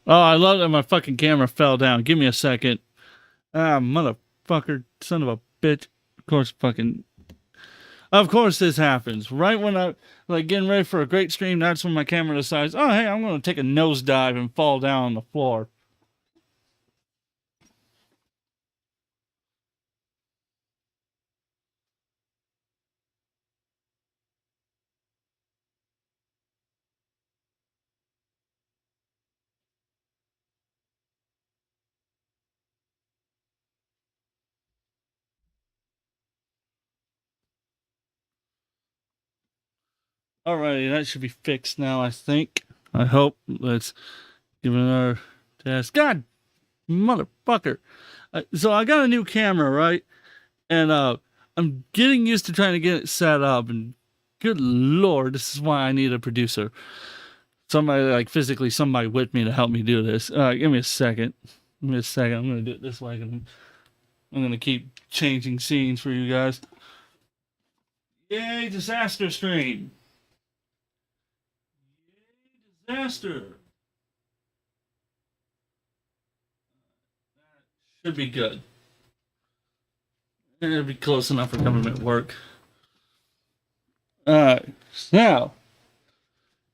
Oh, I love that my fucking camera fell down. Give me a second. Ah, motherfucker, son of a bitch. Of course this happens. Right when I like getting ready for a great stream, that's when my camera decides, oh hey, I'm gonna take a nosedive and fall down on the floor. Alrighty, that should be fixed now, I think. I hope. Let's give it another test. God motherfucker. So I got a new camera, right? And I'm getting used to trying to get it set up, and good lord, this is why I need a producer. Somebody like physically somebody with me to help me do this. Give me a second. Give me a second. I'm gonna do it this way. I'm gonna keep changing scenes for you guys. Yay, disaster stream. Yay, disaster. Should be good. It'll be close enough for government work. Alright, now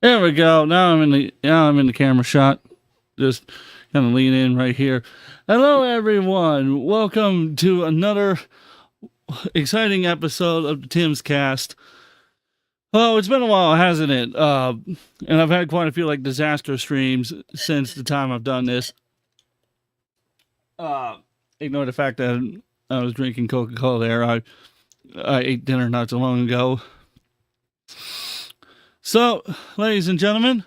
there we go. Now I'm in the camera shot. Just kind of lean in right here. Hello everyone. Welcome to another exciting episode of the TimbsCast. Oh, it's been a while, hasn't it? And I've had quite a few like disaster streams since the time I've done this. Ignore the fact that I was drinking Coca-Cola there. I ate dinner not too long ago. So, ladies and gentlemen,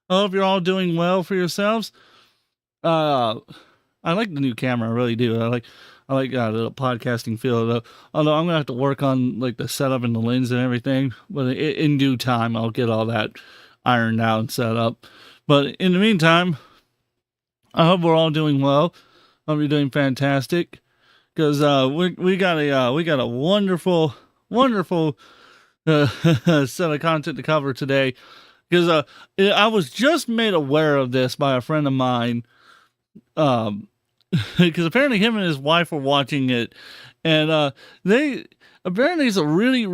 I hope you're all doing well for yourselves. I like the new camera, I really do. I like the podcasting feel. Although I'm gonna have to work on like the setup and the lens and everything. But in due time, I'll get all that ironed out and set up. But in the meantime, I hope we're all doing well. I hope you're doing fantastic. Because we got a wonderful set of content to cover today. Because I was just made aware of this by a friend of mine. Because apparently him and his wife were watching it, and they apparently it's a really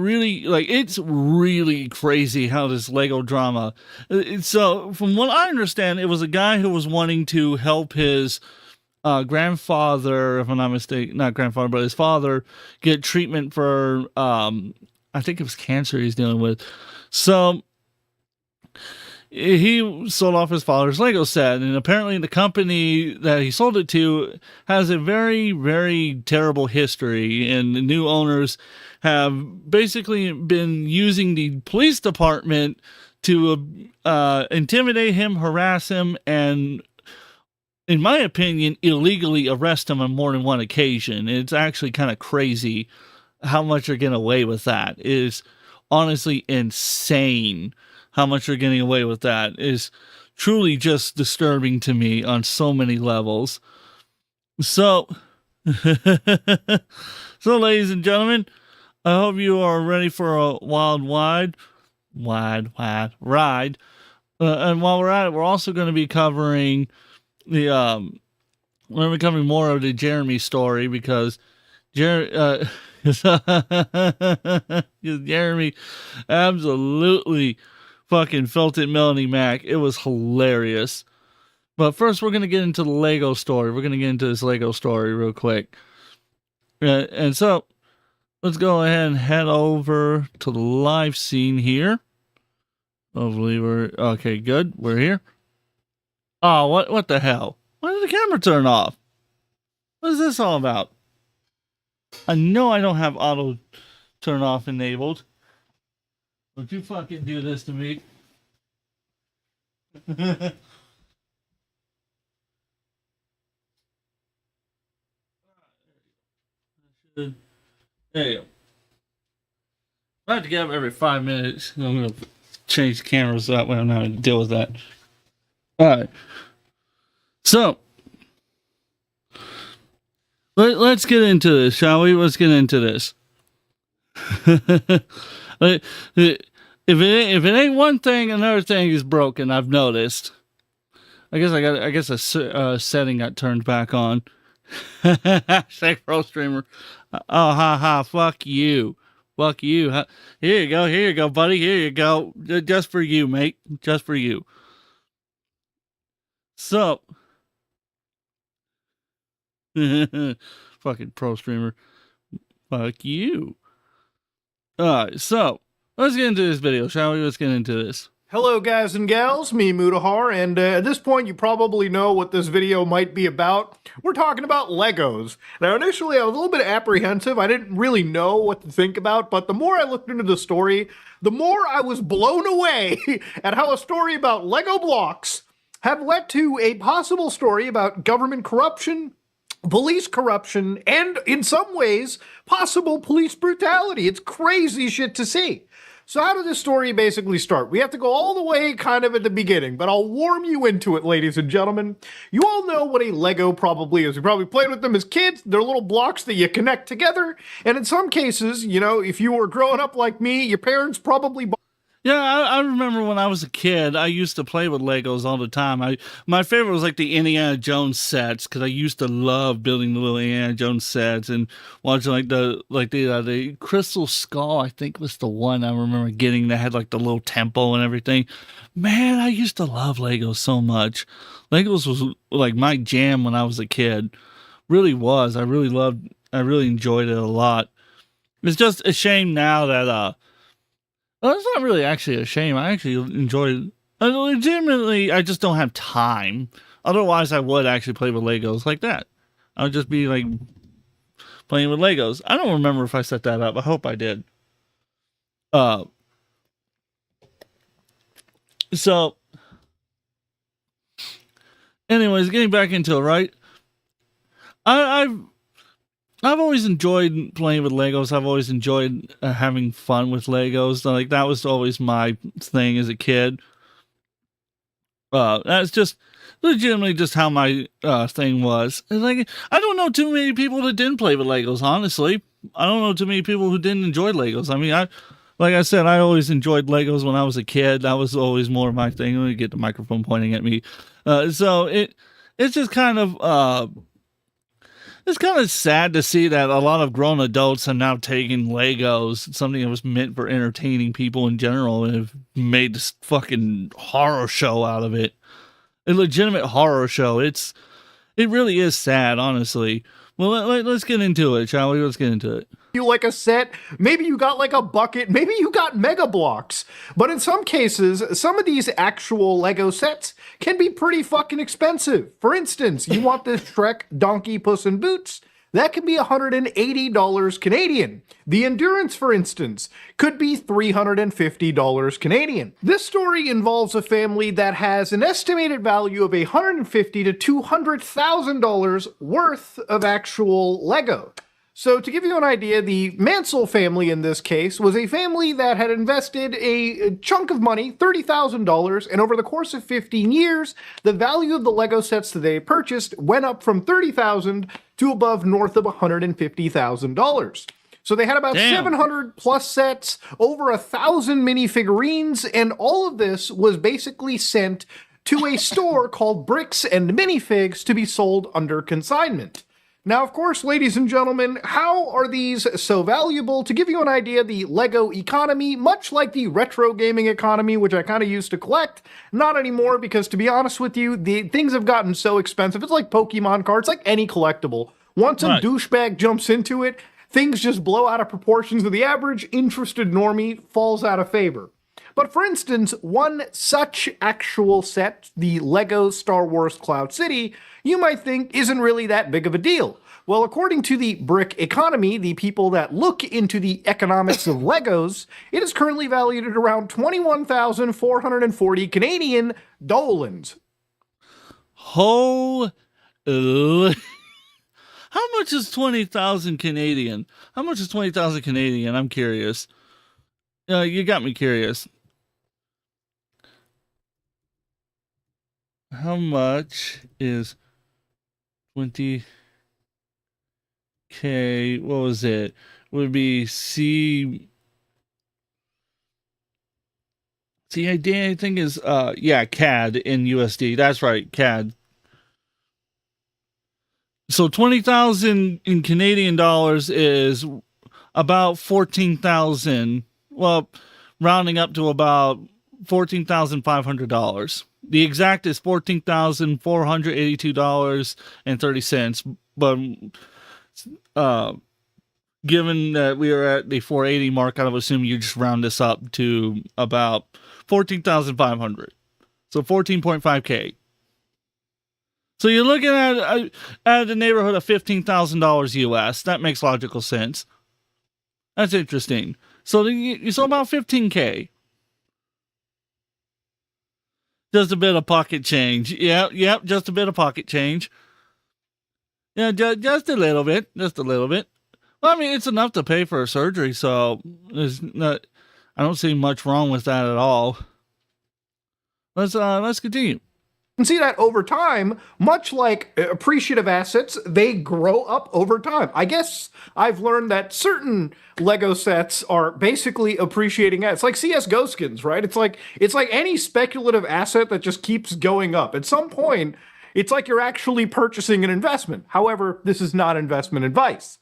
like it's really crazy how this Lego drama. So from what I understand, it was a guy who was wanting to help his grandfather, if I'm not mistaken, not grandfather, but his father, get treatment for I think it was cancer he's dealing with. So he sold off his father's Lego set, and apparently the company that he sold it to has a very terrible history, and the new owners have basically been using the police department to intimidate him, harass him, and in my opinion, illegally arrest him on more than one occasion. It's actually kind of crazy how much they're getting away with that. It is honestly insane how much they're getting away with that. It is truly just disturbing to me on so many levels. So, so ladies and gentlemen, I hope you are ready for a wide ride. And while we're at it, we're also going to be covering we're going to be covering more of the Jeremy story because Jeremy absolutely fucking felt it, Melanie Mac. It was hilarious. But first, we're going to get into the Lego story. We're going to get into this Lego story real quick. And so, let's go ahead and head over to the live scene here. Hopefully we're... Okay, good. We're here. Oh, what the hell? Why did the camera turn off? What is this all about? I know I don't have auto turn off enabled. Don't you fucking do this to me. There you go. I have to get up every 5 minutes. I'm going to change the cameras that way. I'm not going to deal with that. Alright. So, let's get into this, shall we? Let's get into this. If it ain't one thing, another thing is broken, I've noticed. I guess a setting got turned back on. Say pro streamer. Oh, ha ha. Fuck you. Fuck you. Here you go. Here you go, buddy. Here you go. Just for you, mate. Just for you. So, fucking pro streamer. Fuck you. Alright, so let's get into this video, shall we? Let's get into this. Hello guys and gals, me Mutahar, and at this point you probably know what this video might be about. We're talking about Legos. Now initially I was a little bit apprehensive, I didn't really know what to think about, but the more I looked into the story, the more I was blown away at how a story about Lego blocks have led to a possible story about government corruption, police corruption, and in some ways, possible police brutality. It's crazy shit to see. So how did this story basically start? We have to go all the way kind of at the beginning, but I'll warm you into it, ladies and gentlemen. You all know what a Lego probably is. You probably played with them as kids. They're little blocks that you connect together. And in some cases, you know, if you were growing up like me, your parents probably Yeah, I remember when I was a kid, I used to play with Legos all the time. My favorite was like the Indiana Jones sets, because I used to love building the little Indiana Jones sets and watching the Crystal Skull. I think was the one I remember getting that had like the little temple and everything. Man, I used to love Legos so much. Legos was like my jam when I was a kid. Really was. I really enjoyed it a lot. It's just a shame now that well, it's not really actually a shame. I actually enjoy it. Legitimately, I just don't have time. Otherwise, I would actually play with Legos like that. I would just be like playing with Legos. I don't remember if I set that up. I hope I did. So, anyways, getting back into it, right? I've always enjoyed playing with Legos. I've always enjoyed having fun with Legos. Like that was always my thing as a kid. That's just legitimately just how my thing was. And like I don't know too many people that didn't play with Legos. Honestly, I don't know too many people who didn't enjoy Legos. I mean, like I said, I always enjoyed Legos when I was a kid. That was always more of my thing. Let me get the microphone pointing at me. So it's just kind of. It's kind of sad to see that a lot of grown adults are now taking Legos, something that was meant for entertaining people in general, and have made this fucking horror show out of it. A legitimate horror show. It really is sad, honestly. Well, let's get into it, shall we? Let's get into it. You like a set, maybe you got like a bucket, maybe you got mega blocks. But in some cases, some of these actual Lego sets can be pretty fucking expensive. For instance, you want this Shrek Donkey Puss in Boots? That could be $180 Canadian. The Endurance, for instance, could be $350 Canadian. This story involves a family that has an estimated value of $150,000 to $200,000 worth of actual Lego. So to give you an idea, the Mansell family in this case was a family that had invested a chunk of money, $30,000, and over the course of 15 years, the value of the Lego sets that they purchased went up from $30,000 to above north of $150,000. So they had about 700 plus sets, over 1,000 minifigurines, and all of this was basically sent to a store called Bricks and Minifigs to be sold under consignment. Now, of course, ladies and gentlemen, how are these so valuable? To give you an idea, the Lego economy, much like the retro gaming economy, which I kind of used to collect, not anymore, because to be honest with you, the things have gotten so expensive. It's like Pokemon cards, like any collectible. Once a douchebag jumps into it, things just blow out of proportions, and the average interested normie falls out of favor. But for instance, one such actual set, the Lego Star Wars Cloud City, you might think isn't really that big of a deal. Well, according to the brick economy, the people that look into the economics of Legos, it is currently valued at around 21,440 Canadian dollars. Holy... How much is 20,000 Canadian? How much is 20,000 Canadian? I'm curious. You got me curious. How much is 20K? What was it? Would be The idea, I think, is CAD in USD. That's right, CAD. So 20,000 in Canadian dollars is about 14,000. Well, rounding up to about $14,500. The exact is $14,482.30. But given that we are at the 480 mark, I would assume you just round this up to about 14,500. So 14.5K. So you're looking at the neighborhood of $15,000 US. That makes logical sense. That's interesting. So about 15K. Just a bit of pocket change. Yep, just a bit of pocket change. Yeah, just a little bit. Just a little bit. Well, I mean, it's enough to pay for a surgery, so I don't see much wrong with that at all. Let's continue. And see that over time, much like appreciative assets, they grow up over time. I guess I've learned that certain Lego sets are basically appreciating assets, like CS:GO skins, right? It's like any speculative asset that just keeps going up. At some point, it's like you're actually purchasing an investment. However, this is not investment advice.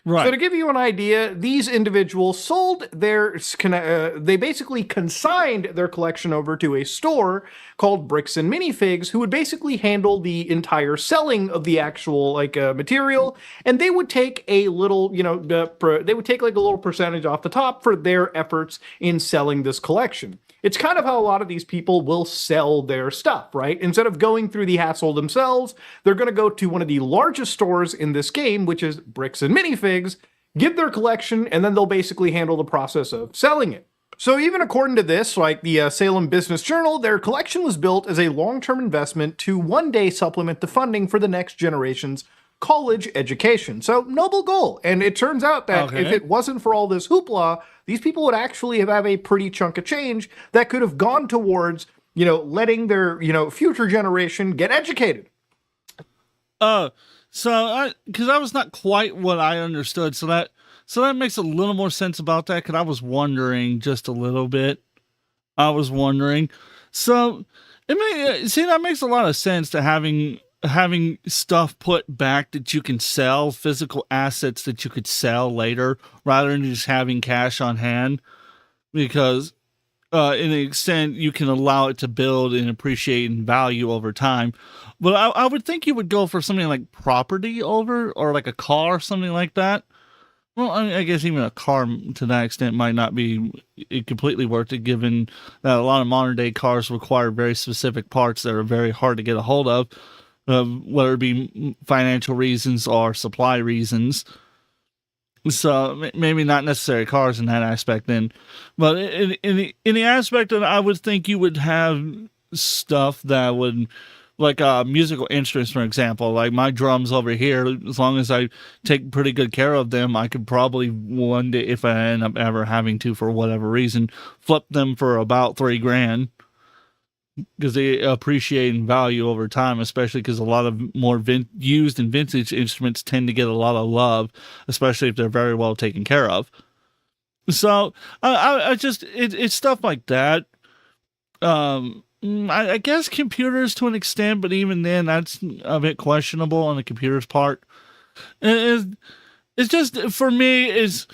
Right. So to give you an idea, these individuals sold they basically consigned their collection over to a store called Bricks and Minifigs, who would basically handle the entire selling of the actual material, and they would take a little, they would take like a little percentage off the top for their efforts in selling this collection. It's kind of how a lot of these people will sell their stuff, right? Instead of going through the hassle themselves, they're going to go to one of the largest stores in this game, which is Bricks and Minifigs, give their collection, and then they'll basically handle the process of selling it. So even according to this, like the Salem Business Journal, their collection was built as a long-term investment to one day supplement the funding for the next generation's college education. So noble goal. And it turns out that if it wasn't for all this hoopla, these people would actually have a pretty chunk of change that could have gone towards, letting their, future generation get educated. Because that was not quite what I understood. So that makes a little more sense about that, because I was wondering just a little bit. So that makes a lot of sense to having stuff put back that you can sell, physical assets that you could sell later, rather than just having cash on hand, because in an extent you can allow it to build and appreciate in value over time. But I would think you would go for something like property or like a car, something like that. Well, I guess even a car to that extent might not be completely worth it, given that a lot of modern day cars require very specific parts that are very hard to get a hold of. Whether it be financial reasons or supply reasons. So maybe not necessarily cars in that aspect then. But in the aspect that I would think you would have stuff that would, like musical instruments, for example, like my drums over here, as long as I take pretty good care of them, I could probably one day, if I end up ever having to for whatever reason, flip them for about $3,000. Because they appreciate in value over time, especially because a lot of more used and vintage instruments tend to get a lot of love, especially if they're very well taken care of. So it's stuff like that. I guess computers to an extent, but even then, that's a bit questionable on the computer's part. It's just, for me, it's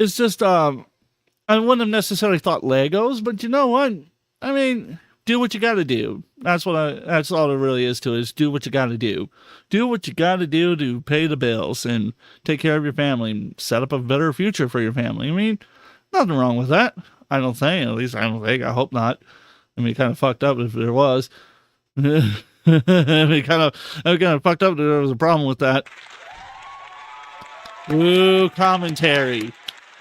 just I wouldn't have necessarily thought Legos, but you know what? I mean, do what you got to do. That's all it really is to it, is do what you got to do. Do what you got to do to pay the bills and take care of your family and set up a better future for your family. I mean, nothing wrong with that. I don't think. At least I don't think. I hope not. I mean, kind of fucked up if there was. I mean, kind of fucked up if there was a problem with that. Ooh, commentary.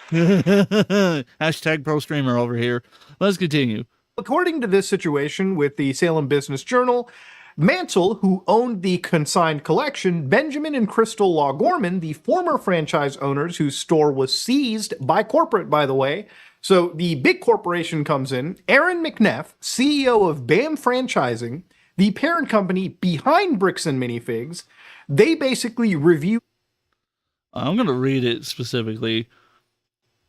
Hashtag pro streamer over here. Let's continue. According to this situation with the Salem Business Journal, Mansell, who owned the consigned collection, Benjamin and Crystal Law Gorman, the former franchise owners whose store was seized by corporate, by the way. So the big corporation comes in. Aaron McNeff, CEO of BAM Franchising, the parent company behind Bricks and Minifigs, they basically review. I'm going to read it specifically.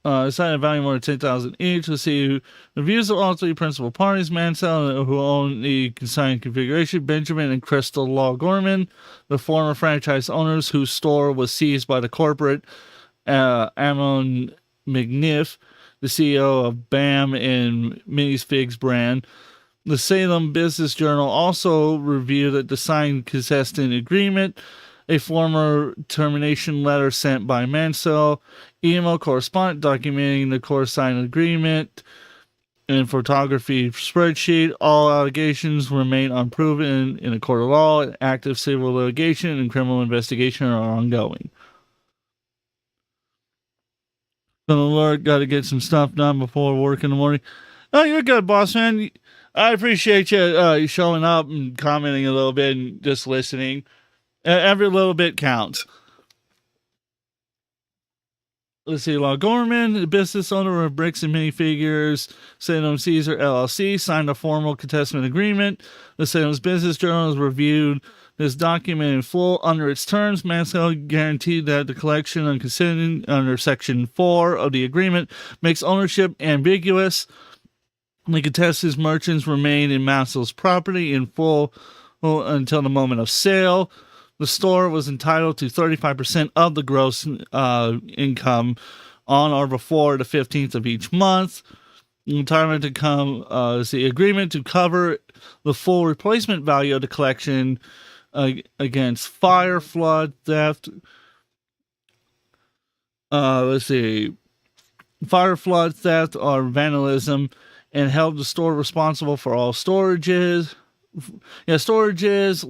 Decided value more than 10,000 each. Let's see. Reviews of all three principal parties: Mansell, who own the consigned configuration, Benjamin and Crystal Law Gorman, the former franchise owners whose store was seized by the corporate, Amon McNiff, the CEO of BAM and Minnie's Figs brand. The Salem Business Journal also reviewed the signed contestant agreement, a former termination letter sent by Mansell, email correspondent documenting the signed agreement, and photography spreadsheet. All allegations remain unproven in a court of law. Active civil litigation and criminal investigation are ongoing. So the Lord got to get some stuff done before work in the morning. Oh, you're good, boss man. I appreciate you showing up and commenting a little bit and just listening. Every little bit counts. Let's see. Law Gorman, the business owner of Bricks and Minifigures, Salem Caesar LLC, signed a formal contestment agreement. The Salem's Business Journal has reviewed this document in full. Under its terms, Mansell guaranteed that the collection and consenting under Section 4 of the agreement makes ownership ambiguous. The contestants' merchants remain in Mansell's property in full until the moment of sale. The store was entitled to 35% of the gross income on or before the 15th of each month. Entitlement to come is the agreement to cover the full replacement value of the collection against fire, flood, theft. Fire, flood, theft, or vandalism, and held the store responsible for all storages,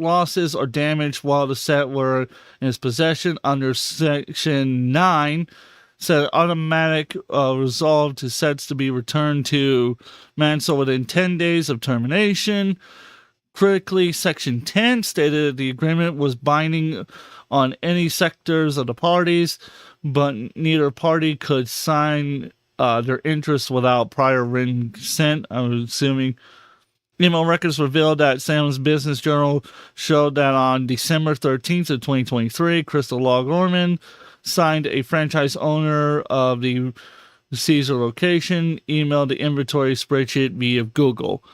losses, or damage while the set were in its possession. Under Section 9, said automatic resolve to sets to be returned to Mansell within 10 days of termination. Critically, Section 10 stated that the agreement was binding on any sectors of the parties, but neither party could sign their interests without prior written consent. I'm assuming. Email records revealed that Salem's Business Journal showed that on December 13th of 2023, Crystal Law Gorman signed a franchise owner of the Caesar location, emailed the inventory spreadsheet via Google.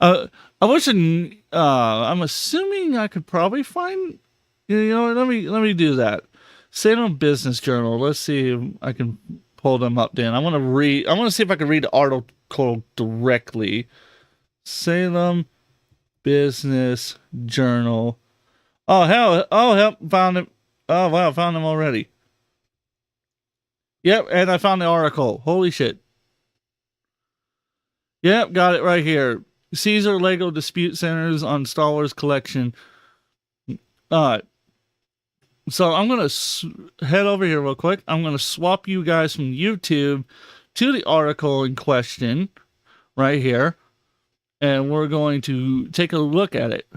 I'm assuming I could probably find, let me do that. Salem Business Journal. Let's see if I can pull them up, Dan. I want to see if I can read the article directly. Salem Business Journal. Oh hell, found it. Oh wow, found them already. Yep, and I found the article. Holy shit. Yep, got it right here. Caesar Lego Dispute Centers on Star Wars Collection. Alright. So I'm going to head over here real quick. I'm going to swap you guys from YouTube to the article in question right here. And we're going to take a look at it.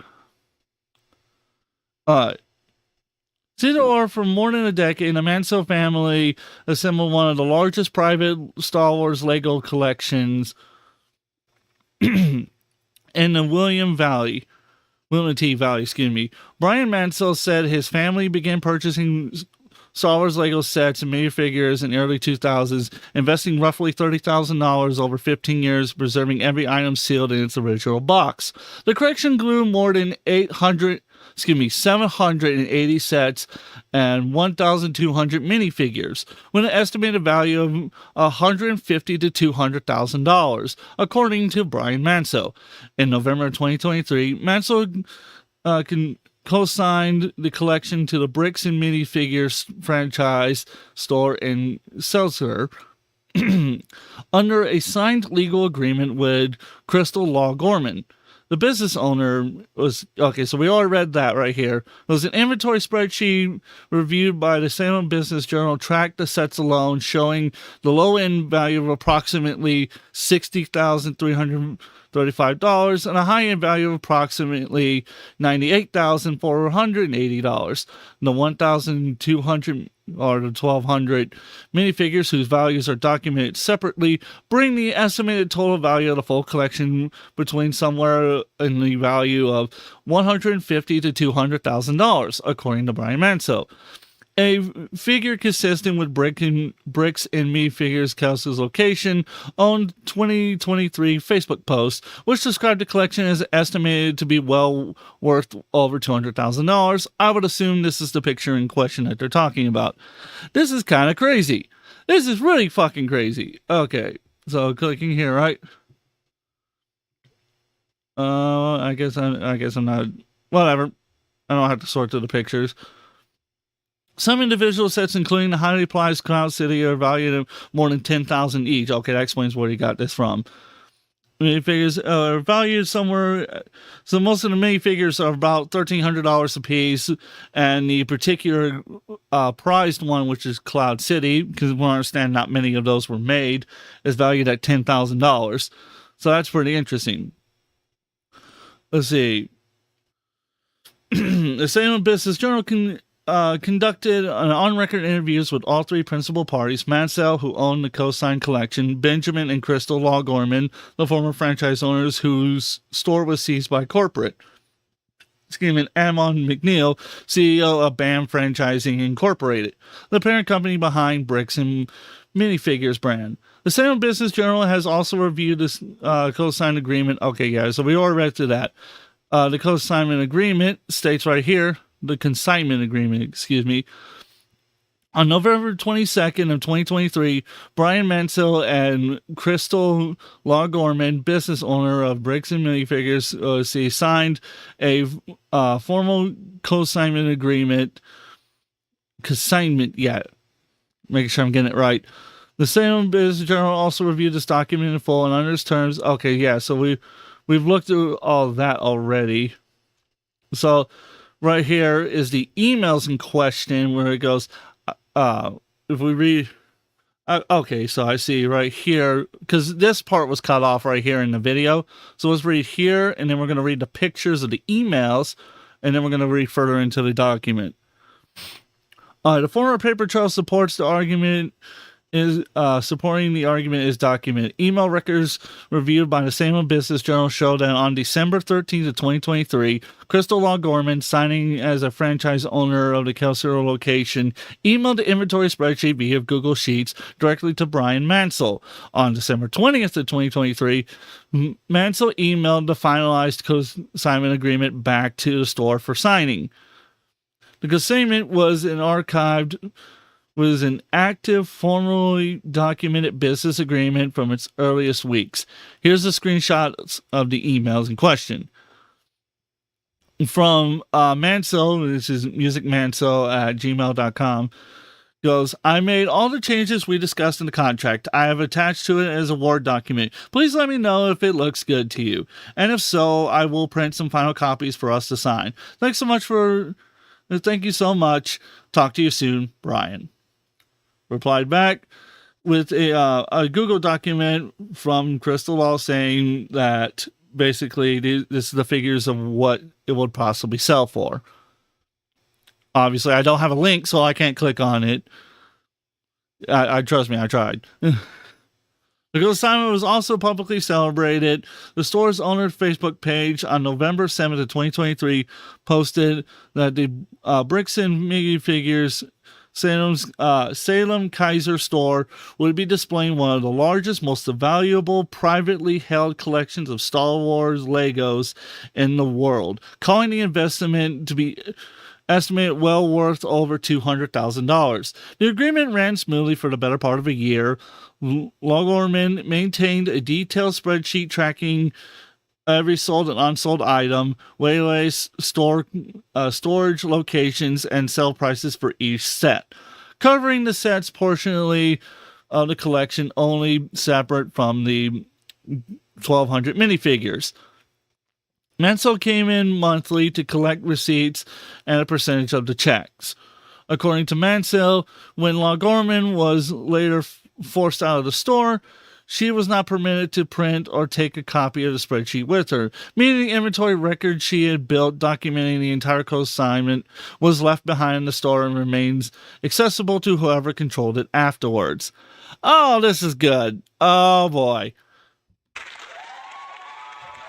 For more than a decade, the Mansell family assembled one of the largest private Star Wars Lego collections in the William T. Valley. Brian Mansell said his family began purchasing Star Wars Lego sets and minifigures in the early 2000s, investing roughly $30,000 over 15 years, preserving every item sealed in its original box. The collection grew more than 780 sets and 1,200 minifigures, with an estimated value of $150,000 to $200,000, according to Brian Mansell. In November 2023, Mansell co-signed the collection to the Bricks and Minifigures franchise store in Seltzer under a signed legal agreement with Crystal Law Gorman. The business owner was, okay, so we already read that right here. There was an inventory spreadsheet reviewed by the Salem Business Journal, tracked the sets alone, showing the low-end value of approximately $60,335 and a high-end value of approximately $98,480. The 1,200 or the 1,200 minifigures, whose values are documented separately, bring the estimated total value of the full collection between somewhere in the value of $150,000 to $200,000, according to Brian Mansell. A figure consistent with bricks and me figures Kelsey's location on 2023 Facebook post, which described the collection as estimated to be well worth over $200,000. I would assume this is the picture in question that they're talking about. This is kind of crazy. This is really fucking crazy. Okay, so clicking here, right? I guess I'm not. Whatever. I don't have to sort through the pictures. Some individual sets, including the highly prized Cloud City, are valued at more than $10,000 each. Okay, that explains where he got this from. Minifigures are valued somewhere. So most of the minifigures are about $1,300 a piece, and the particular prized one, which is Cloud City, because we understand not many of those were made, is valued at $10,000. So that's pretty interesting. Let's see. The Salem Business Journal conducted on-record interviews with all three principal parties: Mansell, who owned the co-signed collection; Benjamin and Crystal Law Gorman, the former franchise owners whose store was seized by corporate; and Amon McNeil, CEO of BAM Franchising Incorporated, the parent company behind Bricks and Minifigures brand. The Salem Business Journal has also reviewed this co-signed agreement. Okay, yeah, so we already read through that. The co-signment agreement states right here, the consignment agreement, excuse me. On November 22nd of 2023, Brian Mansell and Crystal Law Gorman, business owner of Bricks and Minifigures, signed a formal consignment agreement. Making sure I'm getting it right. The Salem Business Journal also reviewed this document in full and under its terms. Okay, yeah, so we've looked through all that already. So right here is the emails in question where it goes, if we read, okay, so I see right here, because this part was cut off right here in the video. So let's read here, and then we're going to read the pictures of the emails, and then we're going to read further into the document. The former paper trail supports the argument is supporting the argument is documented. Email records reviewed by the Salem Business Journal show that on December 13th of 2023, Crystal Law Gorman, signing as a franchise owner of the Kelso location, emailed the inventory spreadsheet via Google Sheets directly to Brian Mansell. On December 20th of 2023, Mansell emailed the finalized consignment agreement back to the store for signing. The consignment was an active, formally documented business agreement from its earliest weeks. Here's the screenshots of the emails in question. From Mansell, this is musicmansell@gmail.com, goes, I made all the changes we discussed in the contract. I have attached to it as a Word document. Please let me know if it looks good to you. And if so, I will print some final copies for us to sign. Thank you so much. Talk to you soon, Brian. Replied back with a Google document from Crystal Law saying that basically this is the figures of what it would possibly sell for. Obviously, I don't have a link, so I can't click on it. I trust me, I tried. The consignment was also publicly celebrated. The store's owner's Facebook page on November 7th of 2023 posted that the Bricks and Minifigures Salem Kaiser store would be displaying one of the largest, most valuable, privately held collections of Star Wars Legos in the world, calling the investment to be estimated well worth over $200,000. The agreement ran smoothly for the better part of a year. Logorman maintained a detailed spreadsheet tracking every sold and unsold item, waylays, storage locations, and sell prices for each set, covering the sets portionally of the collection only separate from the 1,200 minifigures. Mansell came in monthly to collect receipts and a percentage of the checks. According to Mansell, when Law Gorman was later forced out of the store, she was not permitted to print or take a copy of the spreadsheet with her, meaning the inventory record she had built documenting the entire consignment was left behind in the store and remains accessible to whoever controlled it afterwards. Oh, this is good. Oh, boy.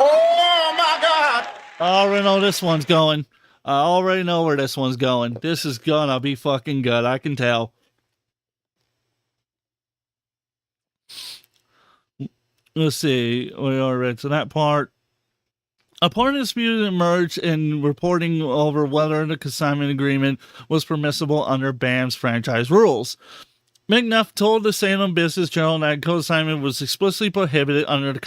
Oh, my God. I already know this one's going. I already know where this one's going. This is gonna be fucking good. I can tell. Let's see. We already read to that part. A part of the dispute emerged in reporting over whether the consignment agreement was permissible under BAM's franchise rules. McNuff told the Salem Business Journal that consignment was explicitly prohibited under the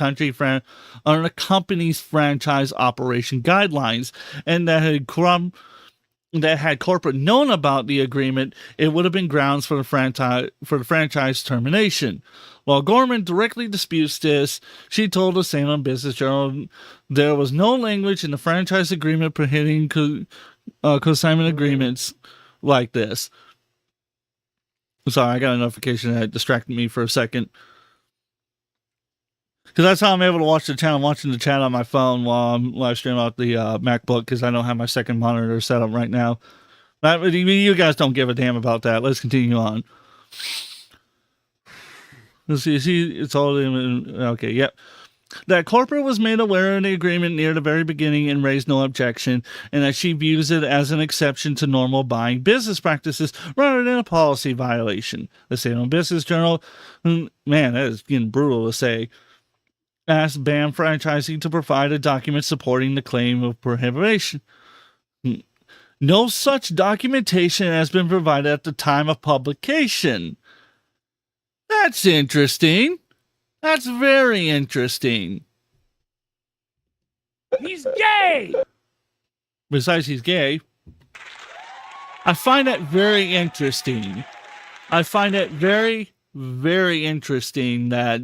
company's franchise operation guidelines, and that had corporate known about the agreement, it would have been grounds for the franchise termination. While Gorman directly disputes this, she told the Salem Business Journal there was no language in the franchise agreement prohibiting consignment agreements like this. Sorry, I got a notification that distracted me for a second. Because that's how I'm able to watch the channel. I'm watching the chat on my phone while I'm live streaming out the MacBook, because I don't have my second monitor set up right now. You guys don't give a damn about that. Let's continue on. Let's see, it's all in. Okay, yep. That corporate was made aware of the agreement near the very beginning and raised no objection, and that she views it as an exception to normal buying business practices rather than a policy violation. The Salem Business Journal, man, that is getting brutal to say, asked BAM Franchising to provide a document supporting the claim of prohibition. No such documentation has been provided at the time of publication. That's interesting. That's very interesting. He's gay! Besides he's gay, I find that very interesting. I find it very, very interesting that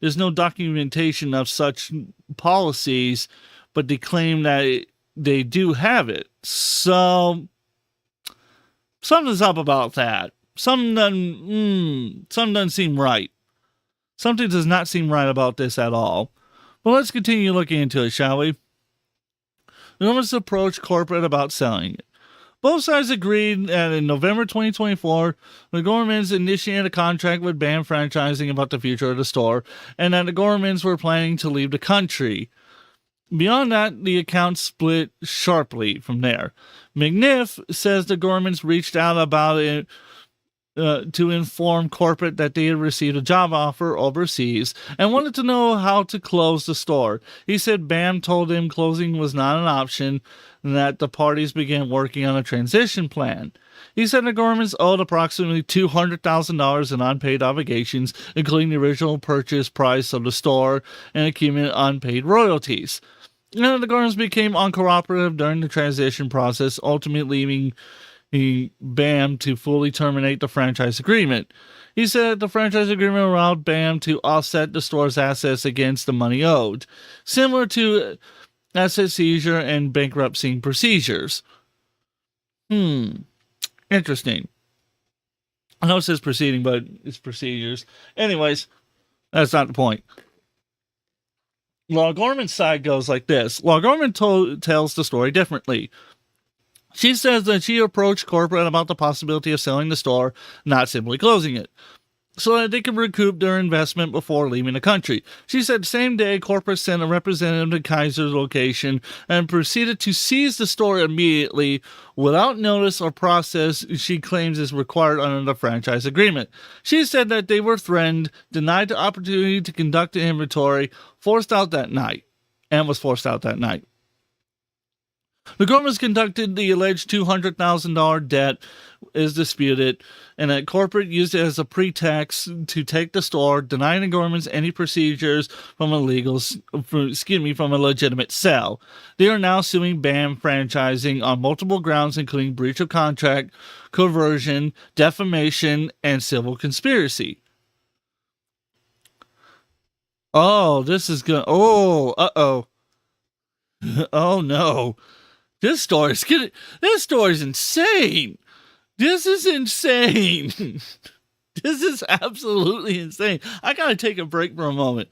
there's no documentation of such policies, but they claim that they do have it. So, something's up about that. Something doesn't seem right. Something does not seem right about this at all. But let's continue looking into it, shall we? The Normans approached corporate about selling it. Both sides agreed that in November 2024, the Gormans initiated a contract with BAM Franchising about the future of the store, and that the Gormans were planning to leave the country. Beyond that, the accounts split sharply from there. McNiff says the Gormans reached out about it to inform corporate that they had received a job offer overseas and wanted to know how to close the store. He said BAM told him closing was not an option and that the parties began working on a transition plan. He said the Gormans owed approximately $200,000 in unpaid obligations, including the original purchase price of the store and accumulated unpaid royalties. And the Gormans became uncooperative during the transition process, ultimately leaving BAM to fully terminate the franchise agreement. He said the franchise agreement allowed BAM to offset the store's assets against the money owed, similar to asset seizure and bankruptcy procedures. Interesting. I know it says proceeding, but it's procedures. Anyways, that's not the point. Laura Gorman's side goes like this. Laura Gorman tells the story differently. She says that she approached corporate about the possibility of selling the store, not simply closing it, so that they could recoup their investment before leaving the country. She said the same day, corporate sent a representative to Kaiser's location and proceeded to seize the store immediately without notice or process she claims is required under the franchise agreement. She said that they were threatened, denied the opportunity to conduct the inventory, forced out that night. The Gormans conducted the alleged $200,000 debt is disputed, and that corporate used it as a pretext to take the store, denying the Gormans any procedures from a legitimate sale. They are now suing BAM Franchising on multiple grounds, including breach of contract, coercion, defamation, and civil conspiracy. Oh, this is good. Oh, oh no. This story is insane. This is insane. This is absolutely insane. I gotta take a break for a moment.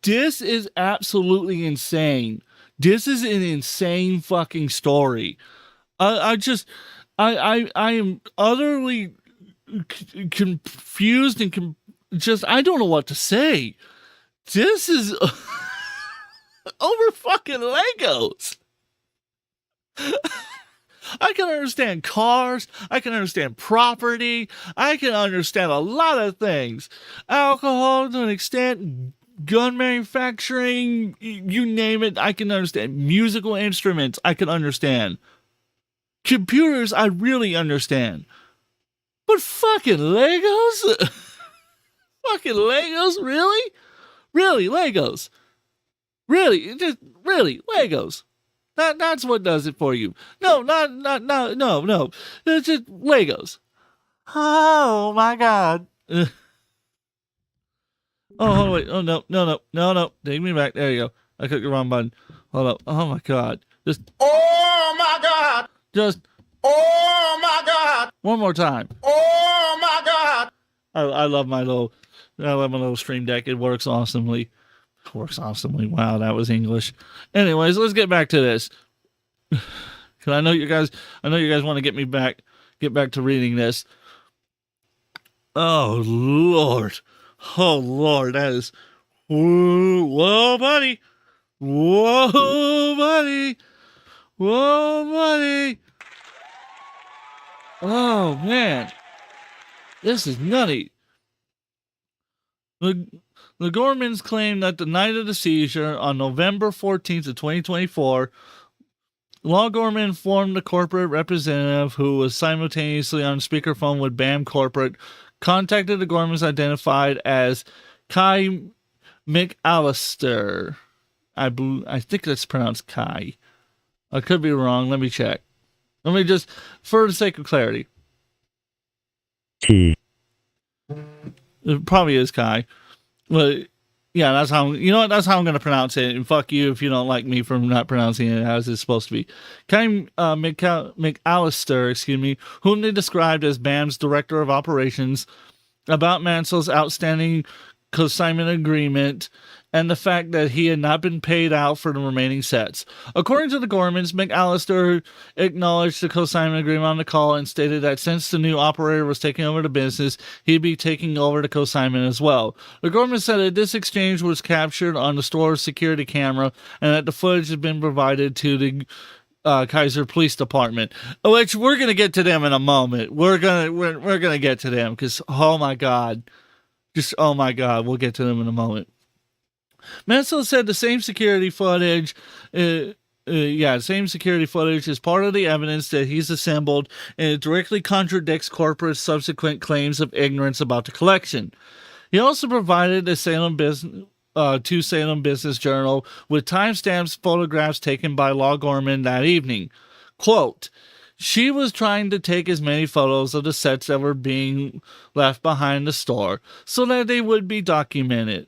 This is absolutely insane. This is an insane fucking story. I am utterly confused and I don't know what to say. This is over fucking Legos. I can understand cars. I can understand property. I can understand a lot of things. Alcohol to an extent, gun manufacturing, you name it, I can understand. Musical instruments, I can understand. Computers, I really understand. But fucking Legos? Fucking Legos? Really? Really, Legos? Really? Just really, Legos? That's what does it for you. No. It's just Legos. Oh my God. Oh, hold on, wait. Oh, no. Take me back. There you go. I clicked the wrong button. Hold up. Oh my God. Oh my God. Oh my God. One more time. Oh my God. I love my little Stream Deck. It works awesomely. Wow, that was English. Anyways, let's get back to this. Cause I know you guys want to get back to reading this. Oh Lord, that is, whoa, buddy. Oh man, this is nutty. The Gormans claim that the night of the seizure, on November 14th of 2024, Law Gorman informed the corporate representative, who was simultaneously on speakerphone with BAM Corporate, contacted the Gormans identified as Kai McAllister. I think that's pronounced Kai. I could be wrong. Let me check. Let me just, for the sake of clarity. It probably is Kai. But yeah, that's how, that's how I'm going to pronounce it. And fuck you if you don't like me for not pronouncing it as it's supposed to be. Kai McAllister, whom they described as BAM's director of operations, about Mansell's outstanding consignment agreement and the fact that he had not been paid out for the remaining sets. According to the Gormans, McAllister acknowledged the consignment agreement on the call and stated that since the new operator was taking over the business, he'd be taking over the consignment as well. The Gormans said that this exchange was captured on the store's security camera and that the footage had been provided to the Kaiser Police Department, which we're gonna get to them in a moment. We're gonna get to them because oh my God, we'll get to them in a moment. Mansell said the same security footage is part of the evidence that he's assembled, and it directly contradicts corporate subsequent claims of ignorance about the collection. He also provided the Salem Business Journal with timestamps photographs taken by Law Gorman that evening. Quote, "She was trying to take as many photos of the sets that were being left behind the store so that they would be documented,"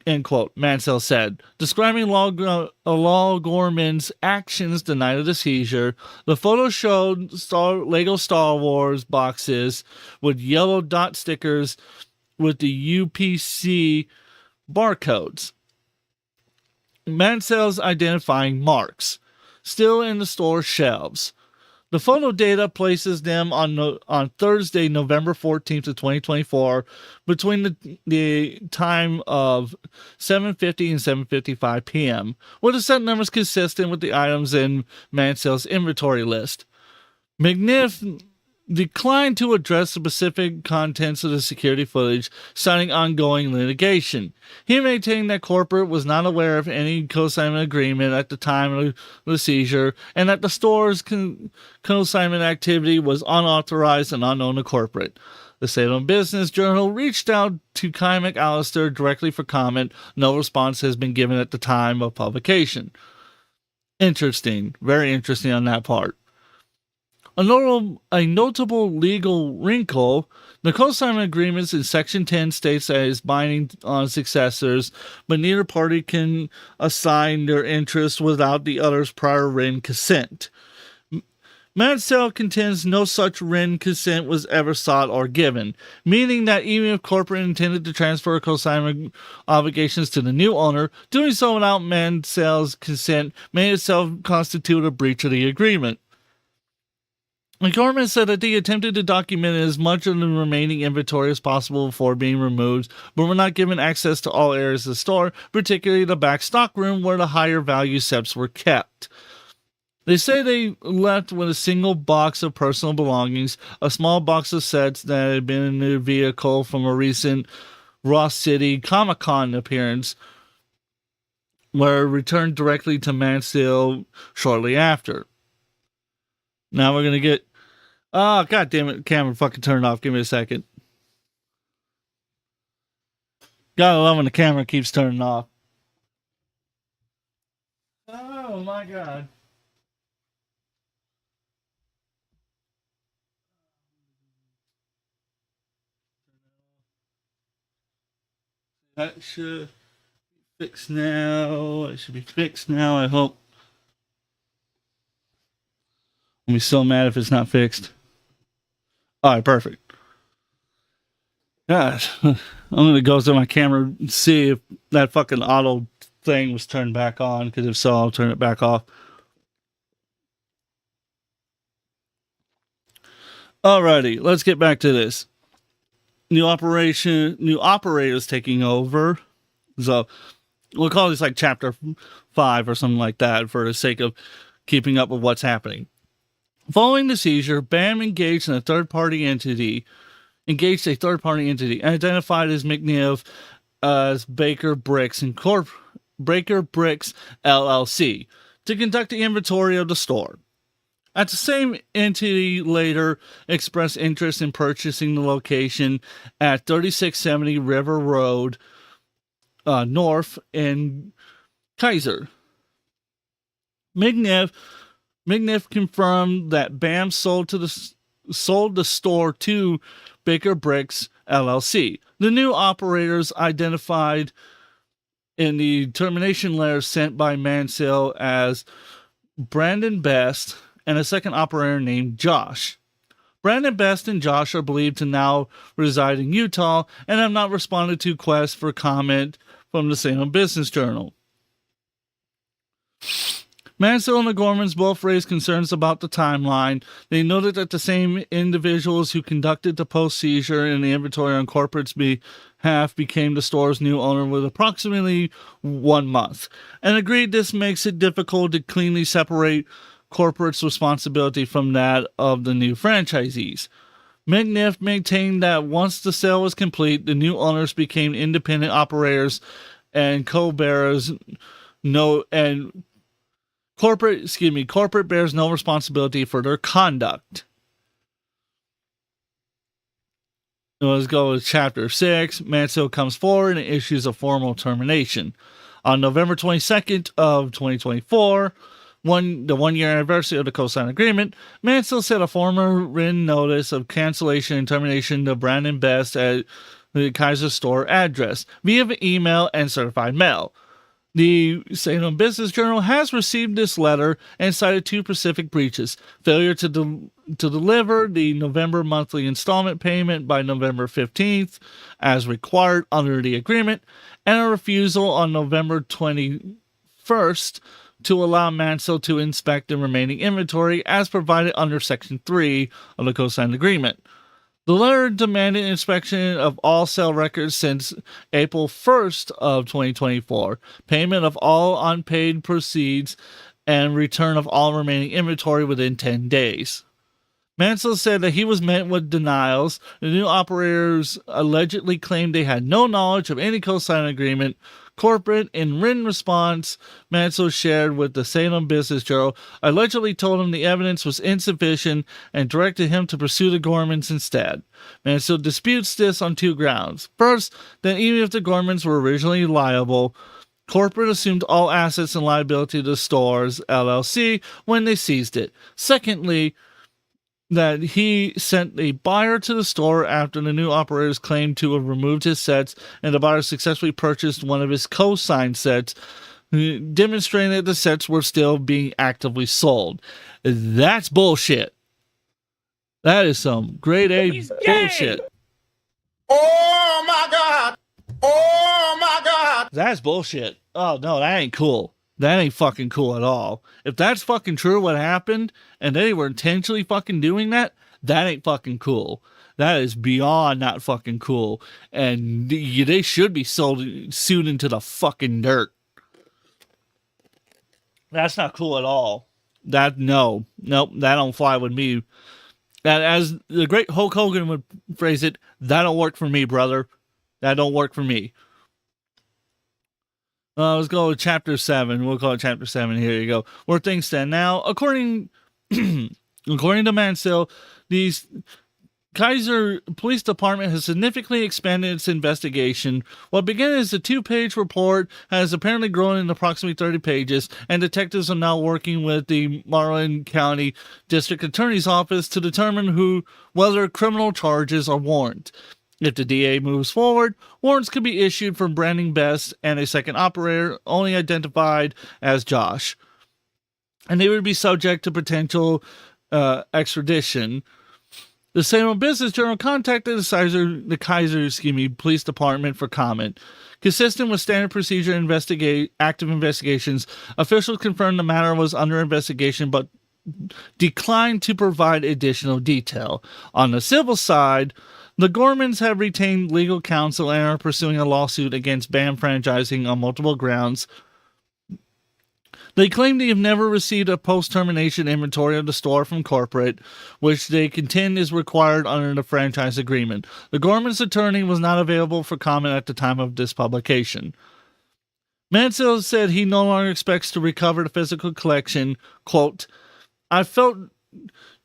end quote, Mansell said. Describing Law Gorman's actions the night of the seizure, the photo showed Lego Star Wars boxes with yellow dot stickers with the UPC barcodes. Mansell's identifying marks, still in the store shelves. The photo data places them on Thursday, November 14th of 2024, between the time of 7:50 and 7:55 p.m., with the set numbers consistent with the items in Mansell's inventory list. McNiff declined to address the specific contents of the security footage, citing ongoing litigation. He maintained that corporate was not aware of any consignment agreement at the time of the seizure, and that the store's consignment activity was unauthorized and unknown to corporate. The Salem Business Journal reached out to Kai McAllister directly for comment. No response has been given at the time of publication. Interesting. Very interesting on that part. A notable legal wrinkle, the consignment agreements in Section 10 states that it is binding on successors, but neither party can assign their interest without the other's prior written consent. Mansell contends no such written consent was ever sought or given, meaning that even if corporate intended to transfer consignment obligations to the new owner, doing so without Mansell's consent may itself constitute a breach of the agreement. McCormick said that they attempted to document as much of the remaining inventory as possible before being removed, but were not given access to all areas of the store, particularly the back stock room where the higher value sets were kept. They say they left with a single box of personal belongings, a small box of sets that had been in their vehicle from a recent Ross City Comic-Con appearance, were returned directly to Mansell shortly after. Now we're going to get... Oh, god damn it, camera fucking turned off. Give me a second. Gotta love when the camera keeps turning off. Oh my god. That should be fixed now. It should be fixed now, I hope. I'll be so mad if it's not fixed. Alright, perfect. God, I'm gonna go to my camera and see if that fucking auto thing was turned back on, because if so, I'll turn it back off. Alrighty, let's get back to this. New operators taking over. So we'll call this like chapter 5 or something like that for the sake of keeping up with what's happening. Following the seizure, BAM engaged a third-party entity and identified as McNiff as Baker Bricks LLC to conduct the inventory of the store. At the same entity later expressed interest in purchasing the location at 3670 River Road North in Kaiser. McNiff confirmed that BAM sold the store to Baker Bricks LLC. The new operators identified in the termination letter sent by Mansell as Brandon Best and a second operator named Josh. Brandon Best and Josh are believed to now reside in Utah and have not responded to requests for comment from the Salem Business Journal. Mansell and the Gormans both raised concerns about the timeline. They noted that the same individuals who conducted the post-seizure and the inventory on corporate's behalf became the store's new owner with approximately 1 month, and agreed this makes it difficult to cleanly separate corporate's responsibility from that of the new franchisees. McNiff maintained that once the sale was complete, the new owners became independent operators and co-bearers corporate bears no responsibility for their conduct. Let's go with chapter 6. Mansell comes forward and issues a formal termination. On November 22nd of 2024, the one-year anniversary of the co-sign agreement, Mansell sent a formal written notice of cancellation and termination to Brandon Best at the Kaiser store address via email and certified mail. The Salem Business Journal has received this letter and cited 2 specific breaches: failure to deliver the November monthly installment payment by November 15th, as required under the agreement, and a refusal on November 21st to allow Mansell to inspect the remaining inventory as provided under Section 3 of the co-signed agreement. The letter demanded inspection of all sale records since April 1st of 2024, payment of all unpaid proceeds, and return of all remaining inventory within 10 days. Mansell said that he was met with denials. The new operators allegedly claimed they had no knowledge of any co-sign agreement. Corporate, in written response, Mansell shared with the Salem Business Journal, allegedly told him the evidence was insufficient and directed him to pursue the Gormans instead. Mansell disputes this on 2 grounds. First, that even if the Gormans were originally liable, corporate assumed all assets and liability of the stores, LLC, when they seized it. Secondly, that he sent a buyer to the store after the new operators claimed to have removed his sets, and the buyer successfully purchased one of his co-signed sets, demonstrating that the sets were still being actively sold. That's bullshit. That is some grade A bullshit. Oh my God! Oh my God! That's bullshit. Oh no, that ain't cool. That ain't fucking cool at all. If that's fucking true what happened, and they were intentionally fucking doing that, that ain't fucking cool. That is beyond not fucking cool. And they should be sued into the fucking dirt. That's not cool at all. Nope, that don't fly with me. That, as the great Hulk Hogan would phrase it, that don't work for me, brother. That don't work for me. Let's go to chapter 7. We'll call it chapter 7. Here you go. Where things stand now. According to Mansell, these Kaiser Police Department has significantly expanded its investigation. What began as a 2-page report has apparently grown into approximately 30 pages, and detectives are now working with the Marin County District Attorney's Office to determine whether criminal charges are warranted. If the DA moves forward, warrants could be issued for Brandon Best and a second operator, only identified as Josh, and they would be subject to potential extradition. The Salem Business Journal contacted the Kaiser Police Department for comment. Consistent with standard procedure active investigations, officials confirmed the matter was under investigation but declined to provide additional detail. On the civil side, the Gormans have retained legal counsel and are pursuing a lawsuit against BAM franchising on multiple grounds. They claim they have never received a post-termination inventory of the store from corporate, which they contend is required under the franchise agreement. The Gorman's attorney was not available for comment at the time of this publication. Mansell said he no longer expects to recover the physical collection. Quote, I felt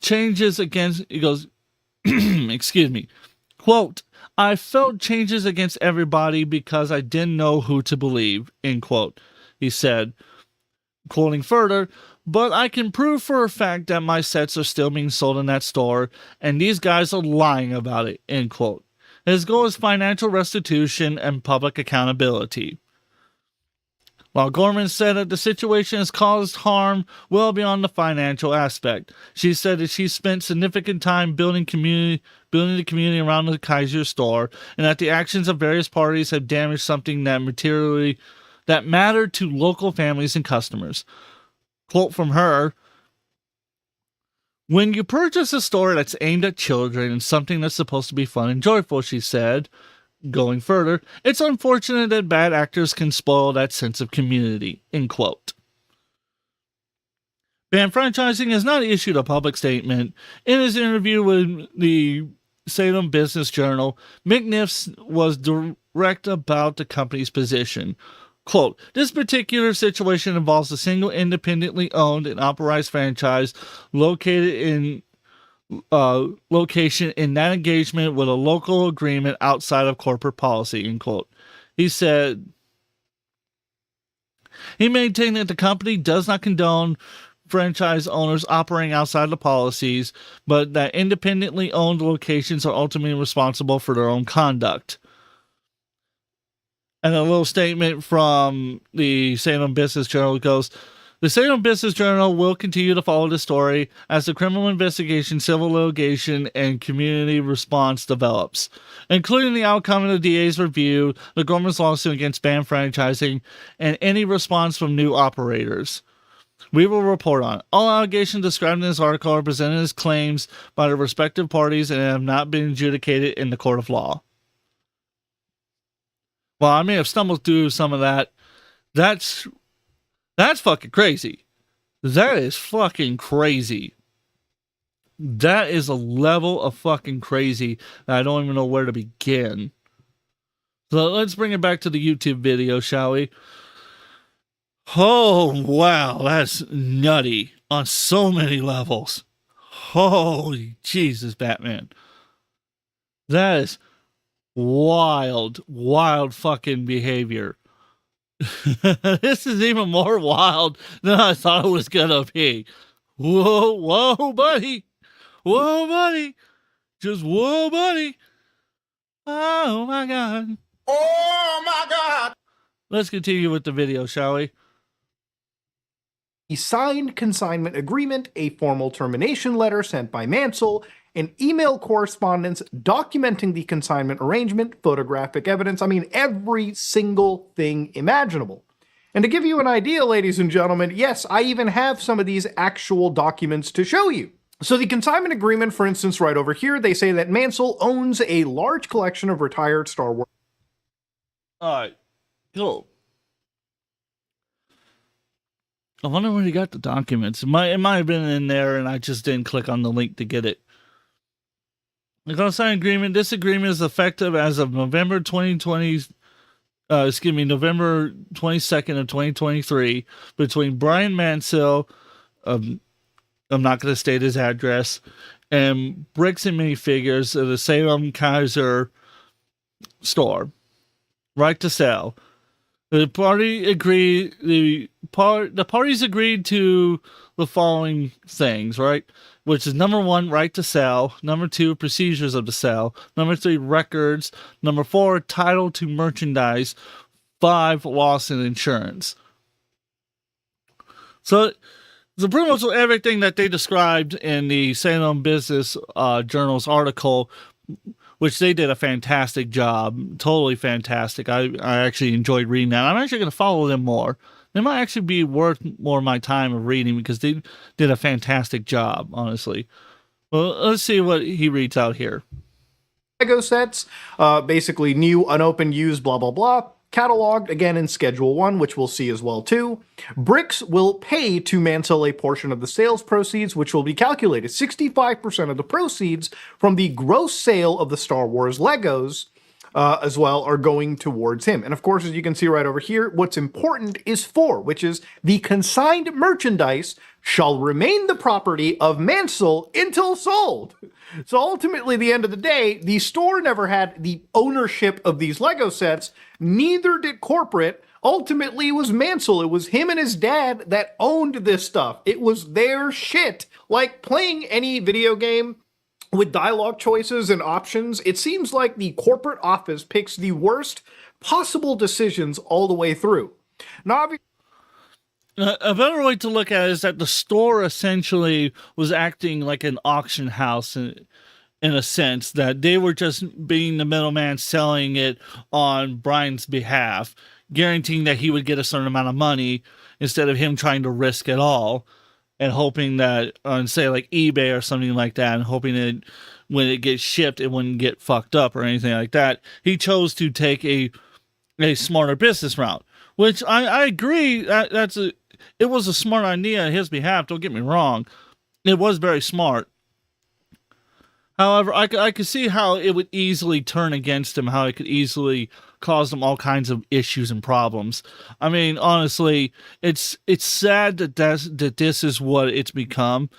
changes against... He goes, excuse me. Quote, I felt changes against everybody because I didn't know who to believe, end quote. He said, quoting further, but I can prove for a fact that my sets are still being sold in that store, and these guys are lying about it, end quote. His goal is financial restitution and public accountability. While Gorman said that the situation has caused harm well beyond the financial aspect. She said that she spent significant time building the community around the Kaiser store, and that the actions of various parties have damaged something that mattered to local families and customers. Quote from her, when you purchase a store that's aimed at children and something that's supposed to be fun and joyful, she said, going further, it's unfortunate that bad actors can spoil that sense of community, end quote. BAM Franchising has not issued a public statement. In his interview with the Salem Business Journal, McNiff was direct about the company's position. Quote, this particular situation involves a single independently owned and operated franchise located in location in that engagement with a local agreement outside of corporate policy, end quote. He said, he maintained that the company does not condone franchise owners operating outside the policies, but that independently owned locations are ultimately responsible for their own conduct. And a little statement from the Salem Business Journal goes, the Salem Business Journal will continue to follow the story as the criminal investigation, civil litigation, and community response develops, including the outcome of the DA's review, the Gorman's lawsuit against BAM Franchising, and any response from new operators. We will report on it. All allegations described in this article are presented as claims by the respective parties and have not been adjudicated in the court of law. Well, I may have stumbled through some of that. That's fucking crazy. That is fucking crazy. That is a level of fucking crazy that I don't even know where to begin. So let's bring it back to the YouTube video, shall we? Oh, wow. That's nutty on so many levels. Holy Jesus, Batman. That is wild fucking behavior. This is even more wild than I thought it was gonna be. Whoa, buddy. Whoa, buddy. Just whoa, buddy. Oh, my God. Oh my God. Let's continue with the video, shall we? A signed consignment agreement, a formal termination letter sent by Mansell, an email correspondence documenting the consignment arrangement, photographic evidence. I mean, every single thing imaginable. And to give you an idea, ladies and gentlemen, yes, I even have some of these actual documents to show you. So the consignment agreement, for instance, right over here, they say that Mansell owns a large collection of retired Star Wars. All right, cool. I wonder where he got the documents. It might have been in there, and I just didn't click on the link to get it. The consignment agreement. This agreement is effective as of November 2020. November 22nd of 2023, between Brian Mansell, I'm not going to state his address, and Bricks and Minifigures of the Salem Kaiser store. Right to sell. The parties agreed to the following things, right? Which is number 1, right to sell. Number 2, procedures of the sale. Number 3, records. Number 4, title to merchandise. 5, loss and insurance. So, the pretty much everything that they described in the Salem Business Journal's article, which they did a fantastic job, totally fantastic. I actually enjoyed reading that. I'm actually going to follow them more. They might actually be worth more of my time of reading because they did a fantastic job, honestly. Well, let's see what he reads out here. Lego sets, basically new, unopened, used, blah, blah, blah. Cataloged, again, in Schedule 1, which we'll see as well, too. Bricks will pay to Mansell a portion of the sales proceeds, which will be calculated. 65% of the proceeds from the gross sale of the Star Wars Legos as well are going towards him. And of course, as you can see right over here, what's important is 4, which is the consigned merchandise shall remain the property of Mansell until sold. So ultimately, at the end of the day, the store never had the ownership of these Lego sets, neither did corporate. Ultimately, it was Mansell. It was him and his dad that owned this stuff. It was their shit. Like playing any video game with dialogue choices and options, it seems like the corporate office picks the worst possible decisions all the way through. Now, obviously, a better way to look at it is that the store essentially was acting like an auction house in a sense, that they were just being the middleman selling it on Brian's behalf, guaranteeing that he would get a certain amount of money instead of him trying to risk it all and hoping that on, say, like eBay or something like that, and hoping that when it gets shipped, it wouldn't get fucked up or anything like that. He chose to take a smarter business route, which I agree that it was a smart idea on his behalf. Don't get me wrong. It was very smart. However, I could see how it would easily turn against him, how it could easily cause him all kinds of issues and problems. I mean, honestly, it's sad that this is what it's become.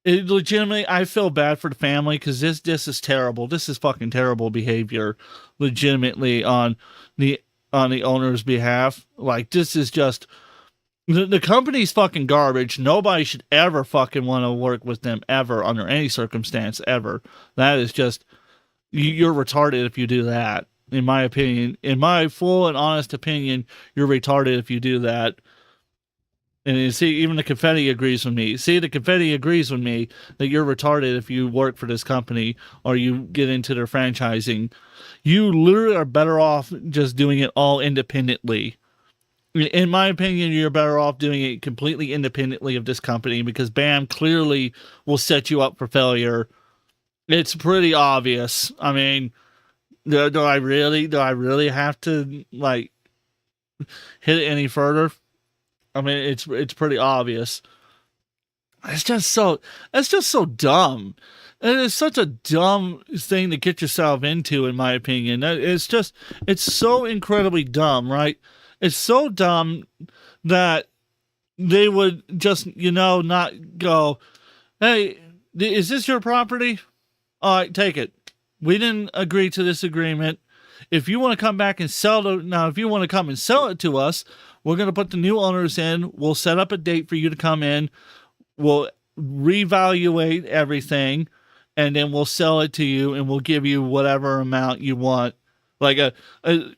It legitimately, I feel bad for the family because this is terrible. This is fucking terrible behavior, legitimately on the owner's behalf. Like, this is just. The company's fucking garbage. Nobody should ever fucking want to work with them ever under any circumstance ever. That is just, you're retarded if you do that. In my opinion, in my full and honest opinion, you're retarded if you do that. And you see, even the confetti agrees with me. See, the confetti agrees with me that you're retarded if you work for this company or you get into their franchising. You literally are better off just doing it all independently. In my opinion, you're better off doing it completely independently of this company because BAM clearly will set you up for failure. It's pretty obvious. I mean, do I really have to like hit it any further? I mean, it's pretty obvious. It's just so dumb. And it's such a dumb thing to get yourself into, in my opinion. It's so incredibly dumb, right? It's so dumb that they would just, not go, hey, is this your property? All right, take it. We didn't agree to this agreement. If you want to come back and sell it, now, if you want to come and sell it to us, we're going to put the new owners in. We'll set up a date for you to come in. We'll reevaluate everything, and then we'll sell it to you, and we'll give you whatever amount you want. Like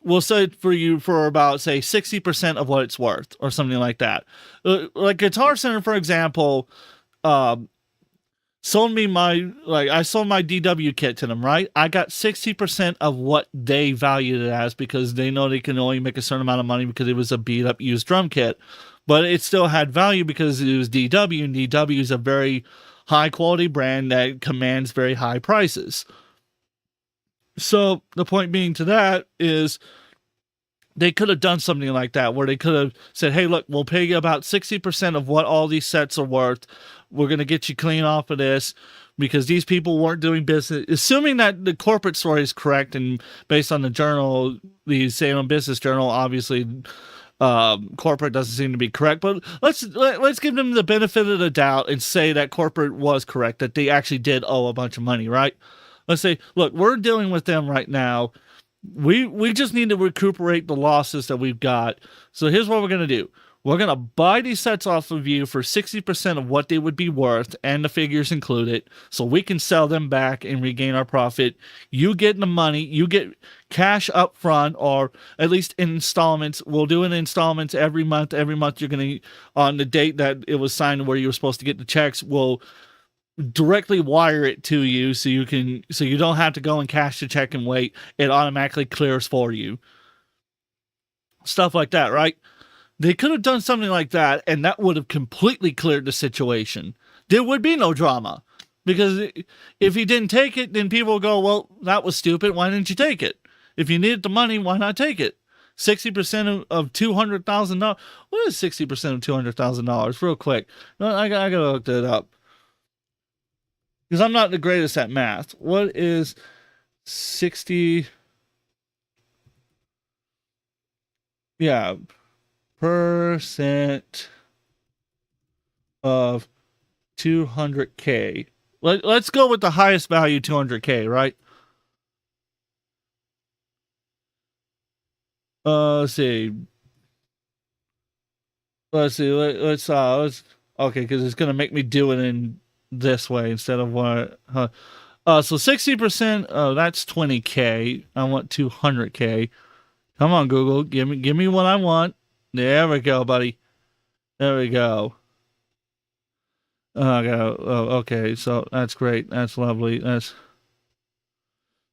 we'll sell it for you for about, say, 60% of what it's worth or something like that. Like Guitar Center, for example, sold me I sold my DW kit to them, right? I got 60% of what they valued it as because they know they can only make a certain amount of money because it was a beat up used drum kit. But it still had value because it was DW, and DW is a very high quality brand that commands very high prices. So the point being to that is they could have done something like that where they could have said, hey, look, we'll pay you about 60% of what all these sets are worth. We're going to get you clean off of this because these people weren't doing business. Assuming that the corporate story is correct and based on the journal, the Salem Business Journal, obviously corporate doesn't seem to be correct. But let's give them the benefit of the doubt and say that corporate was correct, that they actually did owe a bunch of money, right? Let's say, look, we're dealing with them right now. We just need to recuperate the losses that we've got. So here's what we're going to do. We're going to buy these sets off of you for 60% of what they would be worth, and the figures included, so we can sell them back and regain our profit. You get the money. You get cash up front, or at least in installments. We'll do it in installments every month. Every month you're going to, on the date that it was signed where you were supposed to get the checks, we'll directly wire it to you so you don't have to go and cash the check and wait. It automatically clears for you. Stuff like that, right? They could have done something like that, and that would have completely cleared the situation. There would be no drama. Because if he didn't take it, then people would go, well, that was stupid. Why didn't you take it? If you needed the money, why not take it? 60% of $200,000. What is 60% of $200,000? Real quick. I got to look that up. Because I'm not the greatest at math. What is 60? Yeah. Percent of 200K. Let's go with the highest value, 200K, right? Let's see. Let's okay, because it's gonna make me do it in this way instead of what. So 60%. Oh, that's 20K. I want 200K. Come on, Google. Give me what I want. There we go, buddy. There we go. Okay, so that's great. That's lovely.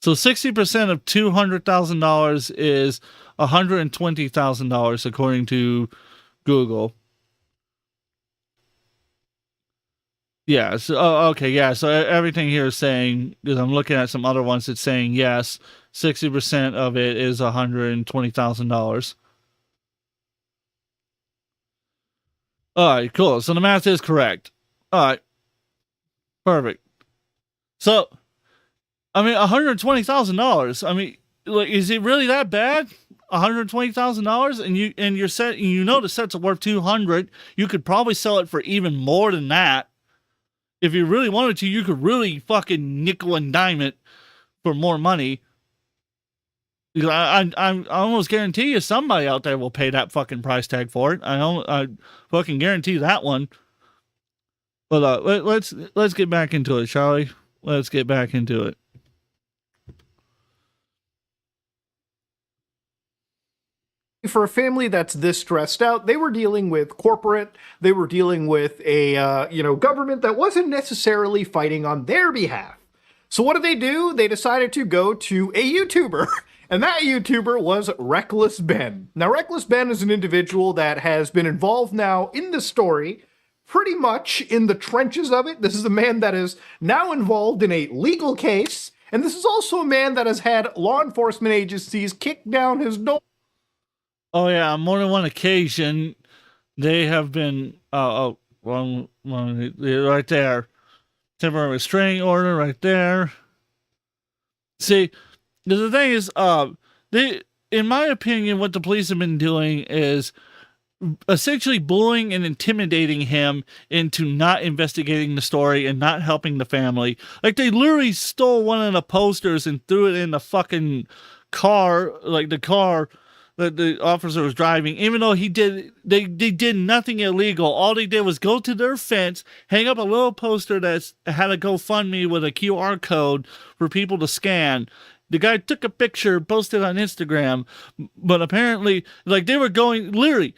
So 60% of $200,000 is $120,000 according to Google. Yeah. So okay. Yeah. So everything here is saying, because I'm looking at some other ones, it's saying yes, 60% of it is $120,000. All right, cool. So the math is correct. All right, perfect. So, I mean, $120,000. I mean, like, is it really that bad? $120,000, and your set, you know, the sets are worth $200. You could probably sell it for even more than that. If you really wanted to, you could really fucking nickel and dime it for more money. I almost guarantee you somebody out there will pay that fucking price tag for it. I fucking guarantee that one. But let's get back into it, shall we? Let's get back into it. For a family that's this stressed out, they were dealing with corporate, they were dealing with a government that wasn't necessarily fighting on their behalf. So what did they do? They decided to go to a YouTuber. And that YouTuber was Reckless Ben. Now, Reckless Ben is an individual that has been involved now in the story, pretty much in the trenches of it. This is a man that is now involved in a legal case. And this is also a man that has had law enforcement agencies kick down his door. Oh, yeah. On more than one occasion, they have been, wrong, right there. Temporary restraining order right there. See, the thing is, in my opinion, what the police have been doing is essentially bullying and intimidating him into not investigating the story and not helping the family. Like, they literally stole one of the posters and threw it in the fucking car, like the car that the officer was driving, even though they did nothing illegal. All they did was go to their fence, hang up a little poster that had a GoFundMe with a QR code for people to scan. The guy took a picture, posted on Instagram, but apparently, like, they were going, literally,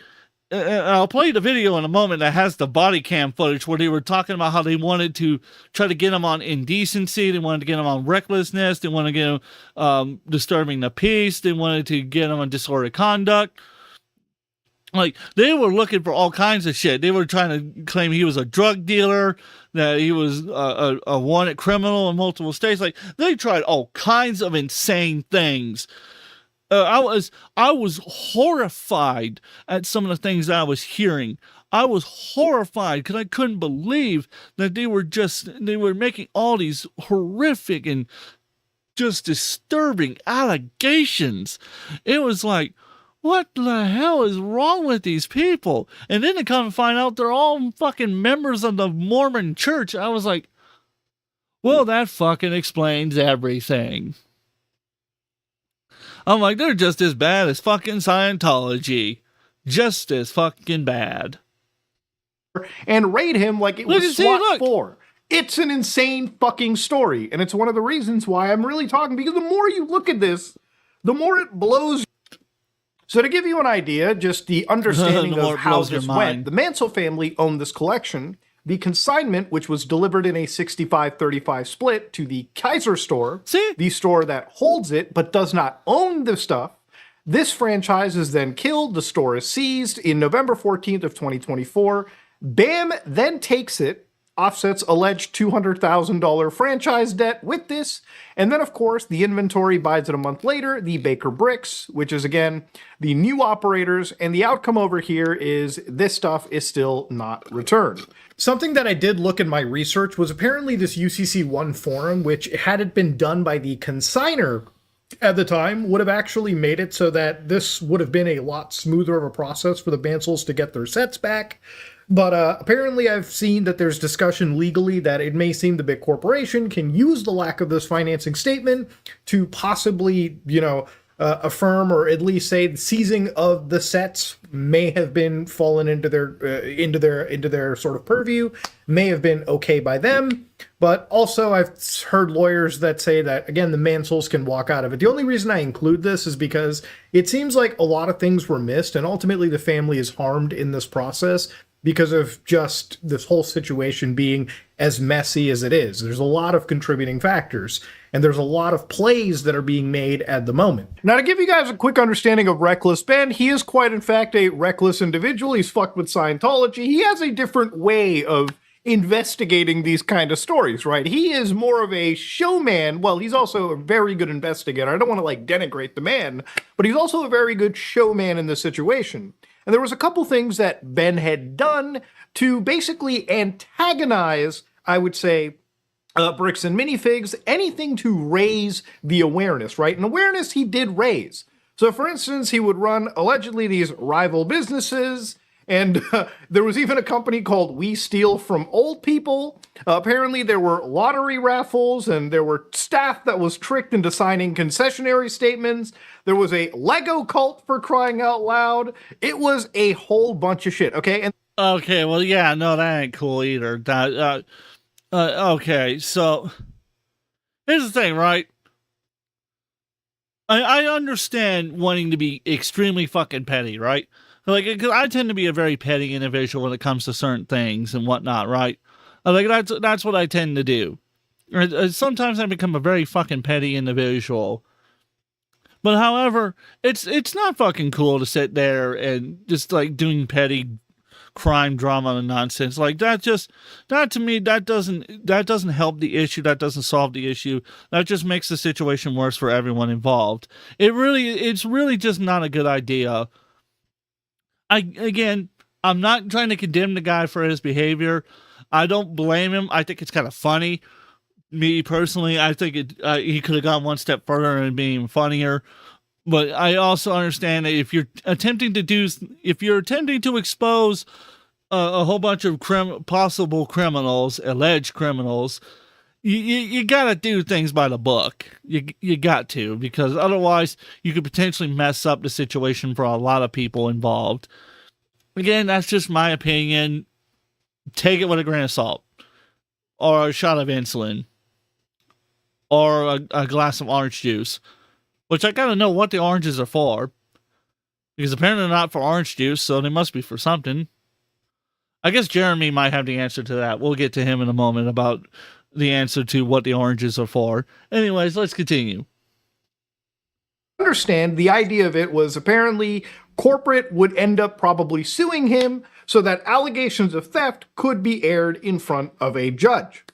I'll play the video in a moment that has the body cam footage where they were talking about how they wanted to try to get him on indecency, they wanted to get him on recklessness, they wanted to get him disturbing the peace, they wanted to get him on disorderly conduct. Like, they were looking for all kinds of shit. They were trying to claim he was a drug dealer, that he was a wanted criminal in multiple states. Like, they tried all kinds of insane things. I was horrified at some of the things that I was hearing. I was horrified because I couldn't believe that they were making all these horrific and just disturbing allegations. It was like, what the hell is wrong with these people? And then to come and find out they're all fucking members of the Mormon church. I was like, well, that fucking explains everything. I'm like, they're just as bad as fucking Scientology. Just as fucking bad. And raid him like it was SWAT 4. It's an insane fucking story. And it's one of the reasons why I'm really talking, because the more you look at this, the more it blows. So to give you an idea, just the understanding of how this went, the Mansell family owned this collection. The consignment, which was delivered in a 65-35 split to the Kaiser store, the store that holds it but does not own the stuff, this franchise is then killed. The store is seized in November 14th of 2024. BAM then takes it, offsets alleged $200,000 franchise debt with this, and then of course the inventory buys it a month later, the Baker Bricks, which is again the new operators, and the outcome over here is this stuff is still not returned. Something that I did look in my research was apparently this UCC1 forum, which had it been done by the consignor at the time, would have actually made it so that this would have been a lot smoother of a process for the Mansells to get their sets back. But apparently I've seen that there's discussion legally that it may seem the big corporation can use the lack of this financing statement to possibly, affirm or at least say the seizing of the sets may have been fallen into their sort of purview, may have been okay by them. But also I've heard lawyers that say that, again, the Mansells can walk out of it. The only reason I include this is because it seems like a lot of things were missed, and ultimately the family is harmed in this process because of just this whole situation being as messy as it is. There's a lot of contributing factors, and there's a lot of plays that are being made at the moment. Now, to give you guys a quick understanding of Reckless Ben, he is quite in fact a reckless individual. He's fucked with Scientology. He has a different way of investigating these kind of stories, right? He is more of a showman. Well, he's also a very good investigator. I don't want to denigrate the man, but he's also a very good showman in this situation. And there was a couple things that Ben had done to basically antagonize, I would say, Bricks and Minifigs, anything to raise the awareness, right? And awareness he did raise. So for instance, he would run allegedly these rival businesses, and there was even a company called We Steal From Old People. Apparently there were lottery raffles, and there were staff that was tricked into signing concessionary statements. There was a Lego cult, for crying out loud. It was a whole bunch of shit, okay? And okay, well, yeah, no, that ain't cool either. Okay, so here's the thing, right? I understand wanting to be extremely fucking petty, right? Because I tend to be a very petty individual when it comes to certain things and whatnot, right? That's what I tend to do. Sometimes I become a very fucking petty individual. But however, it's not fucking cool to sit there and just doing petty crime drama and nonsense like that. That to me, that doesn't help the issue. That doesn't solve the issue. That just makes the situation worse for everyone involved. It's really just not a good idea. I'm not trying to condemn the guy for his behavior. I don't blame him. I think it's kind of funny. Me personally, I think he could have gone one step further and been funnier. But I also understand that if you're attempting to expose a whole bunch of possible criminals, alleged criminals, you gotta do things by the book. You got to, because otherwise you could potentially mess up the situation for a lot of people involved. Again, that's just my opinion. Take it with a grain of salt, or a shot of insulin, or a glass of orange juice, which I gotta know what the oranges are for, Because apparently they're not for orange juice, so they must be for something. I guess Jeremy might have the answer to that. We'll get to him in a moment about the answer to what the oranges are for. Anyways, let's continue. Understand the idea of it was apparently corporate would end up probably suing him so that allegations of theft could be aired in front of a judge.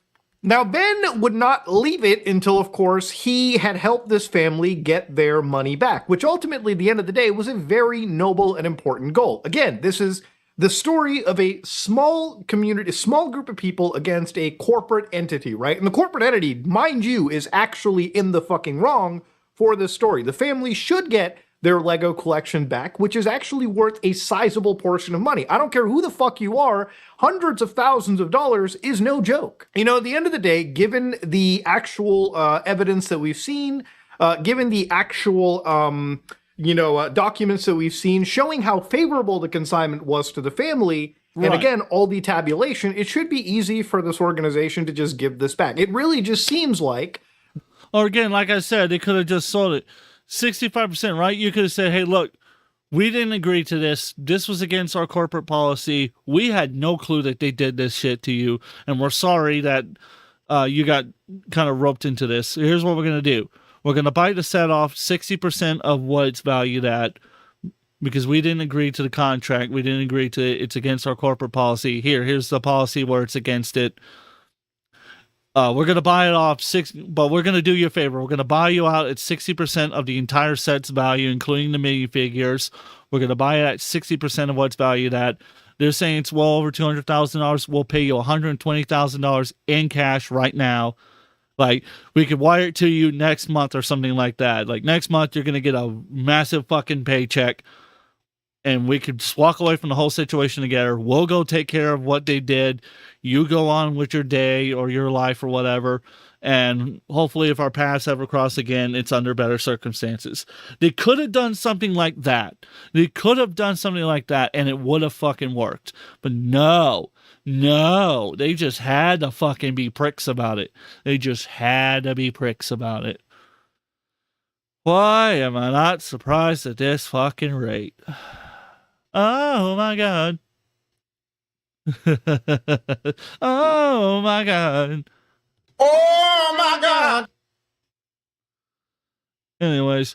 Now, Ben would not leave it until, of course, he had helped this family get their money back, which ultimately, at the end of the day, was a very noble and important goal. Again, this is the story of a small community, a small group of people against a corporate entity, right? And the corporate entity, mind you, is actually in the fucking wrong for this story. The family should get their Lego collection back, which is actually worth a sizable portion of money. I don't care who the fuck you are, hundreds of thousands of dollars is no joke. You know, at the end of the day, given the actual evidence that we've seen, given the actual, documents that we've seen showing how favorable the consignment was to the family, and again, all the tabulation, it should be easy for this organization to just give this back. It really just seems like... Or again, like I said, they could have just sold it. 65%, right? You could have said, hey, look, we didn't agree to this. This was against our corporate policy. We had no clue that they did this shit to you. And we're sorry that you got kind of roped into this. Here's what we're going to do. We're going to buy the set off 60% of what it's valued at because we didn't agree to the contract. We didn't agree to it. It's against our corporate policy. Here's the policy where it's against it. We're going to buy it off but we're going to do you a favor. We're going to buy you out at 60% of the entire set's value, including the minifigures. We're going to buy it at 60% of what's valued at. They're saying it's well over $200,000. We'll pay you $120,000 in cash right now. Like, we could wire it to you next month or something like that. Like, next month, you're going to get a massive fucking paycheck. And we could just walk away from the whole situation together. We'll go take care of what they did. You go on with your day or your life or whatever. And hopefully if our paths ever cross again, it's under better circumstances. They could have done something like that. They could have done something like that and it would have fucking worked. But no, they just had to fucking be pricks about it. They just had to be pricks about it. Why am I not surprised at this fucking rate? Oh my God. Oh my God. Oh my God. Anyways,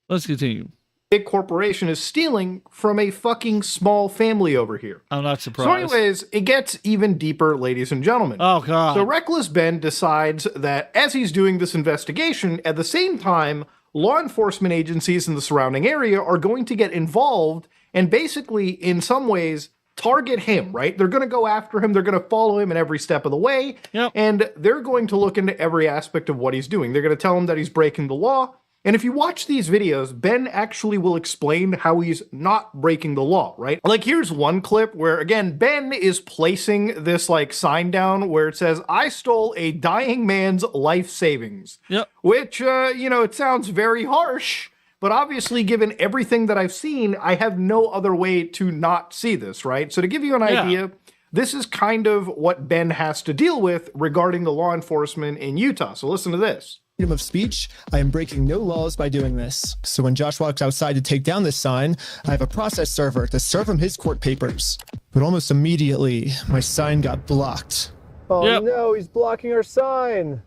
let's continue. Big corporation is stealing from a fucking small family over here. I'm not surprised. So anyways, it gets even deeper, ladies and gentlemen. Oh God. So Reckless Ben decides that as he's doing this investigation, at the same time, law enforcement agencies in the surrounding area are going to get involved and basically, in some ways, target him, right? They're going to go after him. They're going to follow him in every step of the way. Yep. And they're going to look into every aspect of what he's doing. They're going to tell him that he's breaking the law. And if you watch these videos, Ben actually will explain how he's not breaking the law, right? Like, here's one clip where, again, Ben is placing this, like, sign down where it says, I stole a dying man's life savings. Yep. Which, it sounds very harsh. But obviously, given everything that I've seen, I have no other way to not see this, right? So to give you an idea, this is kind of what Ben has to deal with regarding the law enforcement in Utah. So listen to this. Freedom of speech, I am breaking no laws by doing this. So when Josh walks outside to take down this sign, I have a process server to serve him his court papers. But almost immediately, my sign got blocked. Oh no, he's blocking our sign.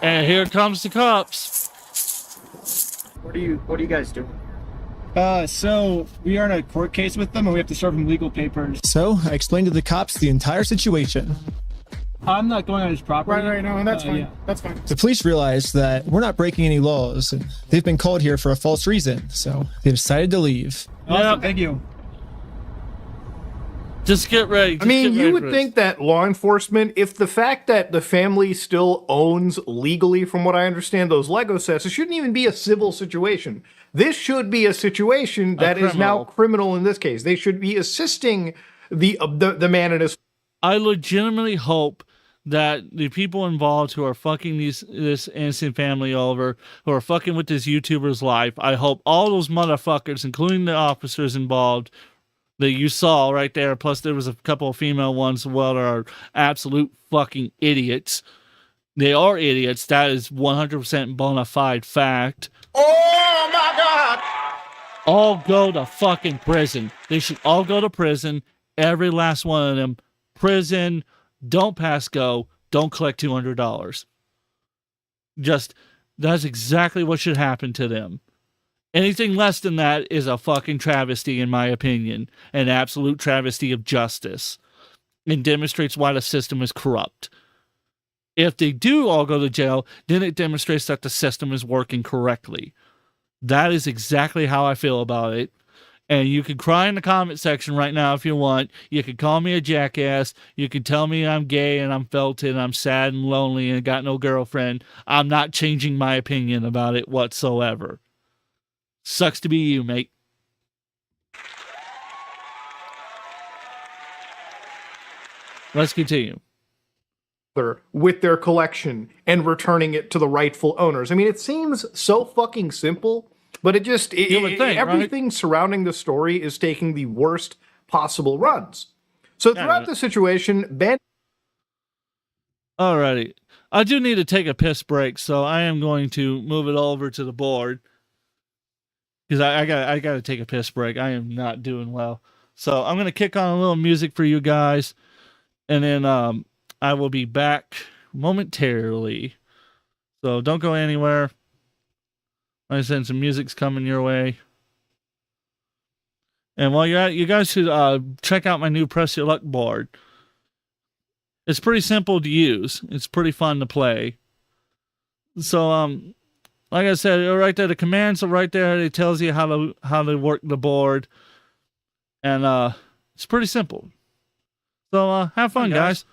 And here comes the cops. What are you guys doing? So we are in a court case with them and we have to serve them legal papers. So I explained to the cops the entire situation. I'm not going on his property. Right, no, that's fine. Yeah. That's fine. The police realized that we're not breaking any laws, and they've been called here for a false reason, so they decided to leave. Awesome, thank you. Just get ready. I mean, you would think that law enforcement, if the fact that the family still owns legally, from what I understand, those Lego sets, it shouldn't even be a civil situation. This should be a situation that is now criminal in this case. They should be assisting the man and his... I legitimately hope that the people involved who are fucking this innocent family over, who are fucking with this YouTuber's life, I hope all those motherfuckers, including the officers involved, that you saw right there, plus there was a couple of female ones as well that are absolute fucking idiots. They are idiots. That is 100% bona fide fact. Oh my God! All go to fucking prison. They should all go to prison. Every last one of them. Prison. Don't pass go. Don't collect $200. Just, that's exactly what should happen to them. Anything less than that is a fucking travesty, in my opinion. An absolute travesty of justice. And demonstrates why the system is corrupt. If they do all go to jail, then it demonstrates that the system is working correctly. That is exactly how I feel about it. And you can cry in the comment section right now if you want. You can call me a jackass. You can tell me I'm gay and I'm felted and I'm sad and lonely and got no girlfriend. I'm not changing my opinion about it whatsoever. Sucks to be you, mate. Let's continue. With their collection and returning it to the rightful owners. I mean, it seems so fucking simple, but it just everything right? Surrounding the story is taking the worst possible runs. So throughout the situation, Ben. Alrighty, I do need to take a piss break, so I am going to move it over to the board because I got to take a piss break. I am not doing well, so I'm gonna kick on a little music for you guys, and then I will be back momentarily. So don't go anywhere. Like I said, some music's coming your way. And while you're at it, you guys should check out my new Press Your Luck board. It's pretty simple to use. It's pretty fun to play. So, like I said, right there, the commands are right there. It tells you how to work the board. And it's pretty simple. So have fun, guys.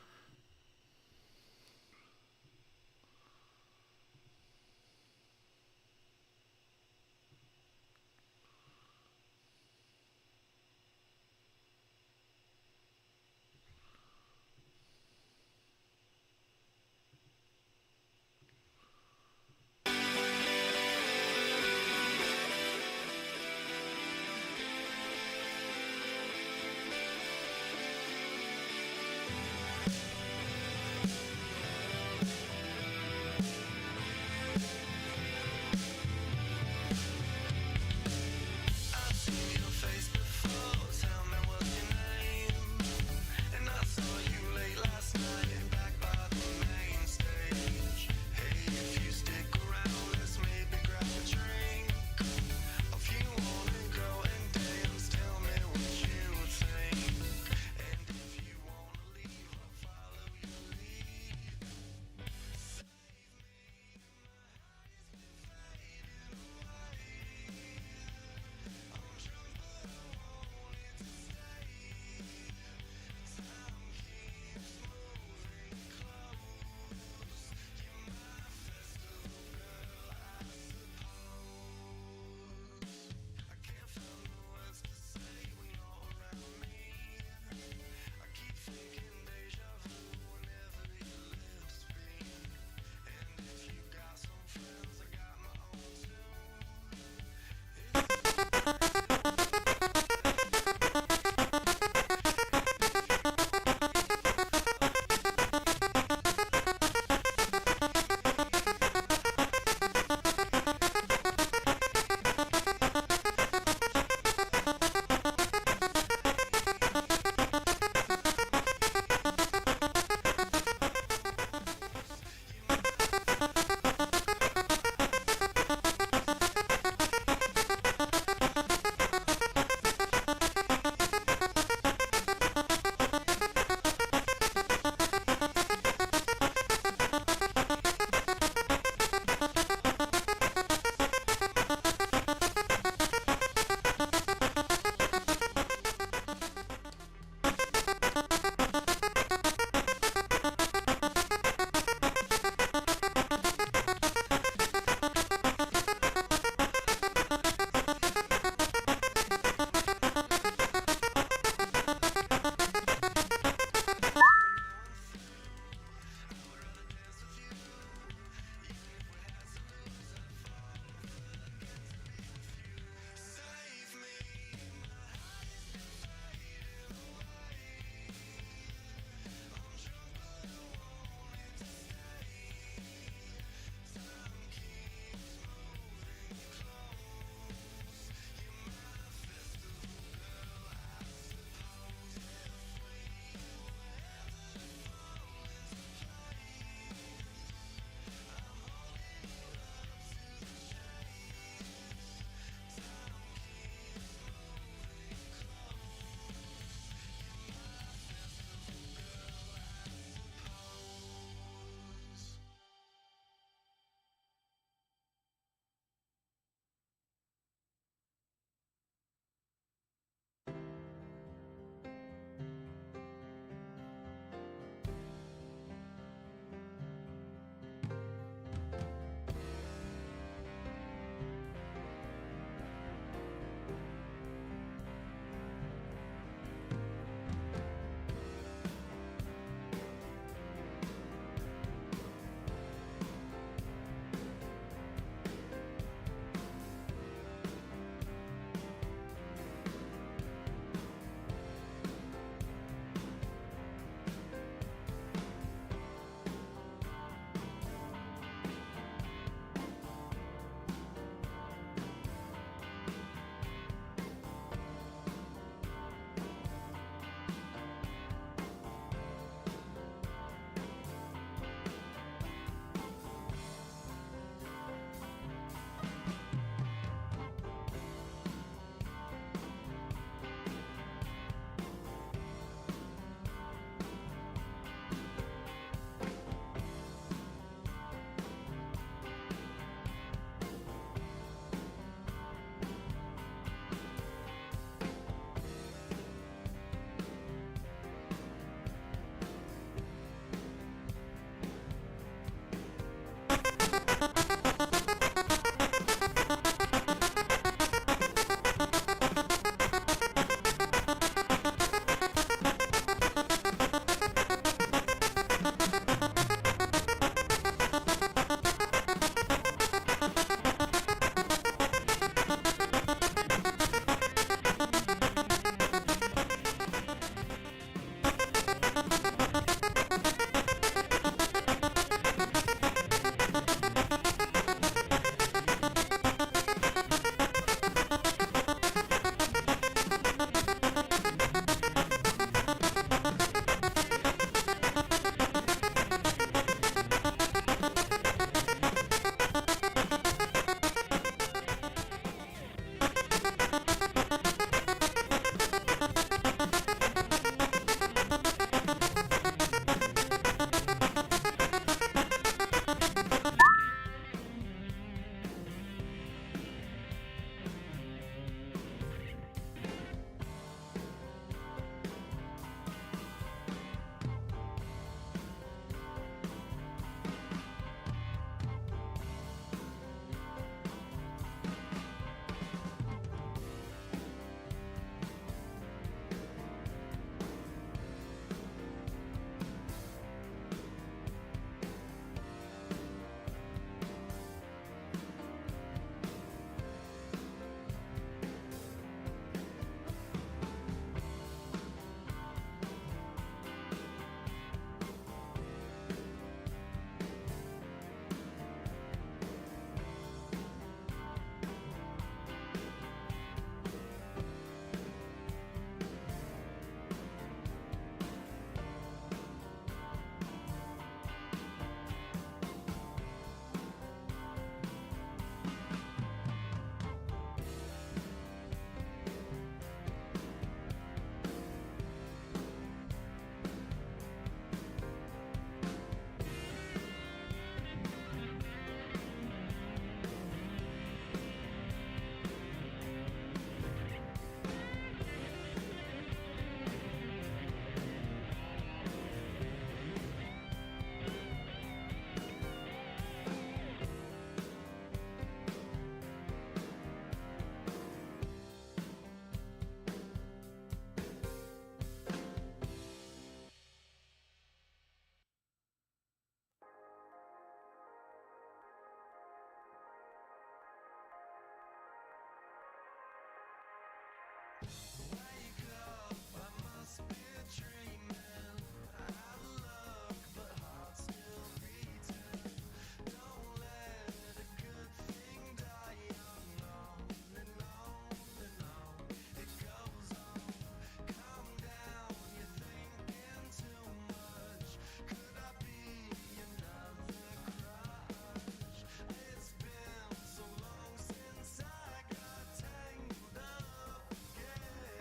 Wake up, I must be dreaming. Out of luck, but heart still beating. Don't let a good thing die young. On and on and on it goes on. Calm down, you're thinking too much. Could I be another crush? It's been so long since I got tangled up again.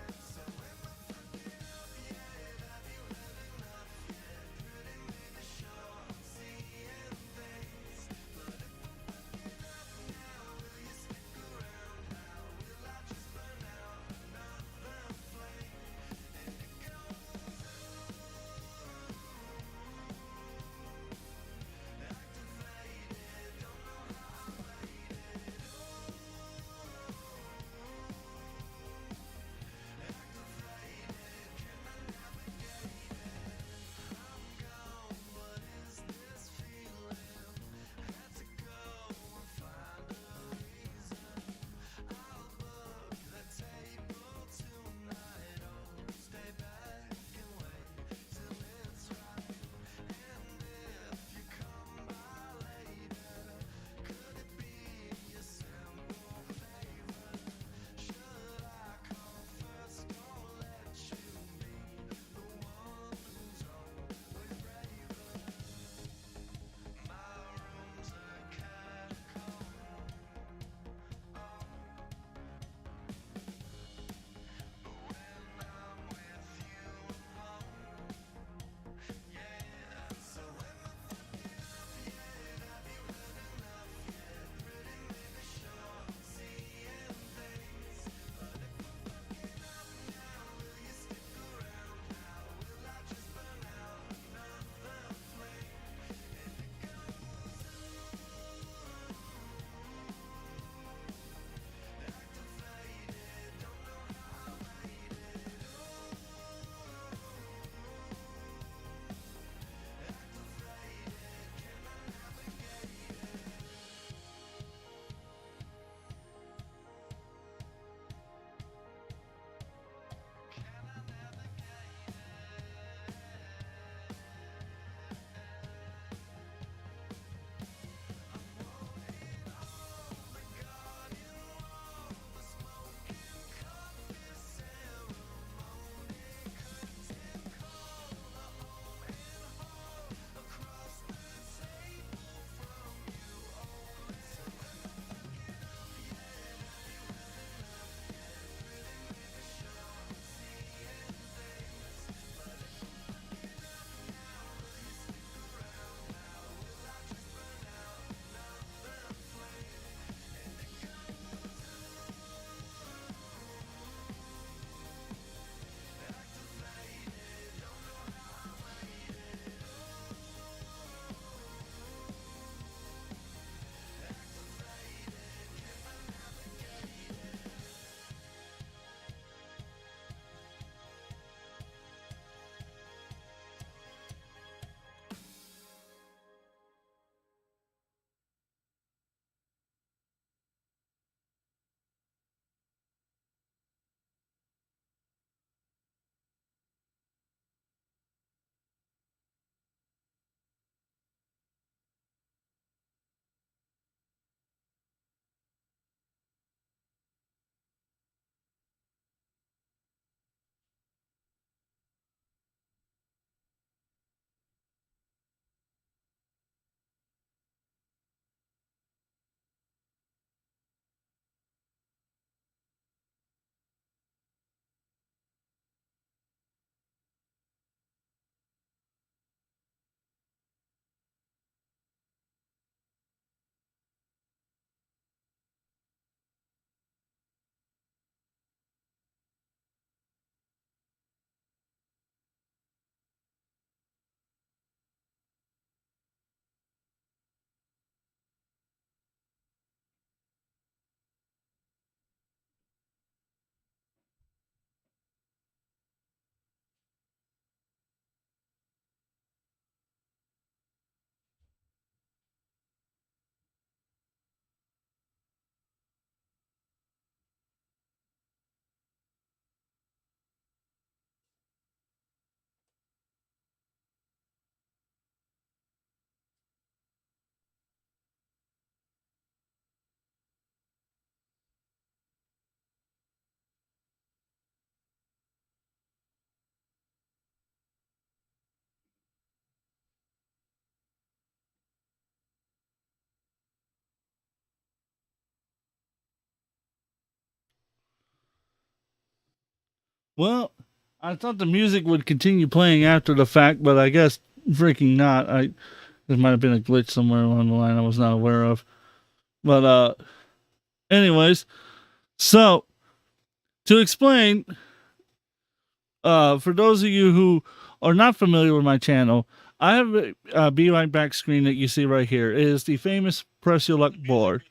Well, I thought the music would continue playing after the fact, but I guess freaking not. There might have been a glitch somewhere along the line I was not aware of. But anyways, so to explain, for those of you who are not familiar with my channel, I have a Be Right Back screen that you see right here. It is the famous Press Your Luck board.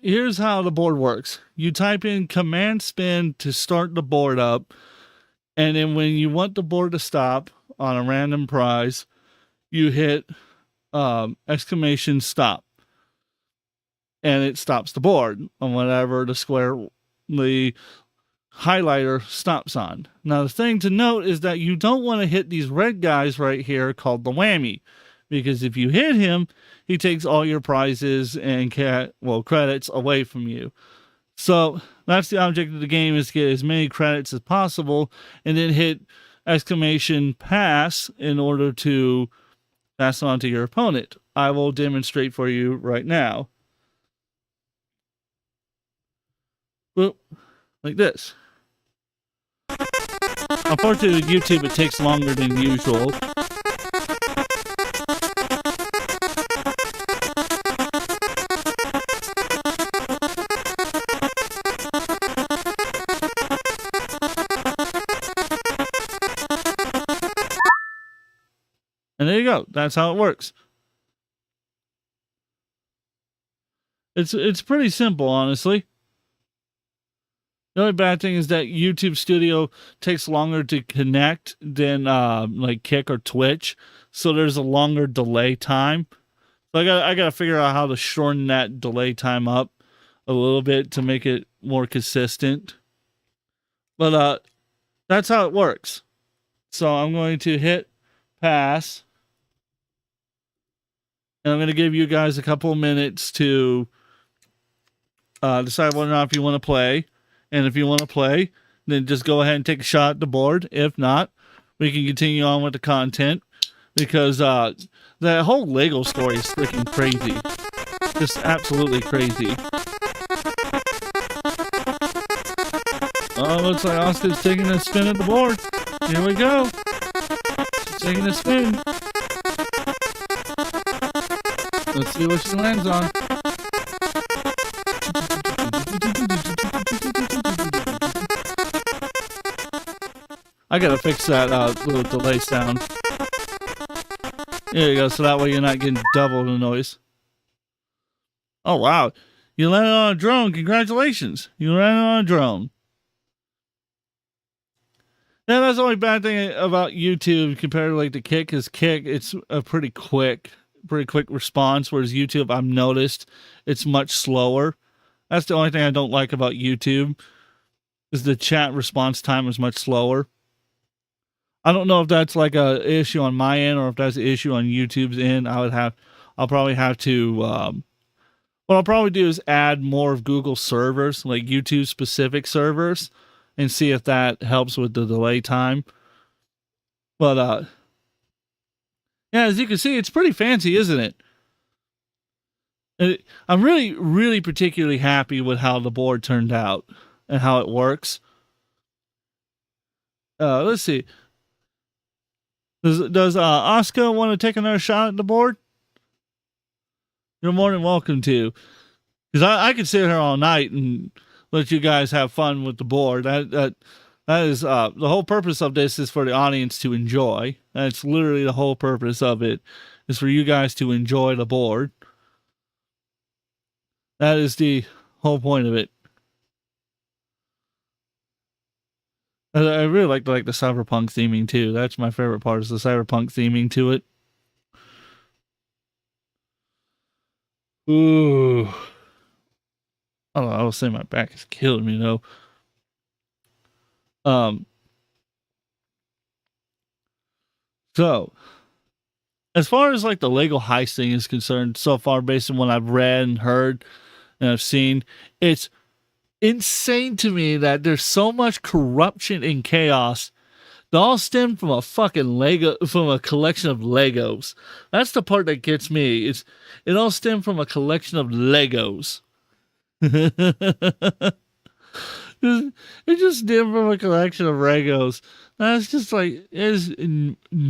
Here's how the board works. You type in command spin to start the board up, and then when you want the board to stop on a random prize, you hit exclamation stop, and it stops the board on whatever the highlighter stops on. Now the thing to note is that you don't want to hit these red guys right here called the whammy, because if you hit him, he takes all your prizes and credits away from you. So that's the object of the game, is to get as many credits as possible and then hit exclamation pass in order to pass on to your opponent. I will demonstrate for you right now. Boop, like this. Unfortunately, with YouTube, it takes longer than usual. And there you go. That's how it works. It's pretty simple, honestly. The only bad thing is that YouTube Studio takes longer to connect than like Kick or Twitch, so there's a longer delay time. So I gotta figure out how to shorten that delay time up a little bit to make it more consistent. But that's how it works. So I'm going to hit pass, and I'm going to give you guys a couple of minutes to decide whether or not you want to play. And if you want to play, then just go ahead and take a shot at the board. If not, we can continue on with the content, because that whole Lego story is freaking crazy. Just absolutely crazy. Oh, looks like Oscar's taking a spin at the board. Here we go. She's taking a spin. Let's see what she lands on. I gotta fix that little delay sound. There you go, so that way you're not getting double the noise. Oh, wow. You landed on a drone. Congratulations. You landed on a drone. Yeah, that's the only bad thing about YouTube compared to like the Kick, is Kick, it's a pretty quick response, whereas YouTube, I've noticed, it's much slower. That's the only thing I don't like about YouTube, is the chat response time is much slower. I don't know if that's like a issue on my end or if that's an issue on YouTube's end. I'll probably have to, what I'll probably do is add more of Google servers, like YouTube specific servers, and see if that helps with the delay time. But, yeah, as you can see, it's pretty fancy, isn't it? I'm really, really particularly happy with how the board turned out and how it works. Let's see. Does Oscar want to take another shot at the board? You're more than welcome to. Because I could sit here all night and let you guys have fun with the board. That is the whole purpose of this, is for the audience to enjoy. That's literally the whole purpose of it, is for you guys to enjoy the board. That is the whole point of it. I really like the cyberpunk theming too. That's my favorite part, is the cyberpunk theming to it. Ooh. Oh, I will say my back is killing me though. So as far as like the Lego Heist thing is concerned, so far, based on what I've read and heard and I've seen, it's insane to me that there's so much corruption and chaos that all stem from a collection of Legos. That's the part that gets me. It all stemmed from a collection of Legos. It's just dim from a collection of Legos. That's just like, it is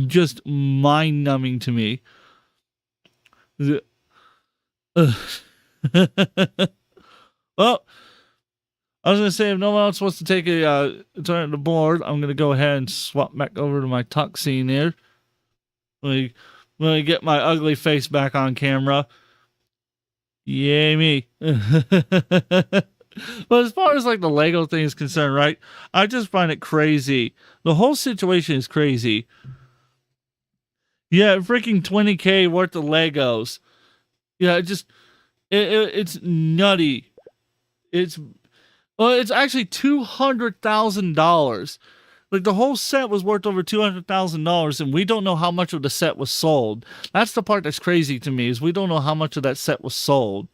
just mind numbing to me. Well, I was gonna say, if no one else wants to take a turn at the board, I'm gonna go ahead and swap back over to my tuck scene here. Let me get my ugly face back on camera. Yay me. But as far as like the Lego thing is concerned, right? I just find it crazy. The whole situation is crazy. Yeah, freaking 20K worth of Legos. Yeah, it's nutty. It's actually $200,000. Like, the whole set was worth over $200,000, and we don't know how much of the set was sold. That's the part that's crazy to me, is we don't know how much of that set was sold.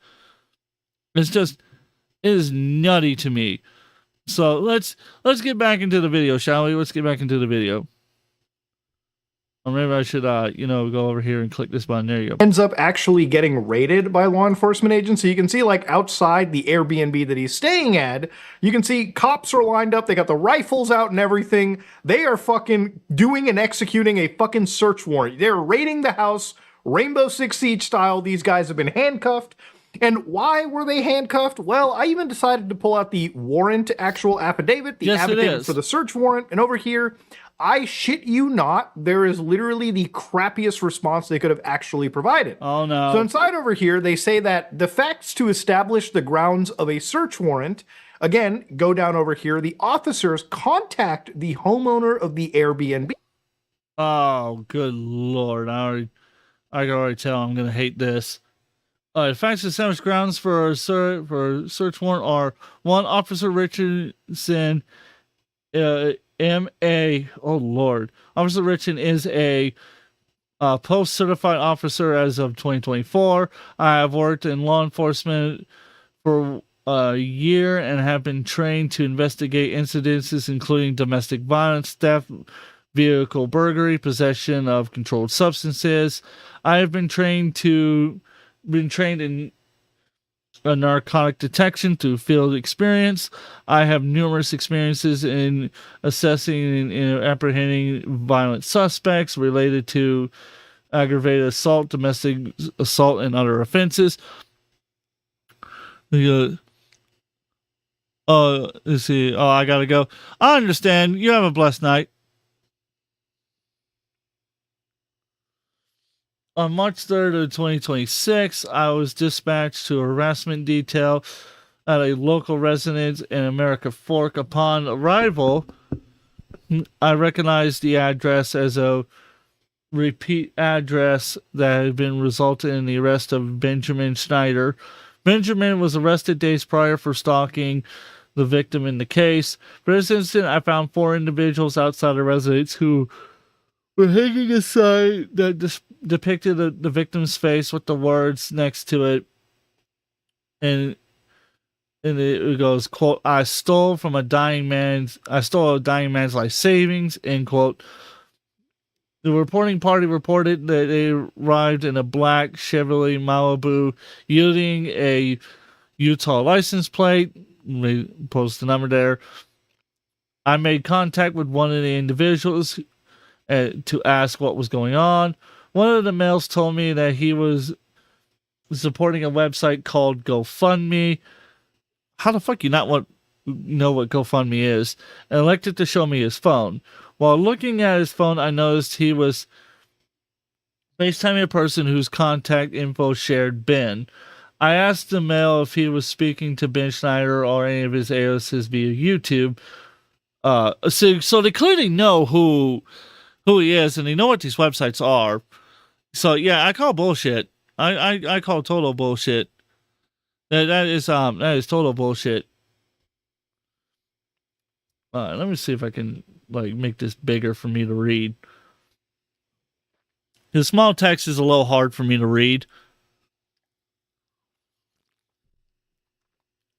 It is nutty to me. So let's get back into the video, shall we? Let's get back into the video. Or maybe I should, go over here and click this button. There you go. Ends up actually getting raided by law enforcement agents. So you can see, like, outside the Airbnb that he's staying at, you can see cops are lined up. They got the rifles out and everything. They are fucking doing and executing a fucking search warrant. They're raiding the house, Rainbow Six Siege style. These guys have been handcuffed. And why were they handcuffed? Well, I even decided to pull out the warrant actual affidavit, the affidavit for the search warrant. And over here, I shit you not, there is literally the crappiest response they could have actually provided. Oh, no. So inside over here, they say that the facts to establish the grounds of a search warrant, again, go down over here, the officers contact the homeowner of the Airbnb. Oh, good Lord. I can already tell I'm going to hate this. The facts to establish grounds for a search warrant are: 1, Officer Richardson, M.A. Oh, Lord. Officer Richardson is a post-certified officer as of 2024. I have worked in law enforcement for a year and have been trained to investigate incidences including domestic violence, theft, vehicle burglary, possession of controlled substances. I have been trained in narcotic detection through field experience. I have numerous experiences in assessing and apprehending violent suspects related to aggravated assault, domestic assault, and other offenses. Let's see. Oh, I gotta go. I understand. You have a blessed night. On March 3rd of 2026, I was dispatched to a harassment detail at a local residence in America Fork. Upon arrival, I recognized the address as a repeat address that had been resulted in the arrest of Benjamin Schneider. Benjamin was arrested days prior for stalking the victim in the case. For this incident, I found 4 individuals outside the residence who were hanging a sign that depicted the victim's face with the words next to it, and it goes, quote, I stole a dying man's life savings, end quote. The reporting party reported that they arrived in a black Chevrolet Malibu yielding a Utah license plate. They post the number there. I made contact with one of the individuals to ask what was going on. One of the males told me that he was supporting a website called GoFundMe. How the fuck you not know what GoFundMe is? And elected to show me his phone. While looking at his phone, I noticed he was FaceTiming a person whose contact info shared Ben. I asked the male if he was speaking to Ben Schneider or any of his aliases via YouTube. So they clearly know who he is, and they know what these websites are. So yeah, I call bullshit. I call total bullshit. That is total bullshit. Let me see if I can make this bigger for me to read. The small text is a little hard for me to read.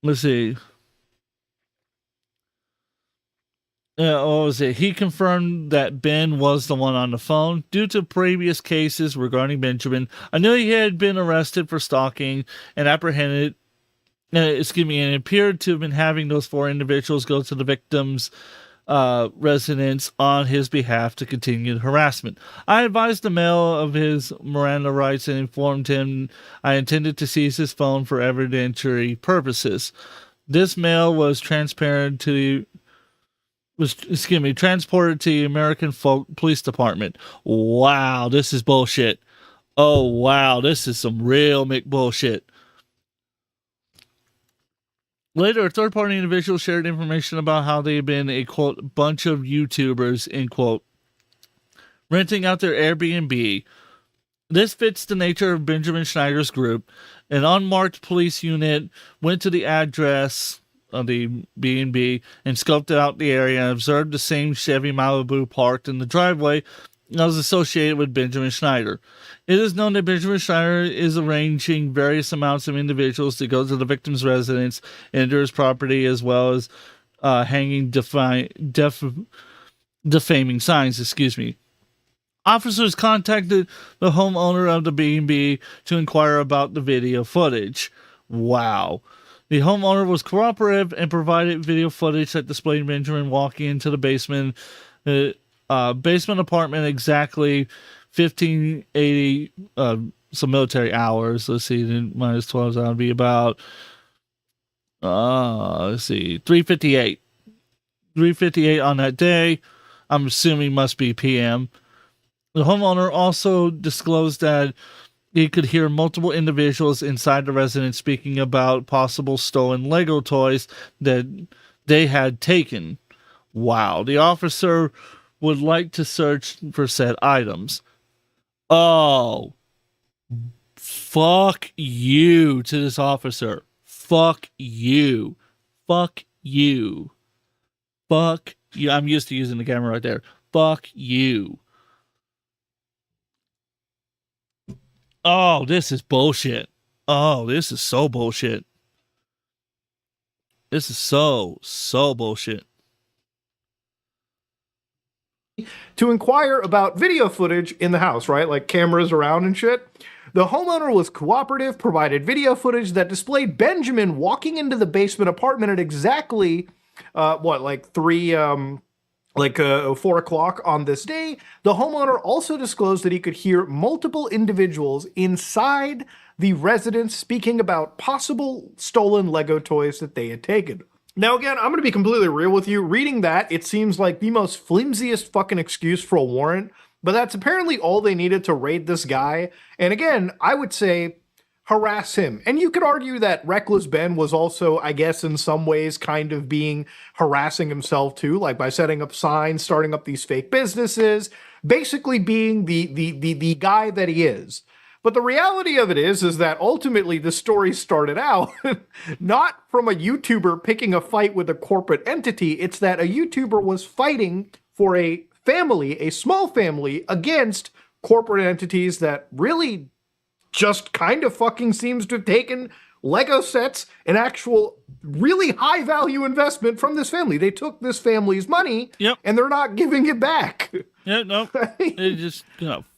Let's see. What was it? He confirmed that Ben was the one on the phone. Due to previous cases regarding Benjamin, I knew he had been arrested for stalking and apprehended and appeared to have been having those 4 individuals go to the victim's residence on his behalf to continue the harassment. I advised the male of his Miranda rights and informed him I intended to seize his phone for evidentiary purposes. This male was transported to the American Folk Police Department. Wow, this is bullshit. Oh wow, this is some real McBullshit. Later, a third-party individual shared information about how they had been a, quote, bunch of YouTubers, end quote, renting out their Airbnb. This fits the nature of Benjamin Schneider's group. An unmarked police unit went to the address of the B&B and scoped out the area and observed the same Chevy Malibu parked in the driveway that was associated with Benjamin Schneider. It is known that Benjamin Schneider is arranging various amounts of individuals to go to the victim's residence, enter his property, as well as hanging defaming signs. Officers contacted the homeowner of the B&B to inquire about the video footage. Wow. The homeowner was cooperative and provided video footage that displayed Benjamin walking into the basement apartment exactly 1580 some military hours. Let's see, minus 12, that would be about 3:58 on that day. I'm assuming must be PM. The homeowner also disclosed that he could hear multiple individuals inside the residence speaking about possible stolen Lego toys that they had taken. Wow. The officer would like to search for said items. Oh, fuck you to this officer. Fuck you. Fuck you. Fuck you. I'm used to using the camera right there. Fuck you. Oh, this is bullshit. Oh, this is so bullshit. This is so bullshit. To inquire about video footage in the house, right? Like cameras around and shit. The homeowner was cooperative, provided video footage that displayed Benjamin walking into the basement apartment at exactly, 4 o'clock on this day. The homeowner also disclosed that he could hear multiple individuals inside the residence speaking about possible stolen Lego toys that they had taken. Now, again, I'm going to be completely real with you. Reading that, it seems like the most flimsiest fucking excuse for a warrant, but that's apparently all they needed to raid this guy. And again, I would say harass him. And you could argue that Reckless Ben was also, I guess, in some ways kind of harassing himself too, like by setting up signs, starting up these fake businesses, basically being the guy that he is. But the reality of it is that ultimately the story started out not from a YouTuber picking a fight with a corporate entity. It's that a YouTuber was fighting for a family, a small family, against corporate entities that really just kind of fucking seems to have taken Lego sets, an actual really high value investment from this family. They took this family's money, and they're not giving it back. Yeah, no. They just,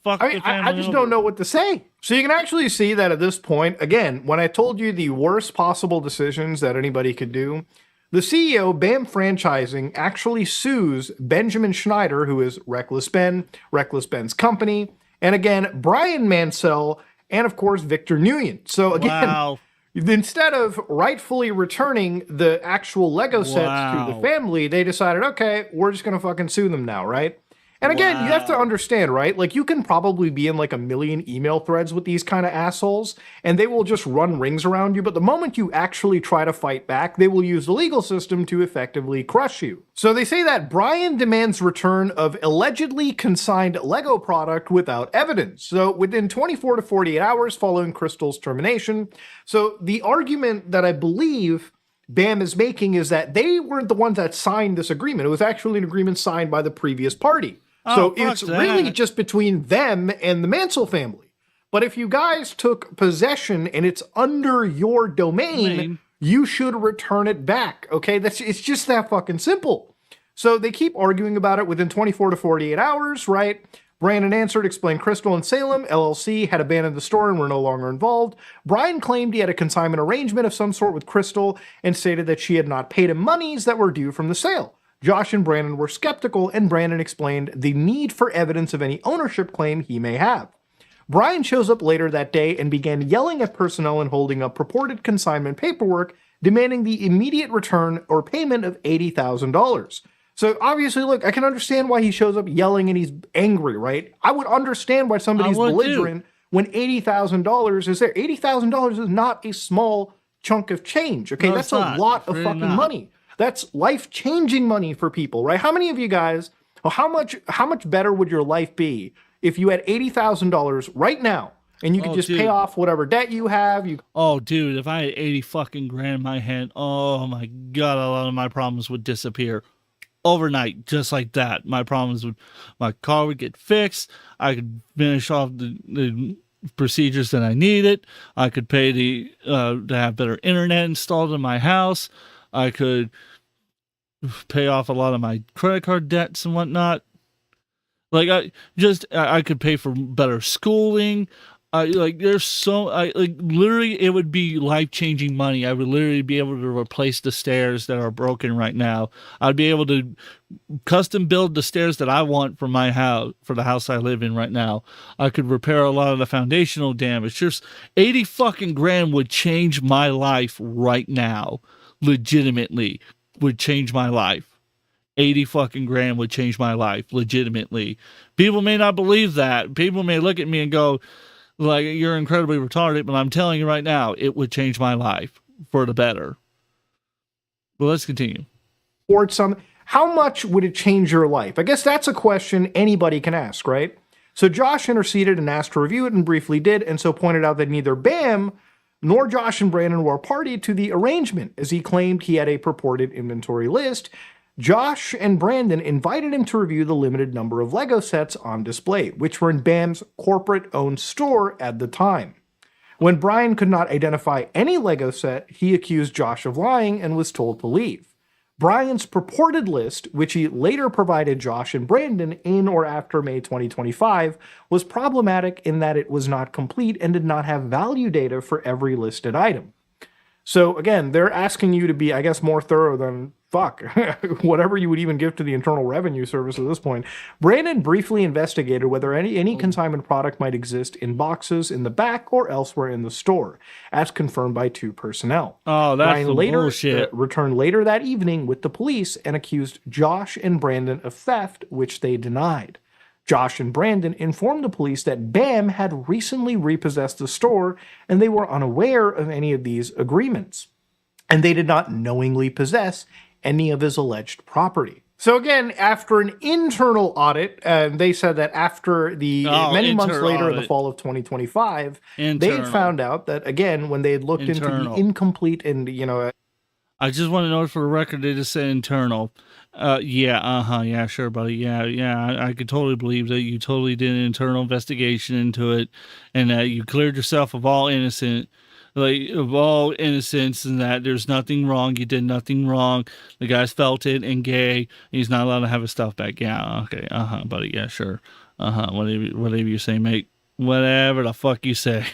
fuck the family. I just don't know what to say. So you can actually see that at this point, again, when I told you the worst possible decisions that anybody could do, the CEO, BAM Franchising, actually sues Benjamin Schneider, who is Reckless Ben's company, and again, Brian Mansell, and of course, Victor Nguyen. So again, instead of rightfully returning the actual Lego sets to the family, they decided, okay, we're just going to fucking sue them now, right? And again, you have to understand, right? Like, you can probably be in like a million email threads with these kind of assholes, and they will just run rings around you. But the moment you actually try to fight back, they will use the legal system to effectively crush you. So they say that Brian demands return of allegedly consigned Lego product without evidence. So within 24 to 48 hours following Crystal's termination. So the argument that I believe BAM is making is that they weren't the ones that signed this agreement. It was actually an agreement signed by the previous party. So it's really just between them and the Mansell family. But if you guys took possession and it's under your domain, you should return it back, okay? It's just that fucking simple. So they keep arguing about it within 24 to 48 hours, right? Brandon answered, explained Crystal and Salem LLC had abandoned the store and were no longer involved. Brian claimed he had a consignment arrangement of some sort with Crystal and stated that she had not paid him monies that were due from the sale. Josh and Brandon were skeptical, and Brandon explained the need for evidence of any ownership claim he may have. Brian shows up later that day and began yelling at personnel and holding up purported consignment paperwork, demanding the immediate return or payment of $80,000. So obviously, look, I can understand why he shows up yelling and he's angry, right? I would understand why somebody's belligerent when $80,000 is there. $80,000 is not a small chunk of change, okay? No, that's a lot of fucking money. That's life-changing money for people, right? How many of you guys, well, how much better would your life be if you had $80,000 right now and you could just pay off whatever debt you have? Oh, dude, if I had 80 fucking grand in my hand, oh my God, a lot of my problems would disappear overnight, just like that. My car would get fixed. I could finish off the procedures that I needed. I could pay to have better internet installed in my house. I could pay off a lot of my credit card debts and whatnot. Like I could pay for better schooling. Literally it would be life-changing money. I would literally be able to replace the stairs that are broken right now. I'd be able to custom build the stairs that I want for my house, for the house I live in right now. I could repair a lot of the foundational damage. Just 80 fucking grand would change my life right now. Legitimately would change my life. 80 fucking grand would change my life. Legitimately. People may not believe that. People may look at me and go, like, you're incredibly retarded, but I'm telling you right now, it would change my life for the better. Well, let's continue. How much would it change your life? I guess that's a question anybody can ask, right? So Josh interceded and asked to review it and briefly did, and so pointed out that neither Bam nor Josh and Brandon were party to the arrangement, as he claimed he had a purported inventory list. Josh and Brandon invited him to review the limited number of Lego sets on display, which were in Bam's corporate-owned store at the time. When Brian could not identify any Lego set, he accused Josh of lying and was told to leave. Brian's purported list, which he later provided Josh and Brandon in or after May 2025, was problematic in that it was not complete and did not have value data for every listed item. So again, they're asking you to be, I guess, more thorough than whatever you would even give to the Internal Revenue Service at this point. Brandon briefly investigated whether any consignment product might exist in boxes in the back or elsewhere in the store, as confirmed by two personnel. Oh, that's Brian bullshit. Returned later that evening with the police and accused Josh and Brandon of theft, which they denied. Josh and Brandon informed the police that Bam had recently repossessed the store and they were unaware of any of these agreements. And they did not knowingly possess any of his alleged property. So again, after an internal audit, they said that after many months later in the fall of 2025, they had found out that, again, when they had looked into the incomplete and, I just want to note for the record, they just said internal. Yeah, sure, buddy. Yeah, I could totally believe that you totally did an internal investigation into it and that you cleared yourself of all innocence, and that there's nothing wrong. You did nothing wrong. The guy's felt it and gay. He's not allowed to have his stuff back. Yeah, okay. Buddy. Yeah, sure. Whatever you say, mate. Whatever the fuck you say.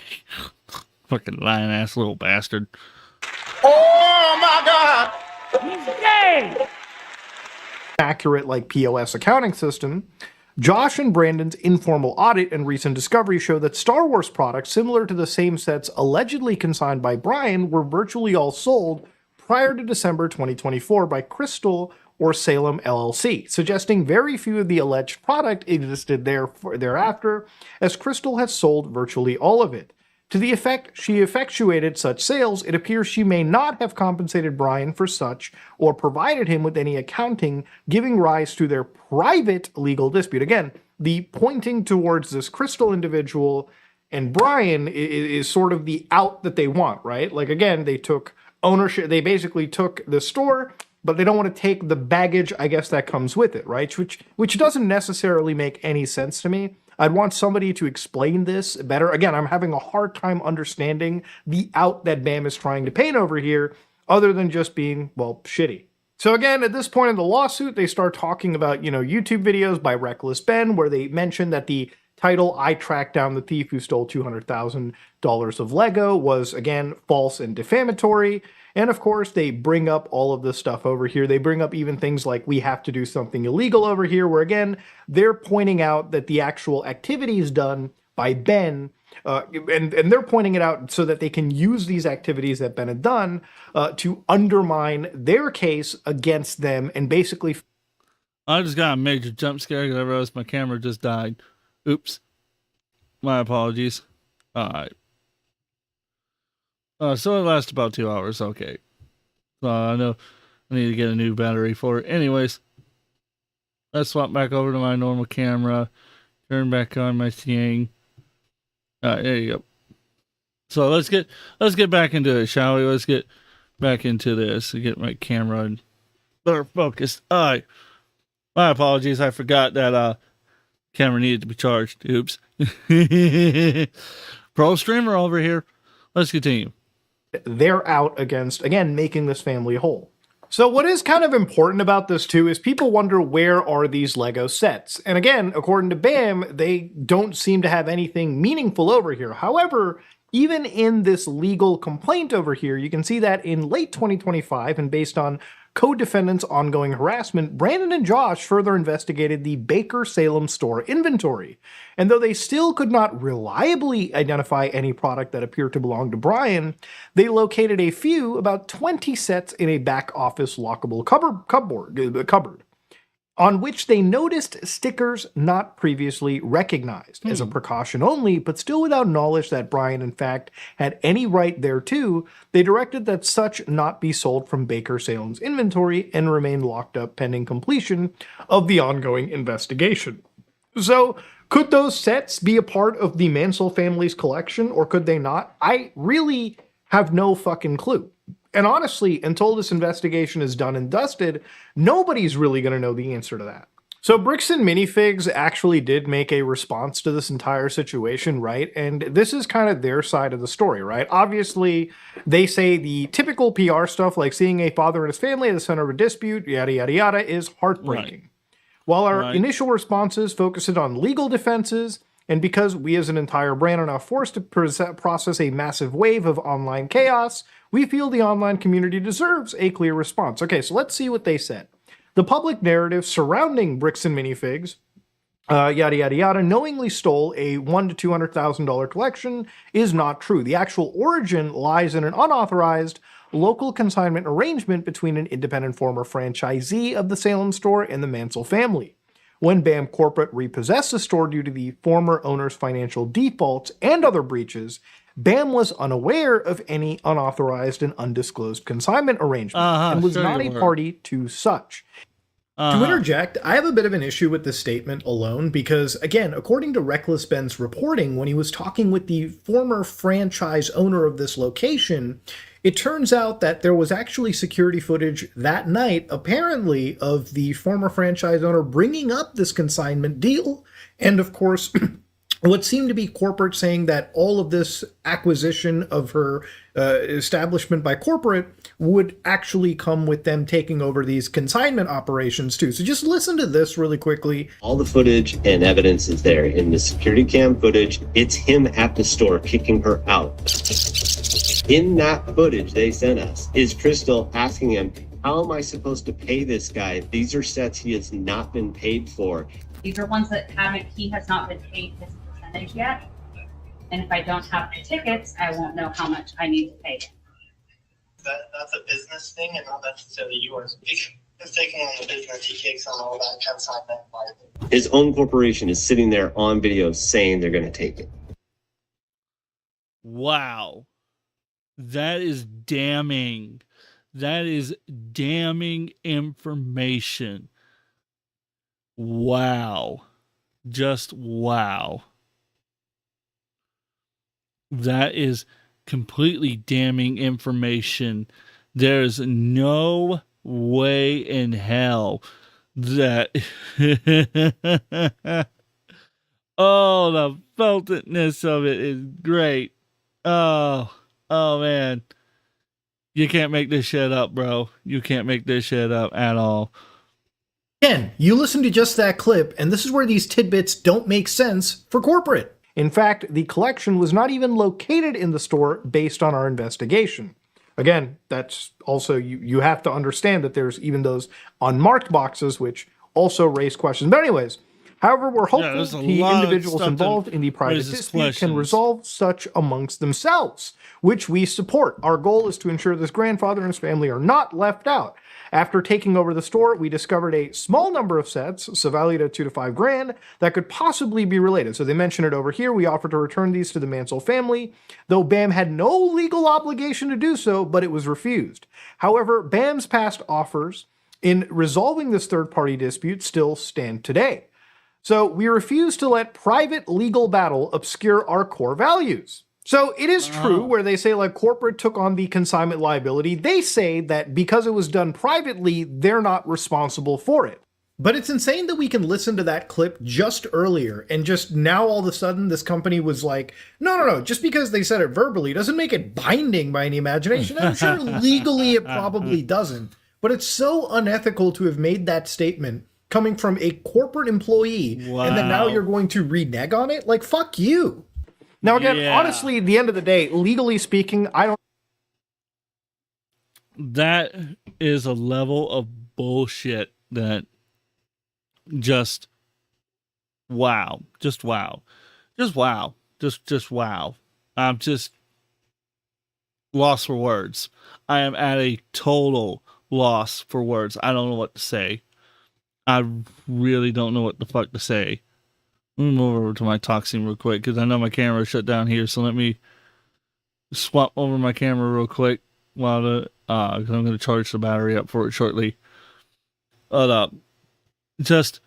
Fucking lying ass little bastard. Oh my God! He's gay! Accurate POS accounting system. Josh and Brandon's informal audit and recent discovery show that Star Wars products similar to the same sets allegedly consigned by Brian were virtually all sold prior to December 2024 by Crystal or Salem LLC, suggesting very few of the alleged product existed thereafter, as Crystal has sold virtually all of it. To the effect she effectuated such sales, it appears she may not have compensated Brian for such or provided him with any accounting, giving rise to their private legal dispute. Again, the pointing towards this Crystal individual and Brian is sort of the out that they want, right? Again, they took ownership. They basically took the store, but they don't want to take the baggage, I guess, that comes with it, right? Which doesn't necessarily make any sense to me. I'd want somebody to explain this better. Again, I'm having a hard time understanding the out that Bam is trying to paint over here, other than just being, shitty. So again, at this point in the lawsuit, they start talking about, YouTube videos by Reckless Ben, where they mention that the title, "I Tracked Down the Thief Who Stole $200,000 of Lego," was, again, false and defamatory. And of course, they bring up all of this stuff over here. They bring up even things like, "We have to do something illegal over here," where again, they're pointing out that the actual activities done by Ben, and they're pointing it out so that they can use these activities that Ben had done to undermine their case against them and basically. I just got a major jump scare because I realized my camera just died. Oops. My apologies. Alright. So it lasts about 2 hours. Okay. I know I need to get a new battery for it. Anyways, let's swap back over to my normal camera. Turn back on my thing. Alright, there you go. So let's get back into it, shall we? Let's get back into this and get my camera better focused. Alright. My apologies. I forgot that camera needed to be charged. Oops. Pro streamer over here. Let's continue. They're out against, again, making this family whole. So what is kind of important about this too is people wonder, where are these Lego sets? And again, according to BAM, they don't seem to have anything meaningful over here. However, even in this legal complaint over here, you can see that in late 2025, and based on co-defendants' ongoing harassment, Brandon and Josh further investigated the Baker Salem store inventory. And though they still could not reliably identify any product that appeared to belong to Brian, they located a few, about 20 sets, in a back office lockable cupboard, on which they noticed stickers not previously recognized. As a precaution only, but still without knowledge that Brian in fact had any right thereto, they directed that such not be sold from Baker Salem's inventory and remain locked up pending completion of the ongoing investigation. So, could those sets be a part of the Mansell family's collection, or could they not? I really have no fucking clue. And honestly, until this investigation is done and dusted, nobody's really going to know the answer to that. So Bricks and Minifigs actually did make a response to this entire situation, right? And this is kind of their side of the story, right? Obviously, they say the typical PR stuff like seeing a father and his family at the center of a dispute, yada, yada, yada, is heartbreaking. Right. While our initial responses focused on legal defenses, and because we as an entire brand are now forced to process a massive wave of online chaos, we feel the online community deserves a clear response. Okay, so let's see what they said. The public narrative surrounding Bricks and Minifigs, yada, yada, yada, knowingly stole a $100,000 to $200,000 collection is not true. The actual origin lies in an unauthorized local consignment arrangement between an independent former franchisee of the Salem store and the Mansell family. When BAM Corporate repossessed the store due to the former owner's financial defaults and other breaches, BAM was unaware of any unauthorized and undisclosed consignment arrangement and was not a party to such. To interject, I have a bit of an issue with this statement alone because, again, according to Reckless Ben's reporting, when he was talking with the former franchise owner of this location, it turns out that there was actually security footage that night, apparently, of the former franchise owner bringing up this consignment deal. And of course, what seemed to be corporate saying that all of this acquisition of her establishment by corporate would actually come with them taking over these consignment operations too. So just listen to this really quickly. All the footage and evidence is there in the security cam footage. It's him at the store kicking her out. In that footage they sent us is Crystal asking him, how am I supposed to pay this guy? These are sets he has not been paid for. These are ones that he has not been paid his percentage yet. And if I don't have the tickets, I won't know how much I need to pay. That's a business thing and not necessarily yours. He's taking on the business, he takes on all that consignment. His own corporation is sitting there on video saying they're going to take it. Wow. That is damning. That is damning information. Wow. Just wow. That is completely damning information. There's no way in hell that oh, the feltedness of it is great. Oh man. You can't make this shit up, bro. You can't make this shit up at all. Again, you listen to just that clip, and this is where these tidbits don't make sense for corporate. In fact, the collection was not even located in the store based on our investigation. Again, that's also, you have to understand that there's even those unmarked boxes, which also raise questions. But anyways, however, we're hopeful the individuals involved in the private dispute can resolve such amongst themselves, which we support. Our goal is to ensure this grandfather and his family are not left out. After taking over the store, we discovered a small number of sets, so valued at $2 to $5 grand, that could possibly be related. So they mention it over here. We offered to return these to the Mansell family, though BAM had no legal obligation to do so, but it was refused. However, BAM's past offers in resolving this third-party dispute still stand today. So we refuse to let private legal battle obscure our core values. So it is true where they say like corporate took on the consignment liability. They say that because it was done privately, they're not responsible for it. But it's insane that we can listen to that clip just earlier and just now all of a sudden this company was like, no, just because they said it verbally doesn't make it binding by any imagination. I'm sure legally it probably doesn't. But it's so unethical to have made that statement coming from a corporate employee and then now you're going to renege on it? Like, fuck you. Now, again, honestly, at the end of the day, legally speaking, I don't... That is a level of bullshit that just wow. Just wow. Just wow. Just wow. I'm just lost for words. I am at a total loss for words. I don't know what to say. I really don't know what the fuck to say. Let me move over to my talk scene real quick because I know my camera shut down here. So let me swap over my camera real quick while because I'm going to charge the battery up for it shortly. But just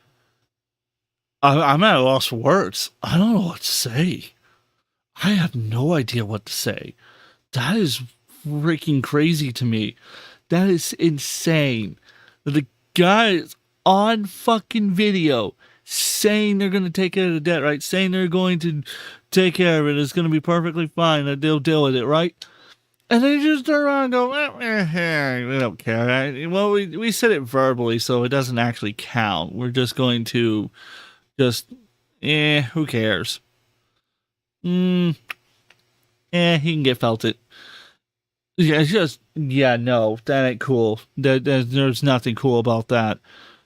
I'm at a loss for words. I don't know what to say. I have no idea what to say. That is freaking crazy to me. That is insane. The guy is on fucking video saying they're going to take care of the debt, right? Saying they're going to take care of it. It's going to be perfectly fine. That they'll deal with it, right? And they just turn around and go, we don't care. Right? Well, we said it verbally, so it doesn't actually count. We're just going to who cares? He can get felted. Yeah, it's just, no, that ain't cool. There's nothing cool about that.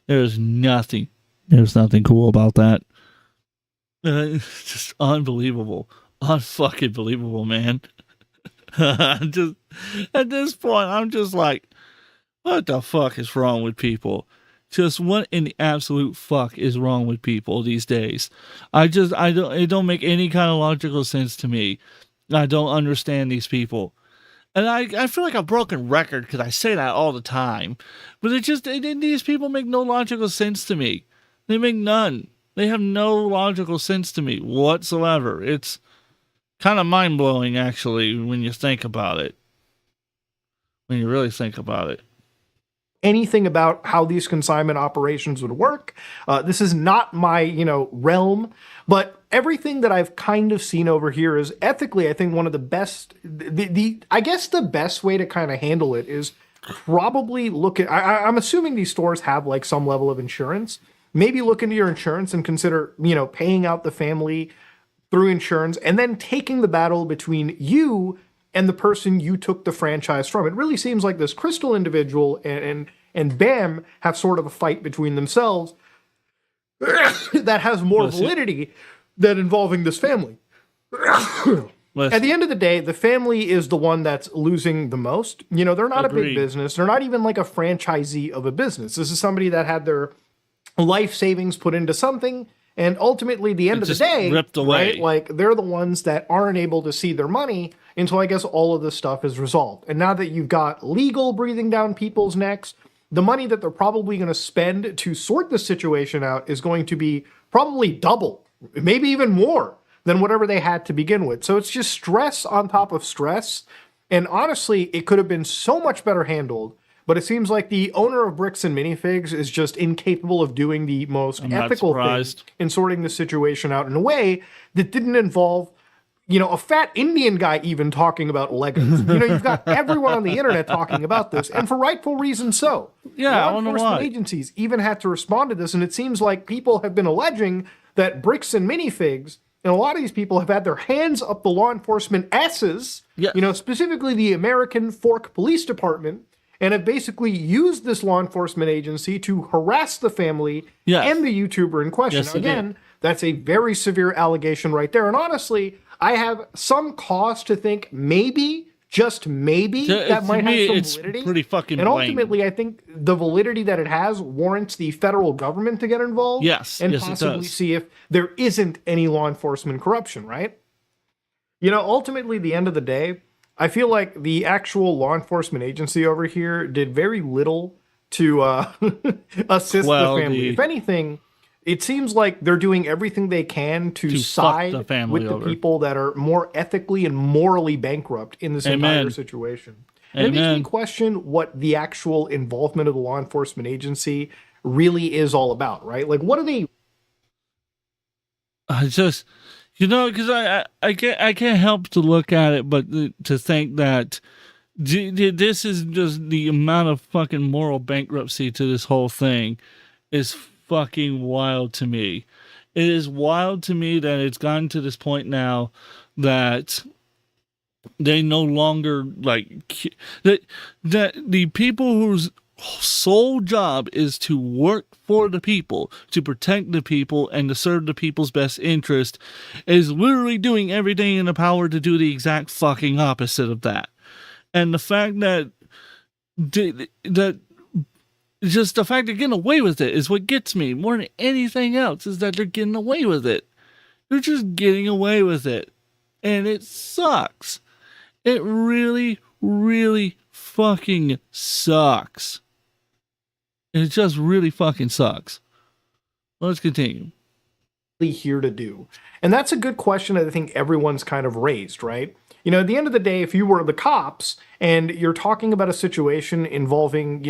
There's nothing cool about that. It's just unbelievable. Unfucking believable, man. Just at this point, I'm just like, what the fuck is wrong with people? Just what in the absolute fuck is wrong with people these days? It don't make any kind of logical sense to me. I don't understand these people. And I feel like a broken record because I say that all the time. But these people make no logical sense to me. They make none. They have no logical sense to me whatsoever. It's kind of mind-blowing, actually, when you think about it. When you really think about it. Anything about how these consignment operations would work. This is not my, realm, but everything that I've kind of seen over here is ethically, I think one of the best, I guess the best way to kind of handle it is probably look at, I'm assuming these stores have like some level of insurance. Maybe look into your insurance and consider, paying out the family through insurance and then taking the battle between you and the person you took the franchise from. It really seems like this Crystal individual and BAM have sort of a fight between themselves that has more validity than involving this family. At the end of the day, the family is the one that's losing the most. They're not a big business. They're not even like a franchisee of a business. This is somebody that had their life savings put into something, and ultimately, the end of the day, ripped away. Right? Like they're the ones that aren't able to see their money until I guess all of this stuff is resolved. And now that you've got legal breathing down people's necks, the money that they're probably going to spend to sort this situation out is going to be probably double, maybe even more than whatever they had to begin with. So it's just stress on top of stress. And honestly, it could have been so much better handled. But it seems like the owner of Bricks and Minifigs is just incapable of doing the most ethical thing in sorting the situation out in a way that didn't involve, a fat Indian guy even talking about Legos. You've got everyone on the internet talking about this, and for rightful reason so. Yeah, I Law wonder enforcement why. agencies even had to respond to this, and it seems like people have been alleging that bricks and minifigs, and a lot of these people have had their hands up the law enforcement asses, specifically the American Fork Police Department, and have basically used this law enforcement agency to harass the family and the YouTuber in question. Yes, Now, again, that's a very severe allegation right there, and honestly, I have some cause to think maybe, just maybe, that might have some validity. It's pretty fucking and blatant. ultimately, I think the validity that it has warrants the federal government to get involved. And Yes, it possibly does. see if there isn't any law enforcement corruption, right? Ultimately, the end of the day, I feel like the actual law enforcement agency over here did very little to assist the family. If anything, it seems like they're doing everything they can to fuck side the family with the over. people that are more ethically and morally bankrupt in this entire situation. And it makes me question what the actual involvement of the law enforcement agency really is all about, right? Like, what are they? I just, because I can't help to look at it, but to think that this is just the amount of fucking moral bankruptcy to this whole thing is fucking wild to me. It is wild to me that it's gotten to this point now that they no longer that the people whose sole job is to work for the people, to protect the people, and to serve the people's best interest is literally doing everything in their power to do the exact fucking opposite of that. And the fact that just the fact they're getting away with it is what gets me more than anything else, is that they're getting away with it. They're just getting away with it. And it sucks. It really, really fucking sucks. It just really fucking sucks. Let's continue. Here to do? And that's a good question that I think everyone's kind of raised, right? At the end of the day, if you were the cops and you're talking about a situation involving,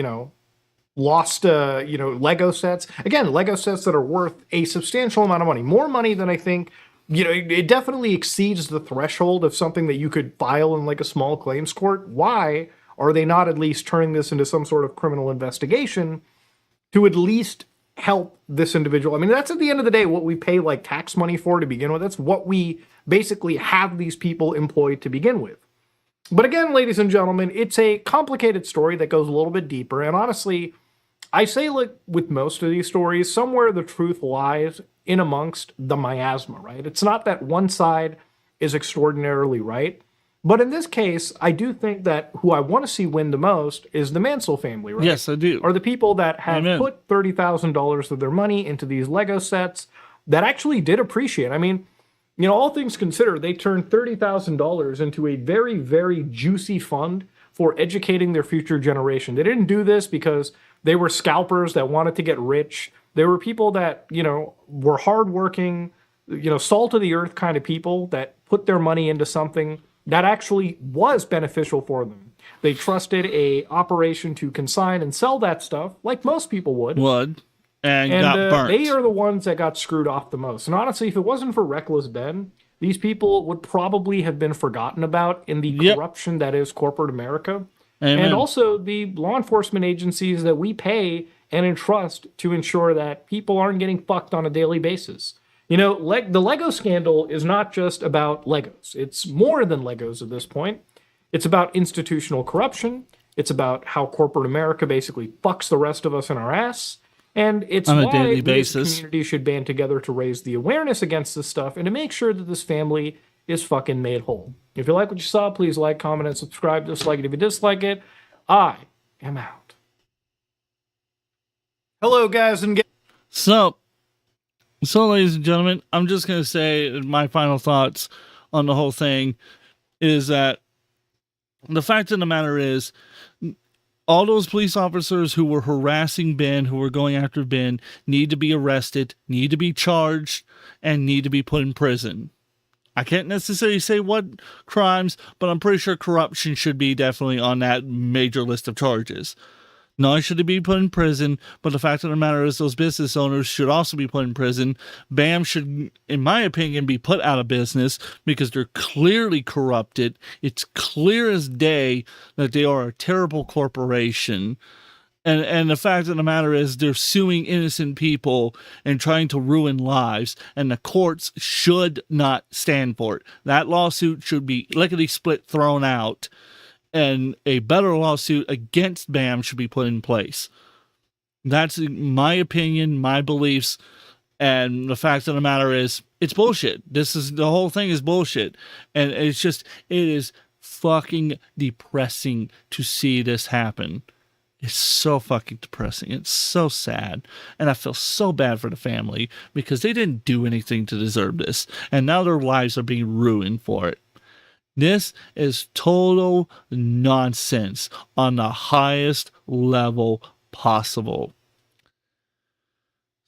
lost, Lego sets. Again, Lego sets that are worth a substantial amount of money. More money than I think, it definitely exceeds the threshold of something that you could file in like a small claims court. Why are they not at least turning this into some sort of criminal investigation to at least help this individual? I mean, that's at the end of the day what we pay like tax money for to begin with. That's what we basically have these people employed to begin with. But again, ladies and gentlemen, it's a complicated story that goes a little bit deeper. And honestly, I say, like with most of these stories, somewhere the truth lies in amongst the miasma, right? It's not that one side is extraordinarily right. But in this case, I do think that who I want to see win the most is the Mansell family, right? Yes, I do. Or the people that have put $30,000 of their money into these Lego sets that actually did appreciate. I mean, all things considered, they turned $30,000 into a very, very juicy fund for educating their future generation. They didn't do this because they were scalpers that wanted to get rich. They were people that, were hardworking, salt of the earth kind of people that put their money into something that actually was beneficial for them. They trusted a operation to consign and sell that stuff, like most people would. And got burnt. They are the ones that got screwed off the most. And honestly, if it wasn't for Reckless Ben, these people would probably have been forgotten about in the corruption that is corporate America. Amen. And also the law enforcement agencies that we pay and entrust to ensure that people aren't getting fucked on a daily basis. The Lego scandal is not just about Legos. It's more than Legos at this point. It's about institutional corruption. It's about how corporate America basically fucks the rest of us in our ass. And it's on a why daily this basis. community should band together to raise the awareness against this stuff and to make sure that this family is fucking made whole. If you like what you saw, please like, comment, and subscribe. Dislike it if you dislike it. I am out. Hello, guys and So, ladies and gentlemen, I'm just going to say my final thoughts on the whole thing is that the fact of the matter is, all those police officers who were harassing Ben, who were going after Ben, need to be arrested, need to be charged, and need to be put in prison. I can't necessarily say what crimes, but I'm pretty sure corruption should be definitely on that major list of charges. Not only should they be put in prison, but the fact of the matter is those business owners should also be put in prison. BAM should, in my opinion, be put out of business because they're clearly corrupted. It's clear as day that they are a terrible corporation. And the fact of the matter is they're suing innocent people and trying to ruin lives, and the courts should not stand for it. That lawsuit should be lickety-split thrown out, and a better lawsuit against BAM should be put in place. That's my opinion, my beliefs, and the fact of the matter is it's bullshit. The whole thing is bullshit, and it is fucking depressing to see this happen. It's so fucking depressing. It's so sad. And I feel so bad for the family because they didn't do anything to deserve this. And now their lives are being ruined for it. This is total nonsense on the highest level possible.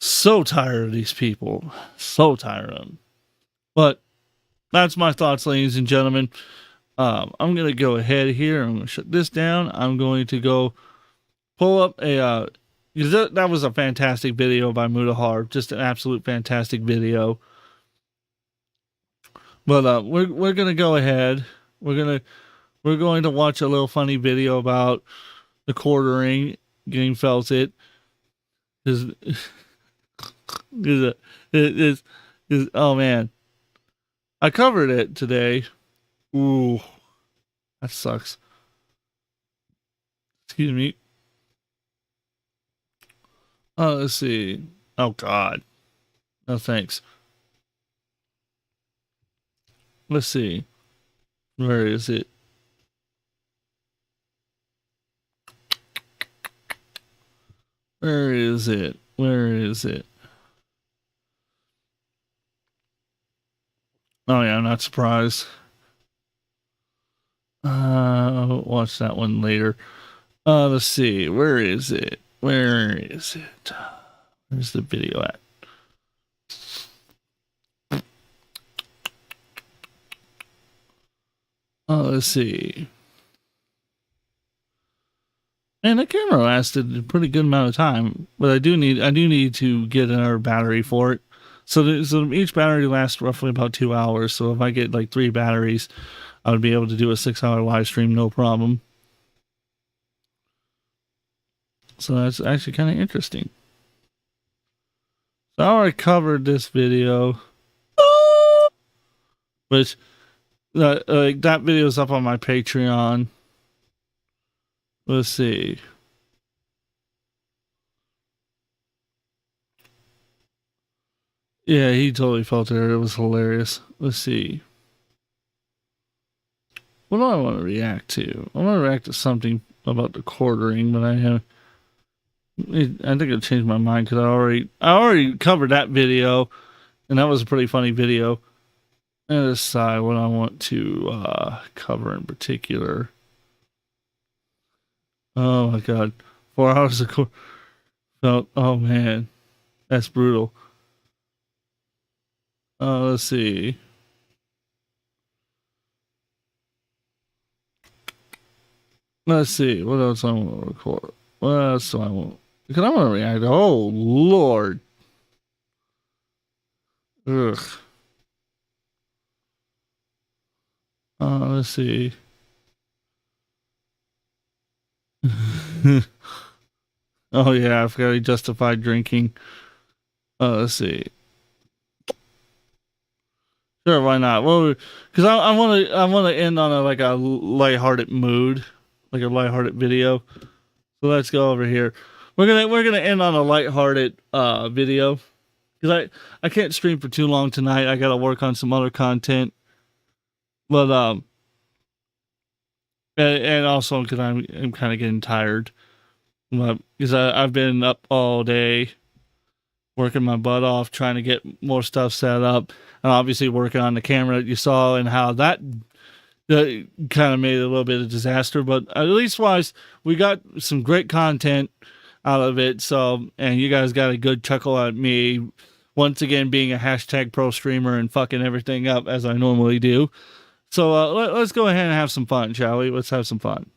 So tired of these people. So tired of them. But that's my thoughts, ladies and gentlemen. I'm going to go ahead here. I'm going to shut this down. I'm going to go pull up that was a fantastic video by Mudahar. Just an absolute fantastic video. But we're gonna go ahead. We're going to watch a little funny video about the quartering getting felted. Oh man, I covered it today. Ooh, that sucks. Excuse me. Oh, let's see. Oh, God. No, thanks. Let's see. Where is it? Where is it? Where is it? Oh, yeah, I'm not surprised. I'll watch that one later. Let's see. Where is it? Where is it? Where's the video at? Let's see. And the camera lasted a pretty good amount of time, but I do need to get another battery for it. So each battery lasts roughly about 2 hours. So if I get like 3 batteries, I would be able to do a 6-hour live stream, no problem. So that's actually kind of interesting. So I already covered this video, which that video is up on my Patreon. Let's see. Yeah, he totally felt it. It was hilarious. Let's see. What do I want to react to? I want to react to something about the quartering, but I think I changed my mind because I already covered that video, and that was a pretty funny video. And decide what I want to cover in particular. Oh my God, 4 hours of felt. Oh man, that's brutal. Let's see. Let's see. What else I want to record? What else do I want? Because I want to react. Oh Lord. Ugh. Let's see. Oh yeah, I forgot he justified drinking. Let's see. Sure, why not? Well, because I want to end on a lighthearted mood, like a lighthearted video. So let's go over here. We're gonna end on a lighthearted video because I can't stream for too long tonight. I gotta work on some other content, but and also because I'm kind of getting tired, because I've been up all day working my butt off trying to get more stuff set up, and obviously working on the camera that you saw and how that kind of made it a little bit of a disaster. But at least wise, we got some great content out of it. So, and you guys got a good chuckle at me once again being a hashtag pro streamer and fucking everything up as I normally do. So let's go ahead and have some fun, shall we? Let's have some fun.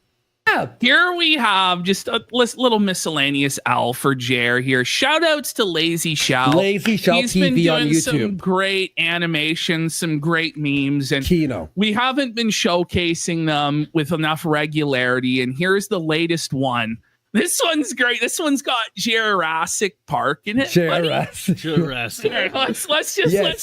Yeah. Here we have just a little miscellaneous L for Jer here. Shout outs to Lazy Shell. Lazy Shell He's been TV doing on YouTube. some great animations, some great memes, and Kino. we haven't been showcasing them with enough regularity. And here's the latest one. This one's great. This one's got Jurassic Park in it. Jurassic. Here, let's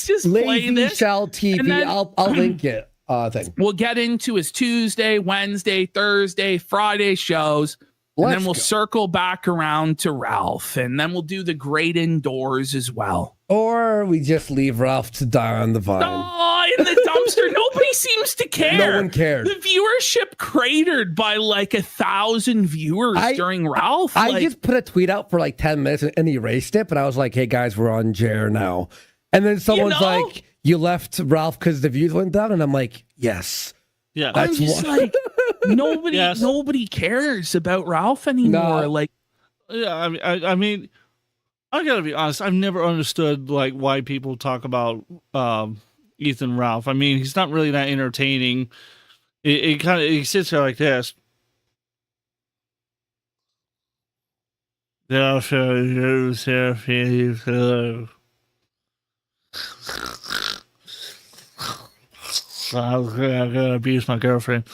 just play Lazy this. Shell TV. And then- I'll link it. Thing. We'll get into his Tuesday, Wednesday, Thursday, Friday shows. And then we'll circle back around to Ralph. And then we'll do the great indoors as well. Or we just leave Ralph to die on the vine. Oh, in the dumpster. Nobody seems to care. No one cared. The viewership cratered by like 1,000 viewers during Ralph. I just put a tweet out for like 10 minutes and erased it. But I was like, hey, guys, we're on Jer now. And then someone's like, you left Ralph because the views went down? And I'm like, yes. Yeah. I'm just like, nobody cares about Ralph anymore. No. Like, yeah, I mean, I gotta be honest. I've never understood like why people talk about Ethan Ralph. I mean, he's not really that entertaining. It kind of he sits there like this. I'm gonna abuse my girlfriend,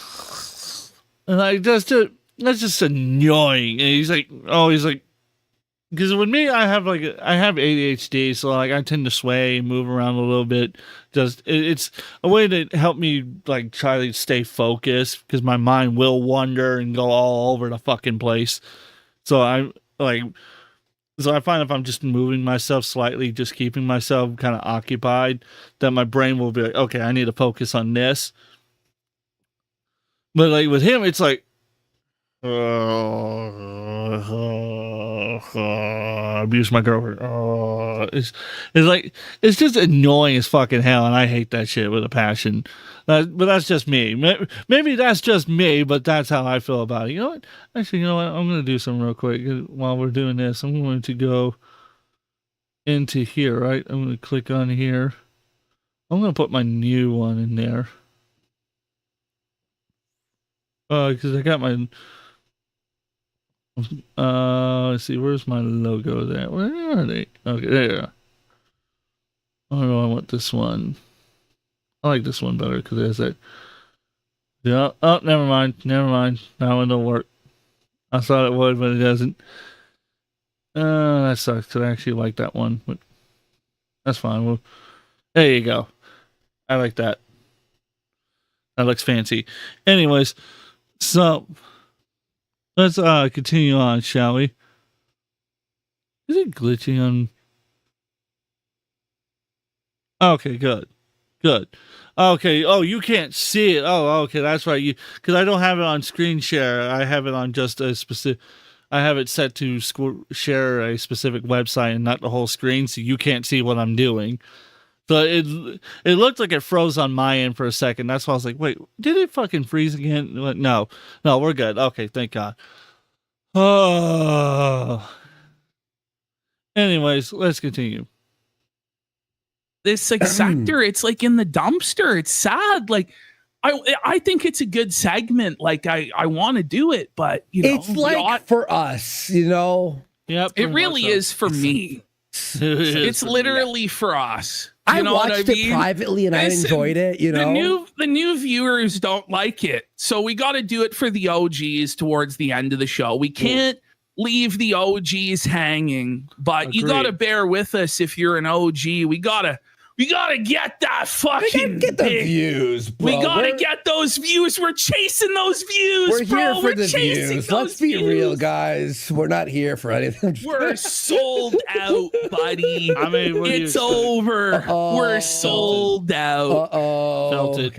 and like that's just annoying. And he's like, because with me, I have ADHD, so like I tend to sway and move around a little bit. It's a way to help me like try to stay focused because my mind will wander and go all over the fucking place. So I find if I'm just moving myself slightly, just keeping myself kind of occupied, that my brain will be like, okay, I need to focus on this. But like with him, it's like, abuse my girlfriend. It's like, it's just annoying as fucking hell, and I hate that shit with a passion. But that's just me. Maybe that's just me, but that's how I feel about it. You know what? Actually, you know what? I'm going to do something real quick while we're doing this. I'm going to go into here, right? I'm going to click on here. I'm going to put my new one in there. Because I got my... let's see, where's my logo there? Where are they? Okay, there. Oh no, I want this one. I like this one better because there's that. Yeah. Oh, never mind. That one don't work. I thought it would, but it doesn't. That sucks because I actually like that one, but that's fine. Well, there you go. I like that. That looks fancy. Anyways, so let's continue on, shall we? Is it glitching on? Okay, good. Okay. Oh, you can't see it. Oh, okay. That's right. Because I don't have it on screen share. I have it on just a specific. I have it set to share a specific website and not the whole screen, so you can't see what I'm doing. So it looked like it froze on my end for a second. That's why I was like, wait, did it fucking freeze again? No, we're good. Okay, thank God. Oh. Anyways, let's continue. this like sector, it's like in the dumpster. It's sad. Like I think it's a good segment. Like I want to do it, but you know, it's like for us, you know. Yep, it really is for me. It's literally for us. I watched it privately and I enjoyed it. You know, the new viewers don't like it, so we got to do it for the OGs towards the end of the show. We can't leave the OGs hanging, but you got to bear with us if you're an OG. We gotta get that fucking get the views, bro. We gotta get those views. We're chasing those views. We're bro. here for the views. Let's be real, guys. We're not here for anything. We're sold out, buddy. I mean, it's over. We're sold out. Felt it.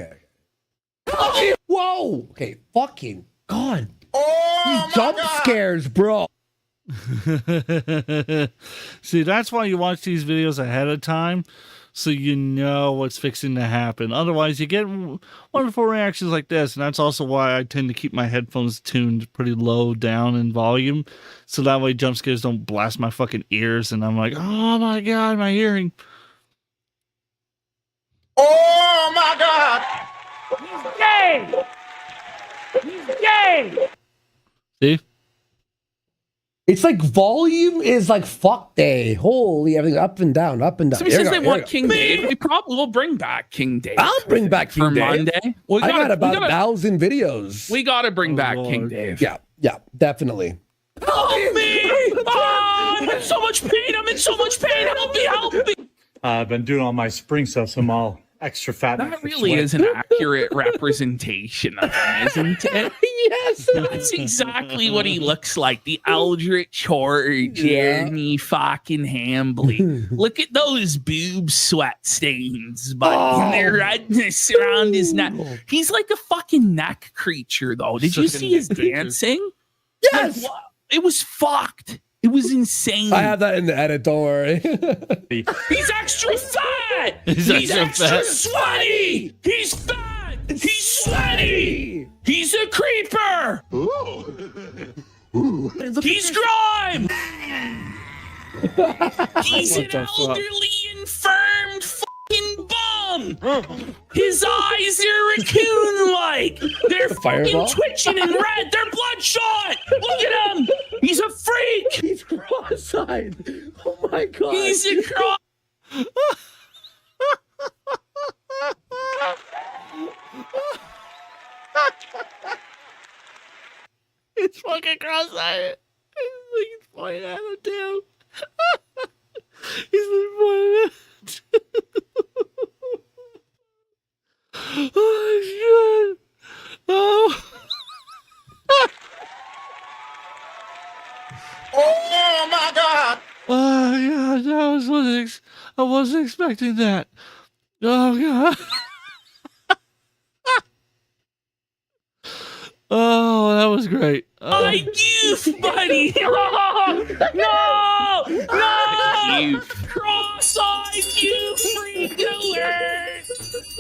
Okay. Whoa. Okay. Fucking God. These jump scares, bro. See, that's why you watch these videos ahead of time, so you know what's fixing to happen. Otherwise, you get wonderful reactions like this, and that's also why I tend to keep my headphones tuned pretty low down in volume, so that way jump scares don't blast my fucking ears, and I'm like, oh my God, my hearing. Oh my God! He's gay! He's gay! See? It's like volume is like fuck day. Holy, everything up and down, up and down. So since they want King Dave, we probably will bring back King Dave. I'll bring back King for Dave. Monday. We I got about 1,000 videos. We got to bring back King Dave. Yeah, definitely. Help me! I'm in so much pain. I'm in so much pain. Help me! I've been doing all my spring stuff, so I'm all extra fat. and That extra really sweat. is an accurate representation of him, isn't it? Yes. That's exactly what he looks like. The Eldritch Horror, Jeremy fucking Hambly. Look at those boob sweat stains, buddy. And the redness around his neck. He's like a fucking neck creature, though. Did you see his dancing? Yes. Like, it was fucked. It was insane. I have that in the edit, don't worry. He's extra fat. He's extra fat. Sweaty. He's fat. He's sweaty. He's a creeper. He's grime. He's an elderly, infirmed fucking bum. His eyes are raccoon-like. They're fucking Fireball? twitching and red. They're bloodshot. Look at him. He's a freak. He's cross-eyed. Oh my god. He's a cross. He's fucking cross-eyed. He's pointing at him too. He's been pointing at him too. Oh shit. Oh. Oh my God! Oh yeah, I wasn't expecting that. Oh god. Oh, that was great. My youth, buddy! No! No! Cross-eyed you freak alert!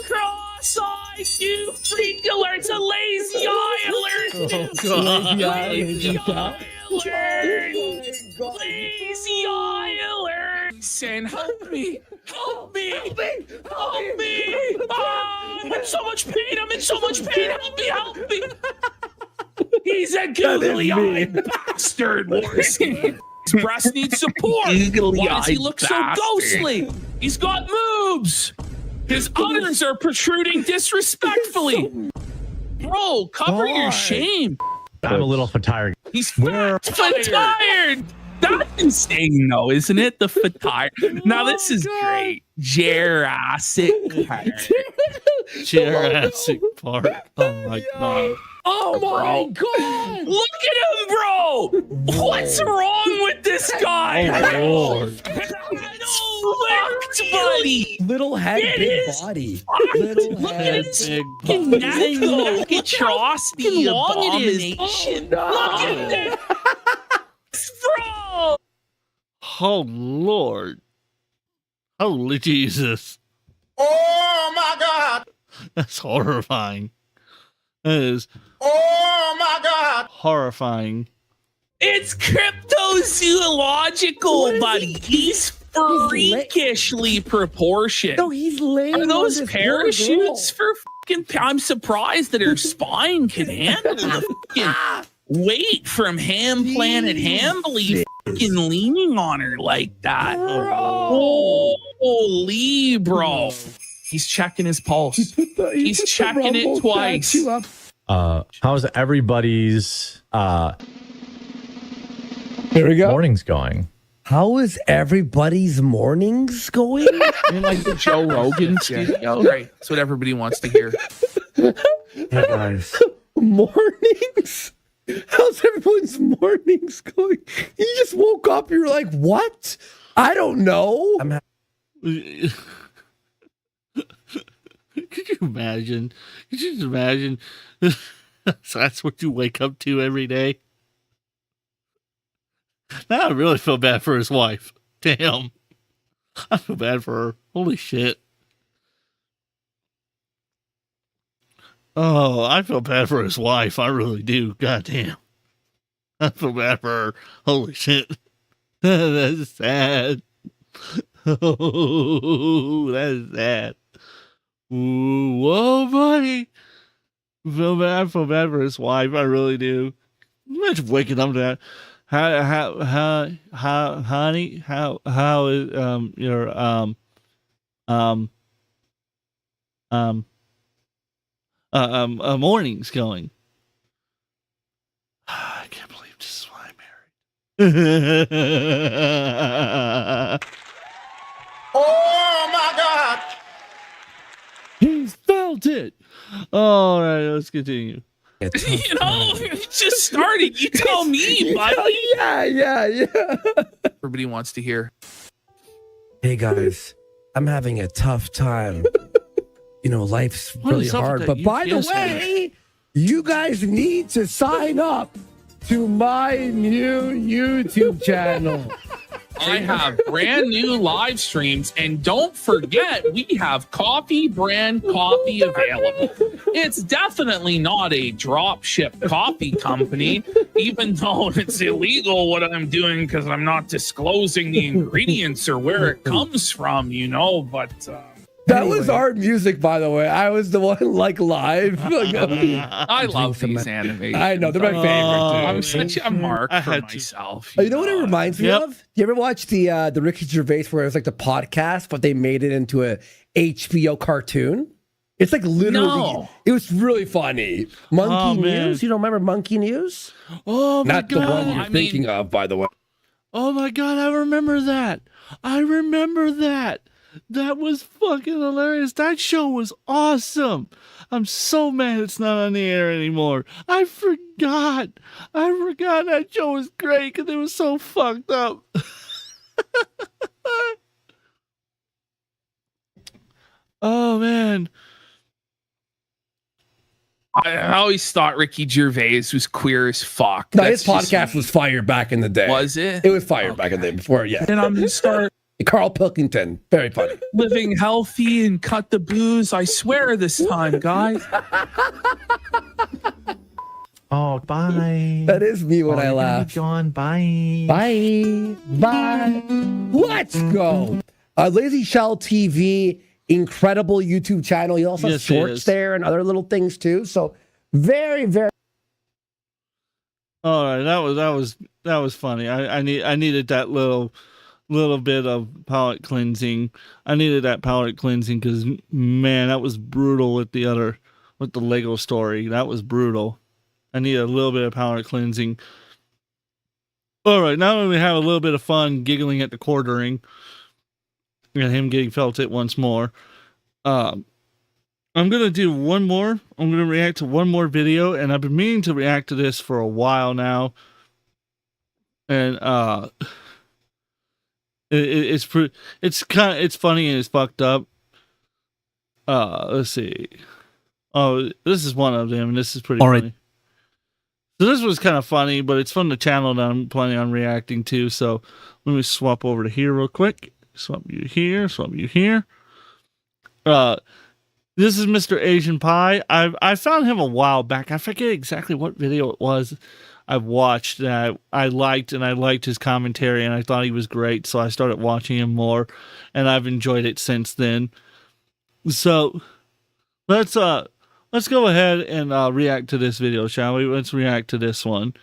Cross-eyed you freak alert! It's a lazy eye alert! Lazy eye alert! Lazy eye alert! Saying, help me! Help me! Help me! Help me! Oh, I'm in so much pain! I'm in so much pain! Help me! Help me! He's a googly-eyed bastard, Morrison. His breast needs support. Why does he look so ghostly? He's got moves. His udders are protruding disrespectfully. Bro, cover your shame. I'm a little tired. He's tired. That's insane, though, isn't it? The tired. Now this is great. Jurassic Park. Jurassic Park. Oh my god. Oh my god! Look at him, bro! What's wrong with this guy? Oh lord. Fucked, buddy! Little head, big body. Little Look head, at his big fucking neck, though. atrocity, Abomination. Look at this, bro! Oh lord. Holy Jesus. Oh my God! That's horrifying. That is Oh my God! horrifying. It's cryptozoological, buddy. He's freakishly proportioned. No, he's laying. Are on those this parachutes poor for fucking? I'm surprised that her spine can handle the fucking weight from Ham Planet Hambly fucking leaning on her like that. Holy bro. He's checking his pulse. He's checking it twice. How's everybody's Here we go. mornings going? How is everybody's mornings going? In like the Joe Rogan studio. Right. That's what everybody wants to hear. Hey guys. Mornings? How's everyone's mornings going? You just woke up, you're like, what? I don't know. Could you imagine? Could you just imagine? So that's what you wake up to every day. Now I really feel bad for his wife. Damn. I feel bad for her. Holy shit. Oh, I feel bad for his wife. I really do. God damn. I feel bad for her. Holy shit. That's sad. Oh, that is sad. Ooh, whoa, buddy. I feel bad for his wife. I really do. Imagine waking up to that. Honey, how is your mornings going? I can't believe this is why I'm married. Oh my God! He's felt it. All right, let's continue. You know, it just started. You tell me, buddy. Yeah. Everybody wants to hear. Hey guys, I'm having a tough time. You know, life's really hard. But by the way, you guys need to sign up to my new YouTube channel. I have brand new live streams, and don't forget, we have coffee brand coffee available. It's definitely not a drop ship coffee company, even though it's illegal what I'm doing because I'm not disclosing the ingredients or where it comes from, you know, but that was our music, by the way. I was the one like live. I love these animations. I know, they're my favorite. I'm such a mark for myself. You know what it reminds me of? You ever watch the Ricky Gervais where it was like the podcast, but they made it into a HBO cartoon? It's like literally, it was really funny. Monkey News? You don't remember Monkey News? Oh my God. Not the one you're thinking of, by the way. Oh my God, I remember that. That was fucking hilarious. That show was awesome. I'm so mad it's not on the air anymore. I forgot that show was great because it was so fucked up. Oh, man. I always thought Ricky Gervais was queer as fuck. No, his podcast was fire back in the day. Was it? It was fire back in the day before, yeah. And I'm going to start... Carl Pilkington, very funny. Living healthy and cut the booze. I swear this time, guys. Oh, bye. That is me when I laugh. John, bye. Bye. Let's go. Lazy Shell TV, incredible YouTube channel. You also have shorts there and other little things too. So very, very. All right, that was funny. I needed that little bit of palate cleansing. I needed that palate cleansing because, man, that was brutal with the Lego story. That was brutal. I needed a little bit of palate cleansing. All right, now that we have a little bit of fun giggling at the quartering and him getting felt it once more, I'm going to do one more. I'm going to react to one more video, and I've been meaning to react to this for a while now. And, it's funny and it's fucked up. Let's see. Oh, this is one of them, and this is pretty funny. So this was kind of funny, but it's from the channel that I'm planning on reacting to. So let me swap over to here real quick. Swap you here. This is Mr. Asian Pie. I found him a while back. I forget exactly what video it was I watched that I liked, and I liked his commentary, and I thought he was great, so I started watching him more, and I've enjoyed it since then. So let's go ahead and react to this video, shall we? Let's react to this one,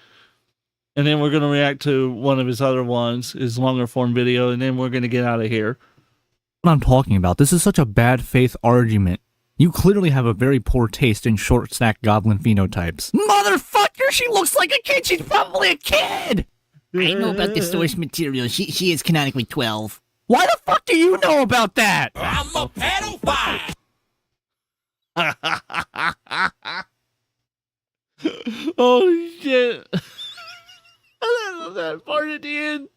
and then we're gonna react to one of his other ones, his longer form video, and then we're gonna get out of here. What I'm talking about, this is such a bad faith argument. You clearly have a very poor taste in short stack goblin phenotypes. Motherfucker, she looks like a kid. She's probably a kid. I know about the source material. She is canonically 12. Why the fuck do you know about that? I'm a pedophile. Holy shit. I love that part at the end.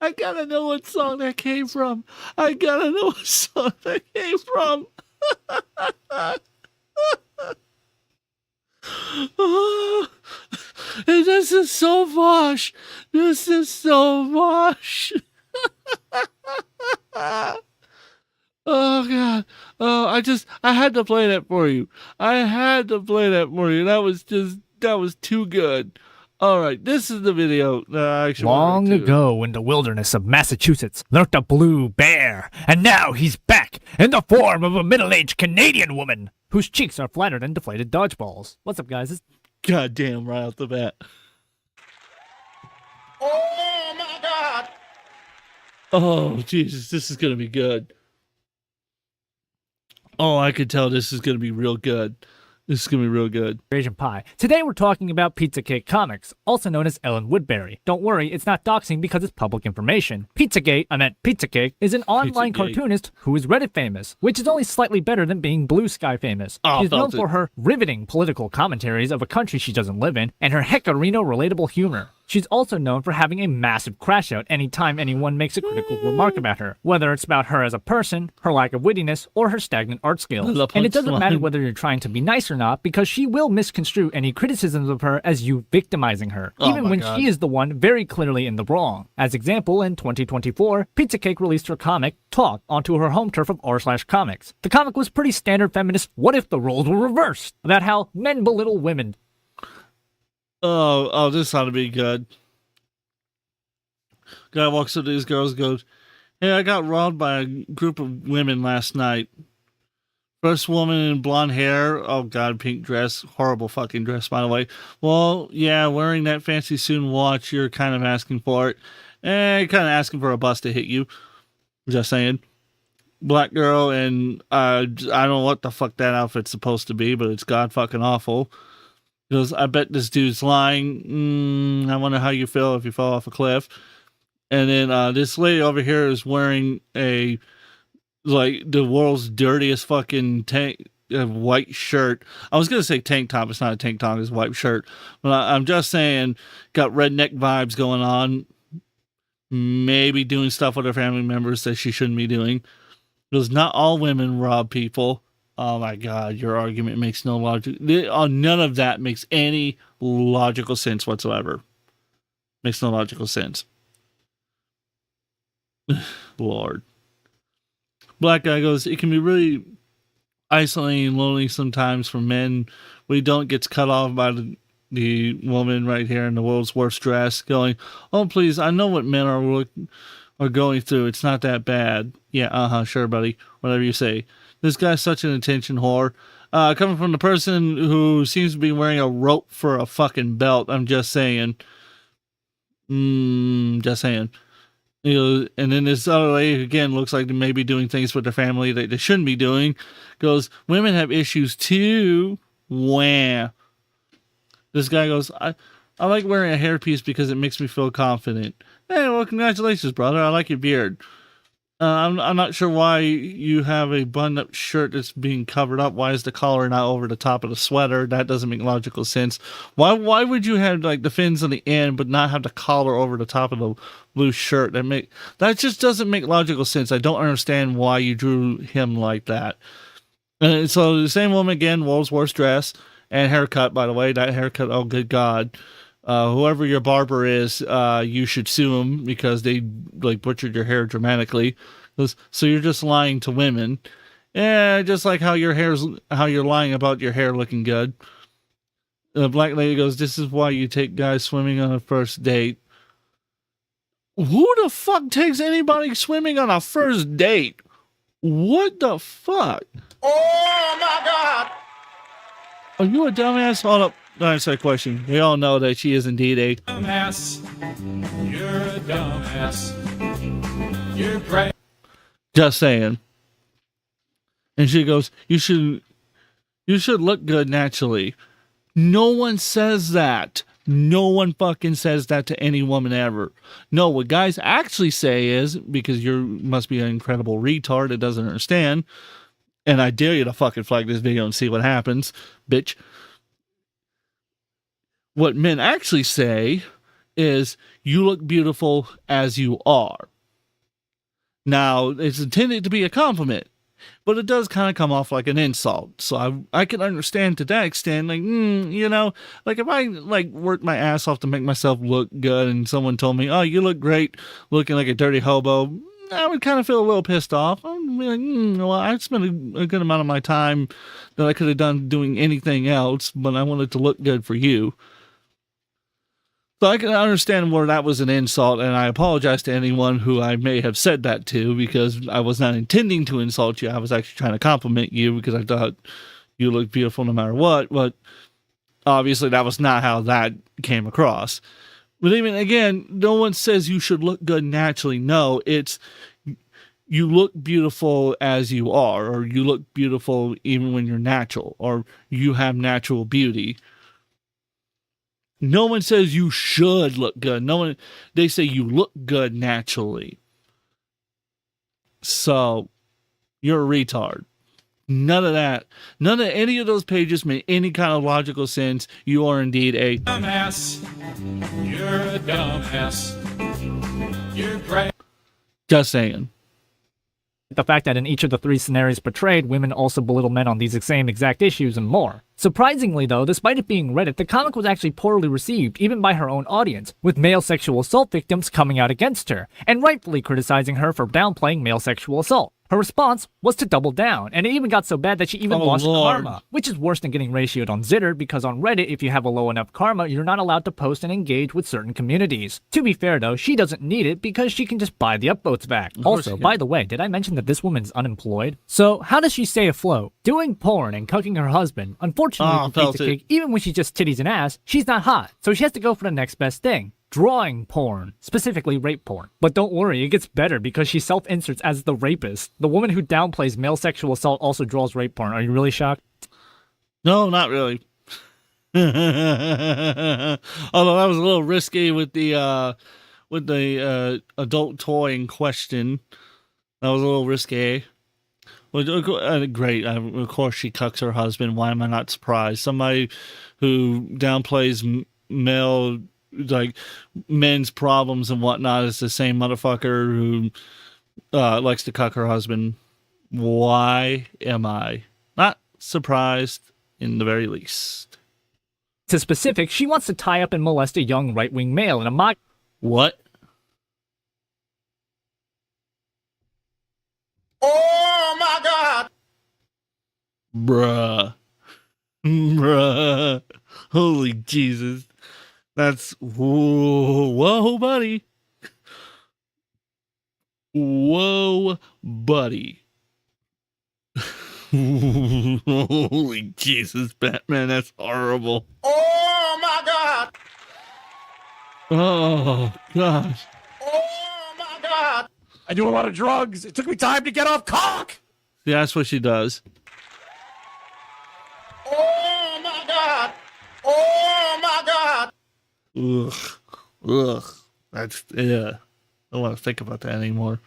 I gotta know what song that came from. And this is so mosh. Oh God. Oh, I had to play that for you. That was too good. All right, this is the video that I actually Long ago in the wilderness of Massachusetts lurked a blue bear, and now he's back in the form of a middle-aged Canadian woman whose cheeks are flatter than deflated dodgeballs. What's up, guys? Goddamn, right off the bat. Oh my God! Oh, Jesus, this is going to be good. Oh, I could tell this is going to be real good. This is going to be real good. Asian Pie. Today we're talking about Pizzagate Comics, also known as Ellen Woodbury. Don't worry, it's not doxing because it's public information. Pizzagate, I meant Pizza Cake, is an online cartoonist who is Reddit famous, which is only slightly better than being Blue Sky famous. She's known for her riveting political commentaries of a country she doesn't live in, and her Hecarino relatable humor. She's also known for having a massive crash out anytime anyone makes a critical remark about her, whether it's about her as a person, her lack of wittiness, or her stagnant art skills. And it doesn't matter whether you're trying to be nice or not, because she will misconstrue any criticisms of her as you victimizing her, even when she is the one very clearly in the wrong. As example, in 2024, Pizza Cake released her comic, Talk, onto her home turf of r/comics. The comic was pretty standard feminist what if the roles were reversed, about how men belittle women. Oh, this ought to be good. Guy walks up to these girls and goes, "Hey, I got robbed by a group of women last night. First woman in blonde hair. Oh, God, pink dress. Horrible fucking dress, by the way. Well, yeah, wearing that fancy suit and watch, you're kind of asking for it. Kind of asking for a bus to hit you. Just saying. Black girl, and I don't know what the fuck that outfit's supposed to be, but it's god fucking awful. He goes, I bet this dude's lying. I wonder how you feel if you fall off a cliff." And then this lady over here is wearing the world's dirtiest fucking white shirt. I was going to say tank top. It's not a tank top. It's a white shirt. But I'm just saying, got redneck vibes going on. Maybe doing stuff with her family members that she shouldn't be doing. Because not all women rob people. Oh my God, your argument makes no logic. None of that makes any logical sense whatsoever. Makes no logical sense. Lord. Black guy goes, it can be really isolating and lonely sometimes for men when he don't gets cut off by the woman right here in the world's worst dress going, oh please, I know what men are going through. It's not that bad. Yeah, sure buddy. Whatever you say. This guy's such an attention whore. Coming from the person who seems to be wearing a rope for a fucking belt. I'm just saying. Just saying. You know, and then this other lady, again, looks like they may be doing things with their family that they shouldn't be doing. Goes, women have issues too. Wham. This guy goes, I like wearing a hairpiece because it makes me feel confident. Hey, well, congratulations, brother. I like your beard. I'm not sure why you have a button-up shirt that's being covered up. Why is the collar not over the top of the sweater? That doesn't make logical sense. Why would you have like the fins on the end but not have the collar over the top of the blue shirt? That just doesn't make logical sense. I don't understand why you drew him like that. And so the same woman again, world's worst dress and haircut. By the way, that haircut. Oh, good God. Whoever your barber is, you should sue him because they like butchered your hair dramatically. So you're just lying to women. Yeah, just like how you're lying about your hair looking good. The black lady goes, this is why you take guys swimming on a first date. Who the fuck takes anybody swimming on a first date? What the fuck? Oh my God! Are you a dumbass? Hold up. Don't answer that question. We all know that she is indeed a Dumbass. You're a dumbass. You're great. Just saying. And she goes, you should look good naturally. No one says that. No one fucking says that to any woman ever. No, what guys actually say is, because you must be an incredible retard that doesn't understand, and I dare you to fucking flag this video and see what happens, bitch. What men actually say is, you look beautiful as you are. Now, it's intended to be a compliment, but it does kind of come off like an insult. So I can understand to that extent, like, you know, like if I like worked my ass off to make myself look good and someone told me, oh, you look great looking like a dirty hobo, I would kind of feel a little pissed off. I'd be like, well, I spent a good amount of my time that I could have done doing anything else, but I wanted to look good for you. So I can understand where that was an insult, and I apologize to anyone who I may have said that to, because I was not intending to insult you. I was actually trying to compliment you because I thought you looked beautiful no matter what, but obviously that was not how that came across. But even again, no one says you should look good naturally. No, it's you look beautiful as you are, or you look beautiful even when you're natural, or you have natural beauty. No one says you should look good. No one, they say you look good naturally. So you're a retard. None of that. None of any of those pages make any kind of logical sense. You are indeed a Dumbass. You're a dumbass. You're great. Just saying. The fact that in each of the 3 scenarios portrayed, women also belittle men on these same exact issues and more. Surprisingly though, despite it being Reddit, the comic was actually poorly received, even by her own audience, with male sexual assault victims coming out against her, and rightfully criticizing her for downplaying male sexual assault. Her response was to double down, and it even got so bad that she even lost karma, which is worse than getting ratioed on Zitter, because on Reddit, if you have a low enough karma, you're not allowed to post and engage with certain communities. To be fair though, she doesn't need it because she can just buy the upvotes back. Also, by the way, did I mention that this woman is unemployed? So, how does she stay afloat? Doing porn and cucking her husband. Unfortunately for Pizza Cake, even when she's just titties and ass, she's not hot, so she has to go for the next best thing. Drawing porn, specifically rape porn. But don't worry, it gets better because she self-inserts as the rapist. The woman who downplays male sexual assault also draws rape porn. Are you really shocked? No, not really. Although that was a little risky with the adult toy in question. That was a little risky. Well, great. Of course, she cucks her husband. Why am I not surprised? Somebody who downplays male, like men's problems and whatnot, is the same motherfucker who likes to cuck her husband. Why am I not surprised in the very least? To specific, she wants to tie up and molest a young right-wing male in a mock. What? Oh my God! Bruh. Bruh. Holy Jesus. That's, whoa, buddy. Whoa, buddy. Holy Jesus, Batman, that's horrible. Oh my God! Oh, gosh. Oh my God! I do a lot of drugs. It took me time to get off cock. Yeah, that's what she does. Oh my God! Oh my God! Ugh. That's, yeah. I don't want to think about that anymore.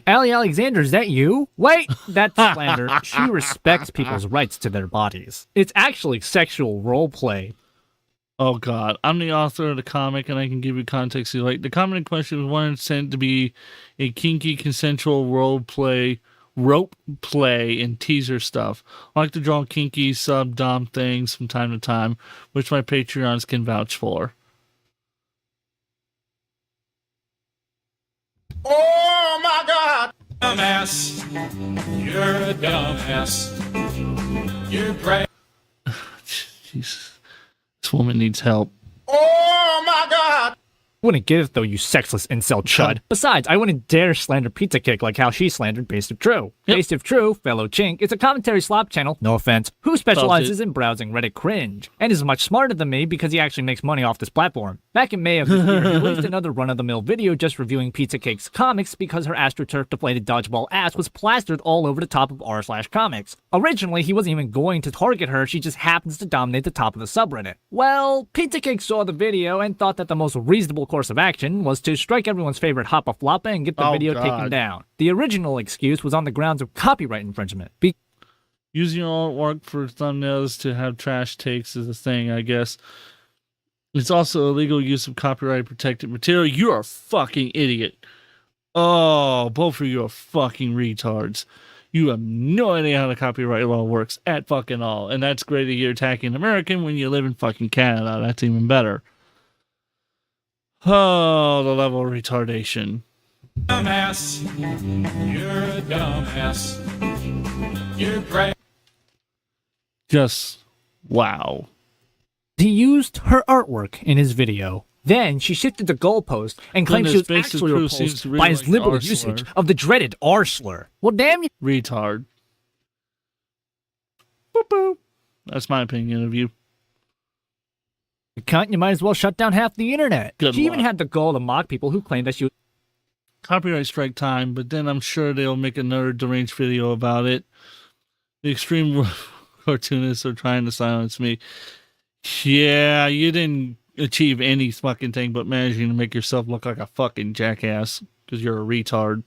Allie Alexander, is that you? Wait, that's slander. She respects people's rights to their bodies. It's actually sexual roleplay. Oh God, I'm the author of the comic and I can give you context you like. The comic in question was one sent to be a kinky consensual rope play and teaser stuff. I like to draw kinky sub-dom things from time to time, which my Patreons can vouch for. Oh my God! Dumbass. You're a dumbass. You're great. Jesus. This woman needs help. Oh my God! Wouldn't get it though, you sexless incel chud. Besides, I wouldn't dare slander Pizza Cake like how she slandered Based of True. Based of True, fellow chink, is a commentary slop channel, no offense, who specializes in browsing Reddit cringe, and is much smarter than me because he actually makes money off this platform. Back in May of this year, he released another run-of-the-mill video just reviewing Pizza Cake's comics because her AstroTurf deflated dodgeball ass was plastered all over the top of r/comics. Originally, he wasn't even going to target her, she just happens to dominate the top of the subreddit. Well, Pizza Cake saw the video and thought that the most reasonable course of action was to strike everyone's favorite Hoppa Floppa and get the video taken down. The original excuse was on the grounds of copyright infringement. Using your artwork for thumbnails to have trash takes is a thing, I guess. It's also illegal use of copyright protected material. You're a fucking idiot. Oh, both of you are fucking retards. You have no idea how the copyright law works at fucking all. And that's great that you're attacking American when you live in fucking Canada. That's even better. Oh, the level of retardation. Dumbass. You're a dumbass. You're great. Just wow. He used her artwork in his video. Then she shifted the goalpost and claimed she was actually repulsed by his liberal usage of the dreaded R slur. Well, damn you. Retard. Boop, boop. That's my opinion of you. You cunt, you might as well shut down half the internet. Good She even luck. had the gall to mock people who claimed that she was Copyright strike time, but then I'm sure they'll make another deranged video about it. The extreme cartoonists are trying to silence me. Yeah, you didn't achieve any fucking thing but managing to make yourself look like a fucking jackass because you're a retard.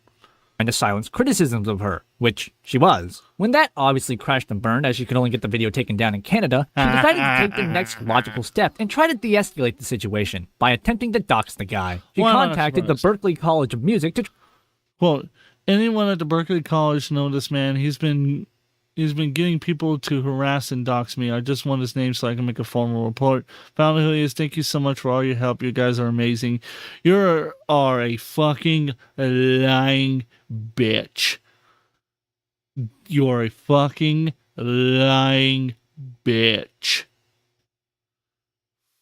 trying to silence criticisms of her, which she was. When that obviously crashed and burned as she could only get the video taken down in Canada, she decided to take the next logical step and try to de-escalate the situation by attempting to dox the guy. She Well, I'm not contacted the surprised. Berklee College of Music to Well, anyone at the Berkeley College know this man. He's been getting people to harass and dox me. I just want his name so I can make a formal report. Found out who he is. Thank you so much for all your help. You guys are amazing. You are a fucking lying bitch. You are a fucking lying bitch.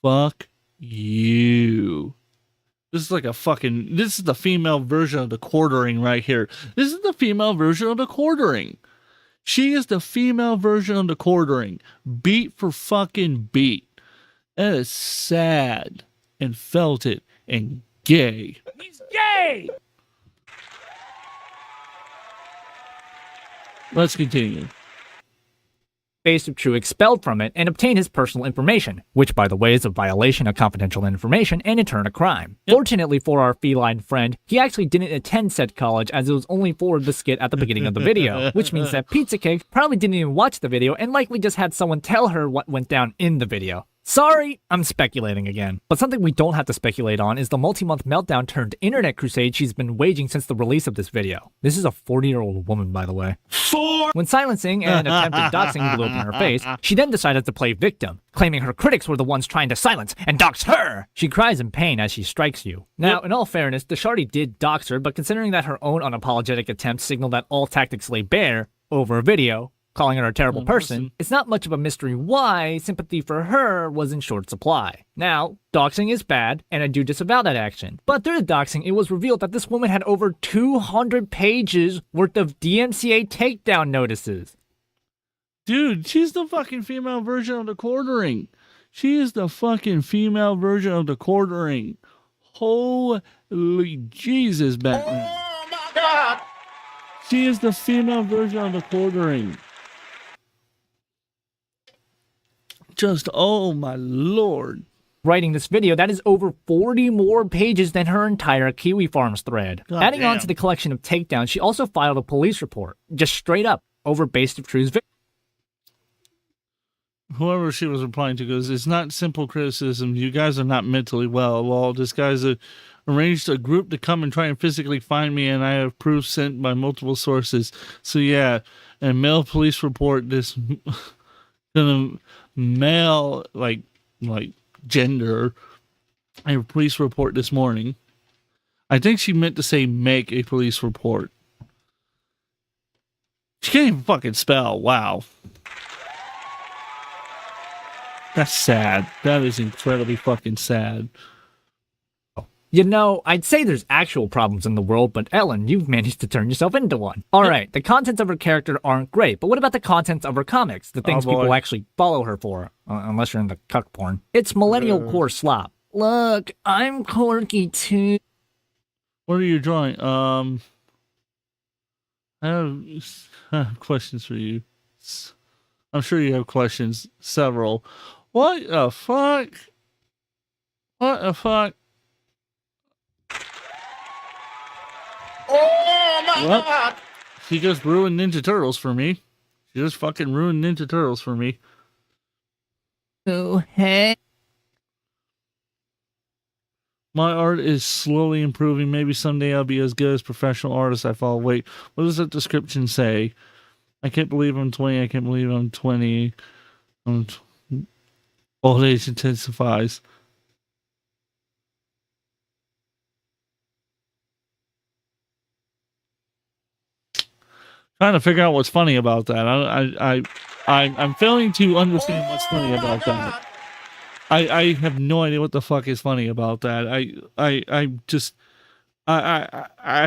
Fuck you. This is like a fucking... This is the female version of the quartering right here. This is the female version of the quartering. She is the female version of the quartering. Beat for fucking beat. That is sad. And felt it. And gay. He's gay! Let's continue. Base of True expelled from it and obtain his personal information, which by the way is a violation of confidential information and in turn a crime. Fortunately for our feline friend, he actually didn't attend said college as it was only for the skit at the beginning of the video, which means that Pizza Cake probably didn't even watch the video and likely just had someone tell her what went down in the video. Sorry, I'm speculating again. But something we don't have to speculate on is the multi-month meltdown turned internet crusade she's been waging since the release of this video. This is a 40-year-old woman, by the way. When silencing and attempted doxing blew up in her face, she then decided to play victim, claiming her critics were the ones trying to silence and dox her. She cries in pain as she strikes you. Now, in all fairness, the Shardy did dox her, but considering that her own unapologetic attempts signal that all tactics lay bare over a video, calling her a terrible person, it's not much of a mystery why sympathy for her was in short supply. Now, doxing is bad, and I do disavow that action. But through the doxing, it was revealed that this woman had over 200 pages worth of DMCA takedown notices. Dude, she's the fucking female version of the quartering. She is the fucking female version of the quartering. Holy Jesus, Batman. Oh my God! She is the female version of the quartering. Just, oh my lord. Writing this video, that is over 40 more pages than her entire Kiwi Farms thread. God Adding on damn. to the collection of takedowns, she also filed a police report, just straight up, over Base of True's video. Whoever she was replying to goes, it's not simple criticism. You guys are not mentally well. Well, this guy's arranged a group to come and try and physically find me, and I have proof sent by multiple sources. So yeah, and mail police report this gonna mail like gender a police report this morning. I think she meant to say make a police report. She can't even fucking spell. Wow. That's sad. That is incredibly fucking sad. You know, I'd say there's actual problems in the world, but Ellen, you've managed to turn yourself into one. Alright, the contents of her character aren't great, but what about the contents of her comics? The things people actually follow her for, unless you're into cuck porn. It's millennial core slop. Look, I'm quirky too. What are you drawing? I have questions for you. I'm sure you have questions. Several. What the fuck? What the fuck? Oh my What? God! She just ruined Ninja Turtles for me. She just fucking ruined Ninja Turtles for me. Oh, hey. My art is slowly improving. Maybe someday I'll be as good as professional artists I follow. Wait, what does that description say? I can't believe I'm 20. I can't believe I'm 20. Old age intensifies. Trying to figure out what's funny about that. I'm failing to understand what's funny about that. I have no idea what the fuck is funny about that. I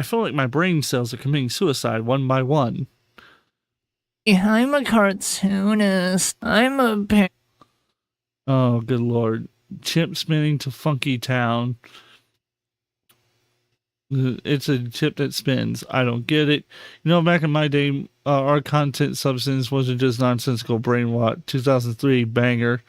feel like my brain cells are committing suicide one by one. I'm a cartoonist. I'm a Oh, good lord. chip spinning to Funky Town. It's a chip that spins. I don't get it. You know, back in my day, our content substance wasn't just nonsensical brain rot. 2003 banger.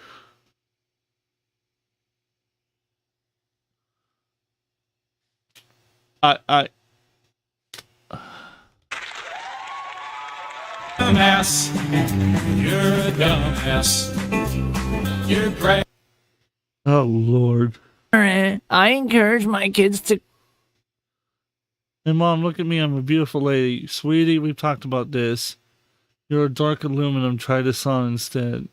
Dumbass. You're a dumbass. You're great. Oh, Lord. I encourage my kids to... And Mom, look at me. I'm a beautiful lady. Sweetie, we've talked about this. You're a dark aluminum. Try the sun instead.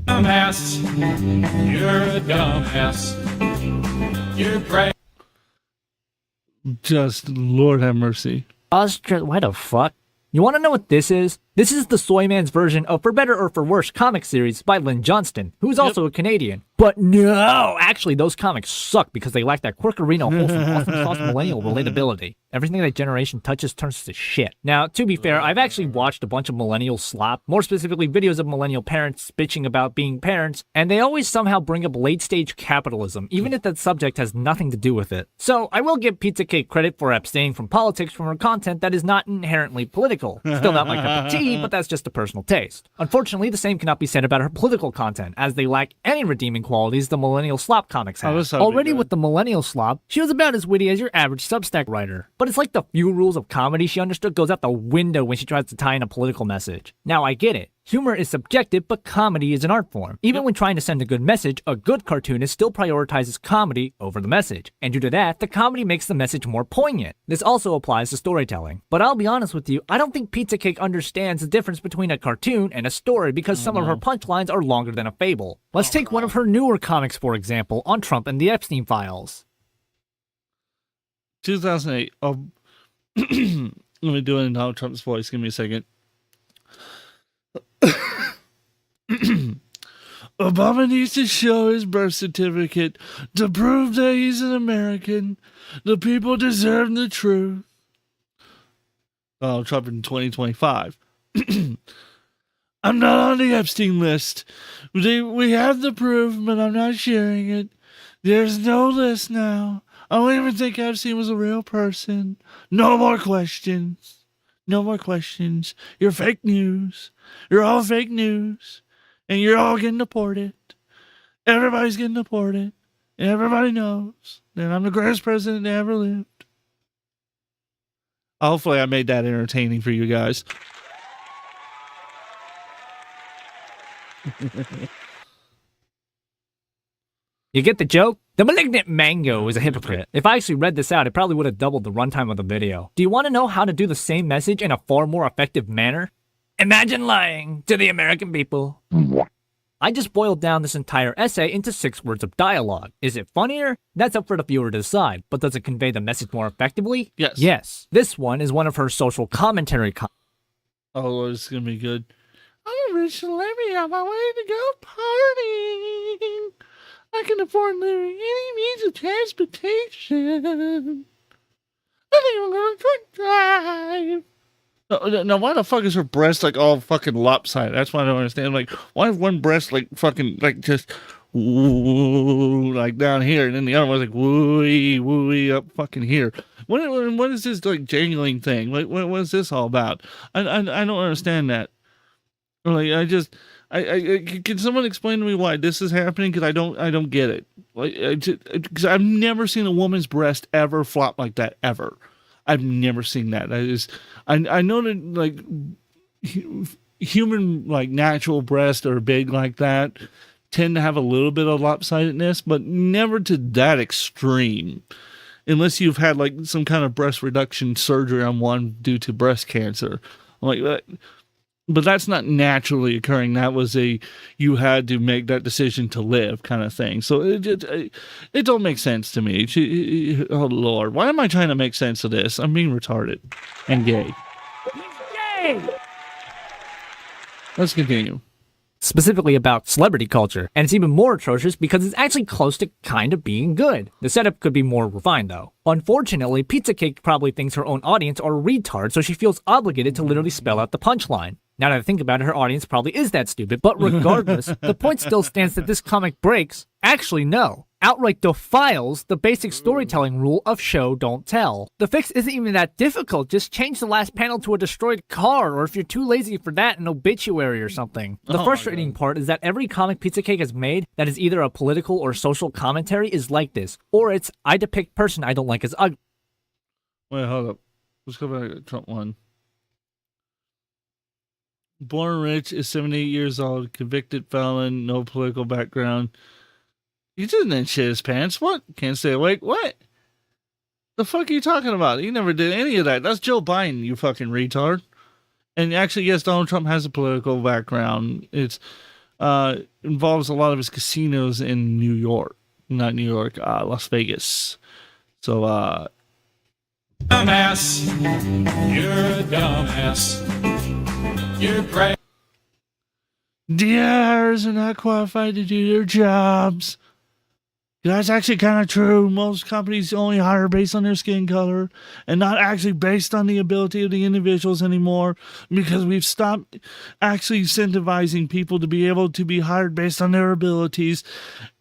Dumbass. You're a dumbass. You're great. Just, Lord have mercy. Why the fuck? You want to know what this is? This is the Soy Man's version of For Better or For Worse comic series by Lynn Johnston, who's also a Canadian. But no, actually those comics suck because they lack that quirkerino, wholesome, awesome sauce millennial relatability. Everything that generation touches turns to shit. Now, to be fair, I've actually watched a bunch of millennial slop, more specifically videos of millennial parents bitching about being parents, and they always somehow bring up late-stage capitalism, even if that subject has nothing to do with it. So, I will give Pizza Cake credit for abstaining from politics from her content that is not inherently political. Still not my cup of tea, but that's just a personal taste. Unfortunately, the same cannot be said about her political content, as they lack any redeeming qualities the millennial slop comics have. Already with the millennial slop, she was about as witty as your average Substack writer. But it's like the few rules of comedy she understood goes out the window when she tries to tie in a political message. Now I get it. Humor is subjective, but comedy is an art form. Even when trying to send a good message, a good cartoonist still prioritizes comedy over the message. And due to that, the comedy makes the message more poignant. This also applies to storytelling. But I'll be honest with you, I don't think Pizza Cake understands the difference between a cartoon and a story because some of her punchlines are longer than a fable. Let's take one of her newer comics, for example, on Trump and the Epstein Files. 2008. Oh, let me do it in Donald Trump's voice. Give me a second. Obama needs to show his birth certificate to prove that he's an American. The people deserve the truth. Trump in 2025. I'm not on the Epstein list. We have the proof, but I'm not sharing it. There's no list now. I don't even think Epstein was a real person. No more questions. No more questions. You're fake news. You're all fake news. And you're all getting deported. Everybody's getting deported. And everybody knows that I'm the greatest president that ever lived. Hopefully I made that entertaining for you guys. You get the joke? The malignant mango is a hypocrite. If I actually read this out, it probably would have doubled the runtime of the video. Do you want to know how to do the same message in a far more effective manner? Imagine lying to the American people. I just boiled down this entire essay into 6 words of dialogue. Is it funnier? That's up for the viewer to decide. But does it convey the message more effectively? Yes. Yes. This one is one of her social commentary Oh, it's going to be good. I'm a rich celebrity on my way to go partying. I can afford literally any means of transportation. I think I'm going to drive. Now, why the fuck is her breast like all fucking lopsided? That's what I don't understand. Like, why is one breast like fucking like just woo, like down here, and then the other one's like wooey wooey up fucking here? What is this like jangling thing? Like, what is this all about? I don't understand that. Or like, I can someone explain to me why this is happening? Because I don't get it. Like, because I've never seen a woman's breast ever flop like that ever. I've never seen that. I know that like human like natural breasts are big like that, tend to have a little bit of lopsidedness, but never to that extreme. Unless you've had like some kind of breast reduction surgery on one due to breast cancer, like that. But that's not naturally occurring. That was you had to make that decision to live kind of thing. So it don't make sense to me. Oh, Lord. Why am I trying to make sense of this? I'm being retarded and gay. Yay! Let's continue. Specifically about celebrity culture, and it's even more atrocious because it's actually close to kind of being good. The setup could be more refined though. Unfortunately, Pizza Cake probably thinks her own audience are retards, so she feels obligated to literally spell out the punchline. Now that I think about it, her audience probably is that stupid, but regardless, the point still stands that this comic breaks, actually no, outright defiles the basic storytelling rule of show, don't tell. The fix isn't even that difficult, just change the last panel to a destroyed car, or if you're too lazy for that, an obituary or something. The frustrating part is that every comic Pizza Cake has made that is either a political or social commentary is like this, or it's, I depict person I don't like as ugly. Wait, hold up. Let's go back to Trump one. Born rich, is 78 years old, convicted felon, no political background. He didn't shit his pants. What? Can't stay awake. What? The fuck are you talking about? He never did any of that. That's Joe Biden, you fucking retard. And actually, yes, Donald Trump has a political background. It's involves a lot of his casinos in New York. Not New York, Las Vegas. So, Dumbass. You're a dumbass. You're great. DRs are not qualified to do their jobs. That's actually kind of true. Most companies only hire based on their skin color and not actually based on the ability of the individuals anymore, because we've stopped actually incentivizing people to be able to be hired based on their abilities.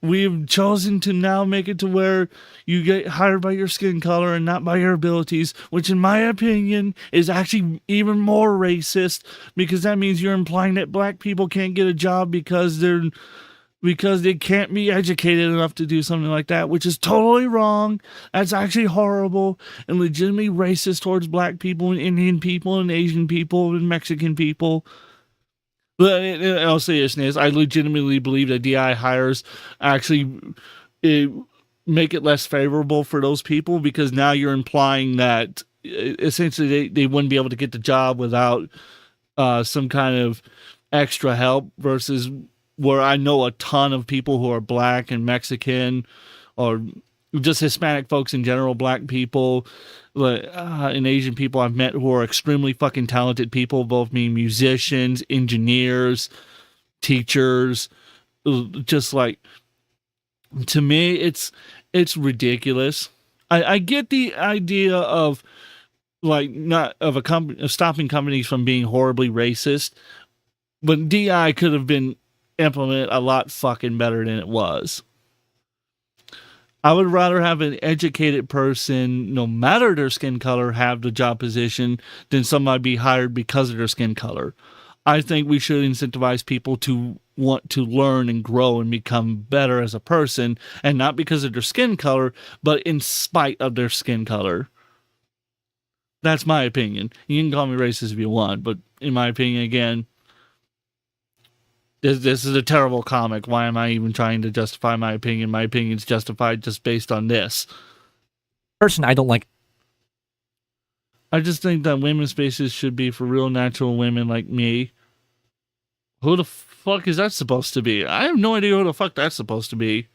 We've chosen to now make it to where you get hired by your skin color and not by your abilities, which in my opinion is actually even more racist, because that means you're implying that black people can't get a job because they can't be educated enough to do something like that, which is totally wrong. That's actually horrible and legitimately racist towards black people and Indian people and Asian people and Mexican people. But in all seriousness, I legitimately believe that DI hires actually make it less favorable for those people, because now you're implying that essentially they wouldn't be able to get the job without some kind of extra help, versus where I know a ton of people who are black and Mexican, or just Hispanic folks in general, black people, and Asian people I've met who are extremely fucking talented people, both being musicians, engineers, teachers. Just like, to me, it's ridiculous. I get the idea of like of stopping companies from being horribly racist, but DI could have been implement a lot fucking better than it was. I would rather have an educated person, no matter their skin color, have the job position than somebody be hired because of their skin color. I think we should incentivize people to want to learn and grow and become better as a person, and not because of their skin color, but in spite of their skin color. That's my opinion. You can call me racist if you want, but in my opinion, again, this is a terrible comic. Why am I even trying to justify my opinion? My opinion's justified just based on this. Person I don't like. I just think that women's spaces should be for real natural women like me. Who the fuck is that supposed to be? I have no idea who the fuck that's supposed to be.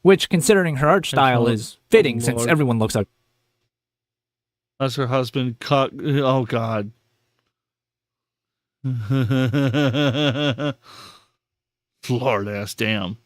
Which, considering her art style, is fitting since everyone looks like. That's her husband. Oh, God. Lord ass damn.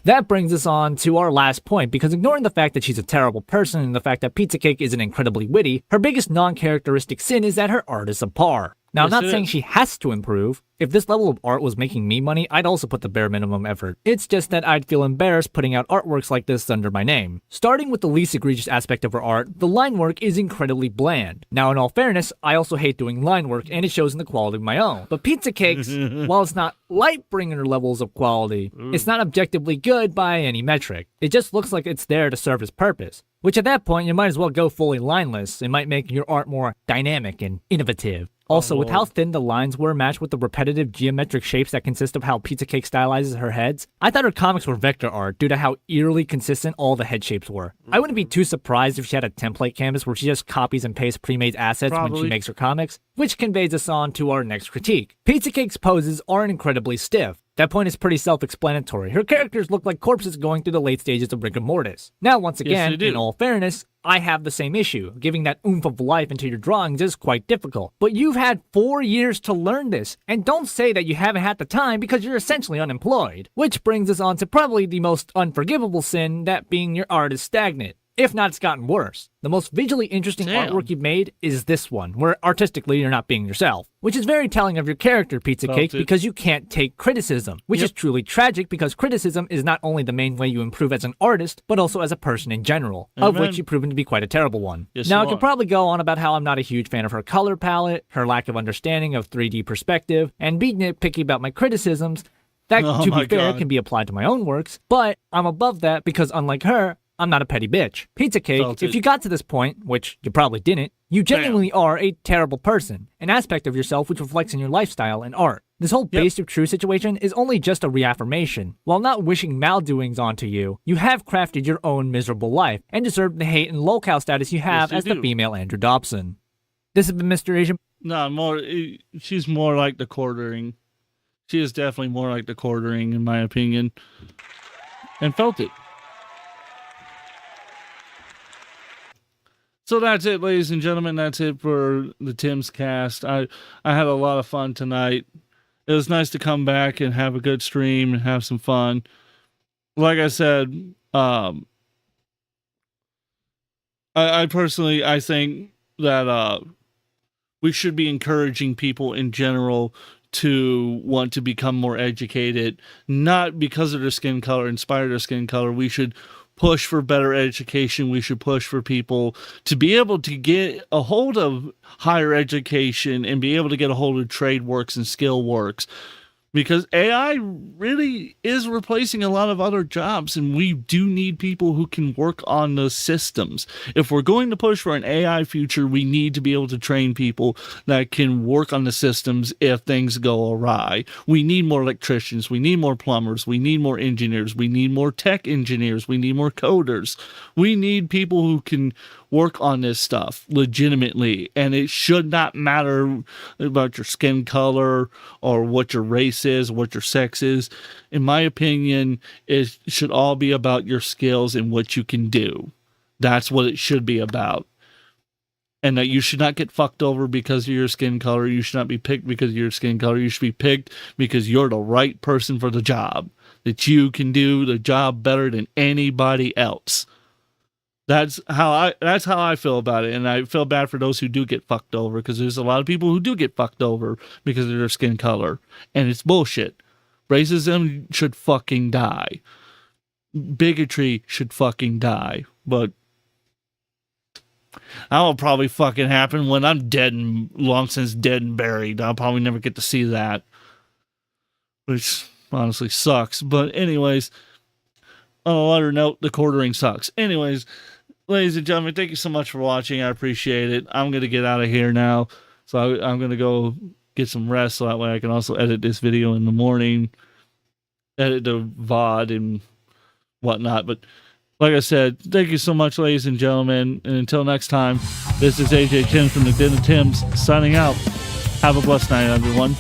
That brings us on to our last point, because ignoring the fact that she's a terrible person and the fact that Pizza Cake isn't incredibly witty, her biggest non-characteristic sin is that her art is subpar. Now, I'm not saying she has to improve. If this level of art was making me money, I'd also put the bare minimum effort. It's just that I'd feel embarrassed putting out artworks like this under my name. Starting with the least egregious aspect of her art, the line work is incredibly bland. Now, in all fairness, I also hate doing line work, and it shows in the quality of my own. But Pizza Cake's, while it's not light-bringer levels of quality, it's not objectively good by any metric. It just looks like it's there to serve its purpose. Which at that point, you might as well go fully lineless. It might make your art more dynamic and innovative. Also, with how thin the lines were matched with the repetitive geometric shapes that consist of how Pizza Cake stylizes her heads, I thought her comics were vector art due to how eerily consistent all the head shapes were. I wouldn't be too surprised if she had a template canvas where she just copies and pastes pre-made assets when she makes her comics, which conveys us on to our next critique. Pizza Cake's poses aren't incredibly stiff. That point is pretty self-explanatory. Her characters look like corpses going through the late stages of rigor mortis. Now, once again, in all fairness, I have the same issue. Giving that oomph of life into your drawings is quite difficult. But you've had 4 years to learn this, and don't say that you haven't had the time because you're essentially unemployed. Which brings us on to probably the most unforgivable sin, that being your art is stagnant. If not, it's gotten worse. The most visually interesting artwork you've made is this one, where artistically you're not being yourself, which is very telling of your character, Pizza Cake, because you can't take criticism, which is truly tragic because criticism is not only the main way you improve as an artist, but also as a person in general, of which you've proven to be quite a terrible one. Now, I could probably go on about how I'm not a huge fan of her color palette, her lack of understanding of 3D perspective, and be nitpicky about my criticisms. That, to be fair, can be applied to my own works, but I'm above that because, unlike her, I'm not a petty bitch. Pizza Cake, if you got to this point, which you probably didn't, you genuinely are a terrible person, an aspect of yourself which reflects in your lifestyle and art. This whole based of true situation is only just a reaffirmation. While not wishing maldoings onto you, you have crafted your own miserable life and deserve the hate and lolcow status you have as the female Andrew Dobson. This has been Mr. Asian. No, she's more like the quartering. She is definitely more like the quartering, in my opinion, and felt it. So that's it, ladies and gentlemen. That's it for the TimbsCast. I had a lot of fun tonight. It was nice to come back and have a good stream and have some fun. Like I said, I personally, I think that we should be encouraging people in general to want to become more educated, not because of their skin color, inspired their skin color. We should push for better education. We should push for people to be able to get a hold of higher education and be able to get a hold of trade works and skill works, because AI really is replacing a lot of other jobs, and we do need people who can work on the systems. If we're going to push for an AI future, we need to be able to train people that can work on the systems if things go awry. We need more electricians. We need more plumbers. We need more engineers. We need more tech engineers. We need more coders. We need people who can work on this stuff legitimately, and it should not matter about your skin color or what your race is, what your sex is. In my opinion, it should all be about your skills and what you can do. That's what it should be about. And that you should not get fucked over because of your skin color. You should not be picked because of your skin color. You should be picked because you're the right person for the job, that you can do the job better than anybody else. That's how I feel about it, and I feel bad for those who do get fucked over, because there's a lot of people who do get fucked over because of their skin color, and it's bullshit. Racism should fucking die. Bigotry should fucking die. But that'll probably fucking happen when I'm dead and long since dead and buried. I'll probably never get to see that, which honestly sucks. But anyways, on a lighter note, the quartering sucks. Anyways, ladies and gentlemen, thank you so much for watching. I appreciate it. I'm going to get out of here now. So I'm going to go get some rest so that way I can also edit this video in the morning, edit the VOD and whatnot. But like I said, thank you so much, ladies and gentlemen. And until next time, this is AJ Tim from the Den of Timbs signing out. Have a blessed night, everyone.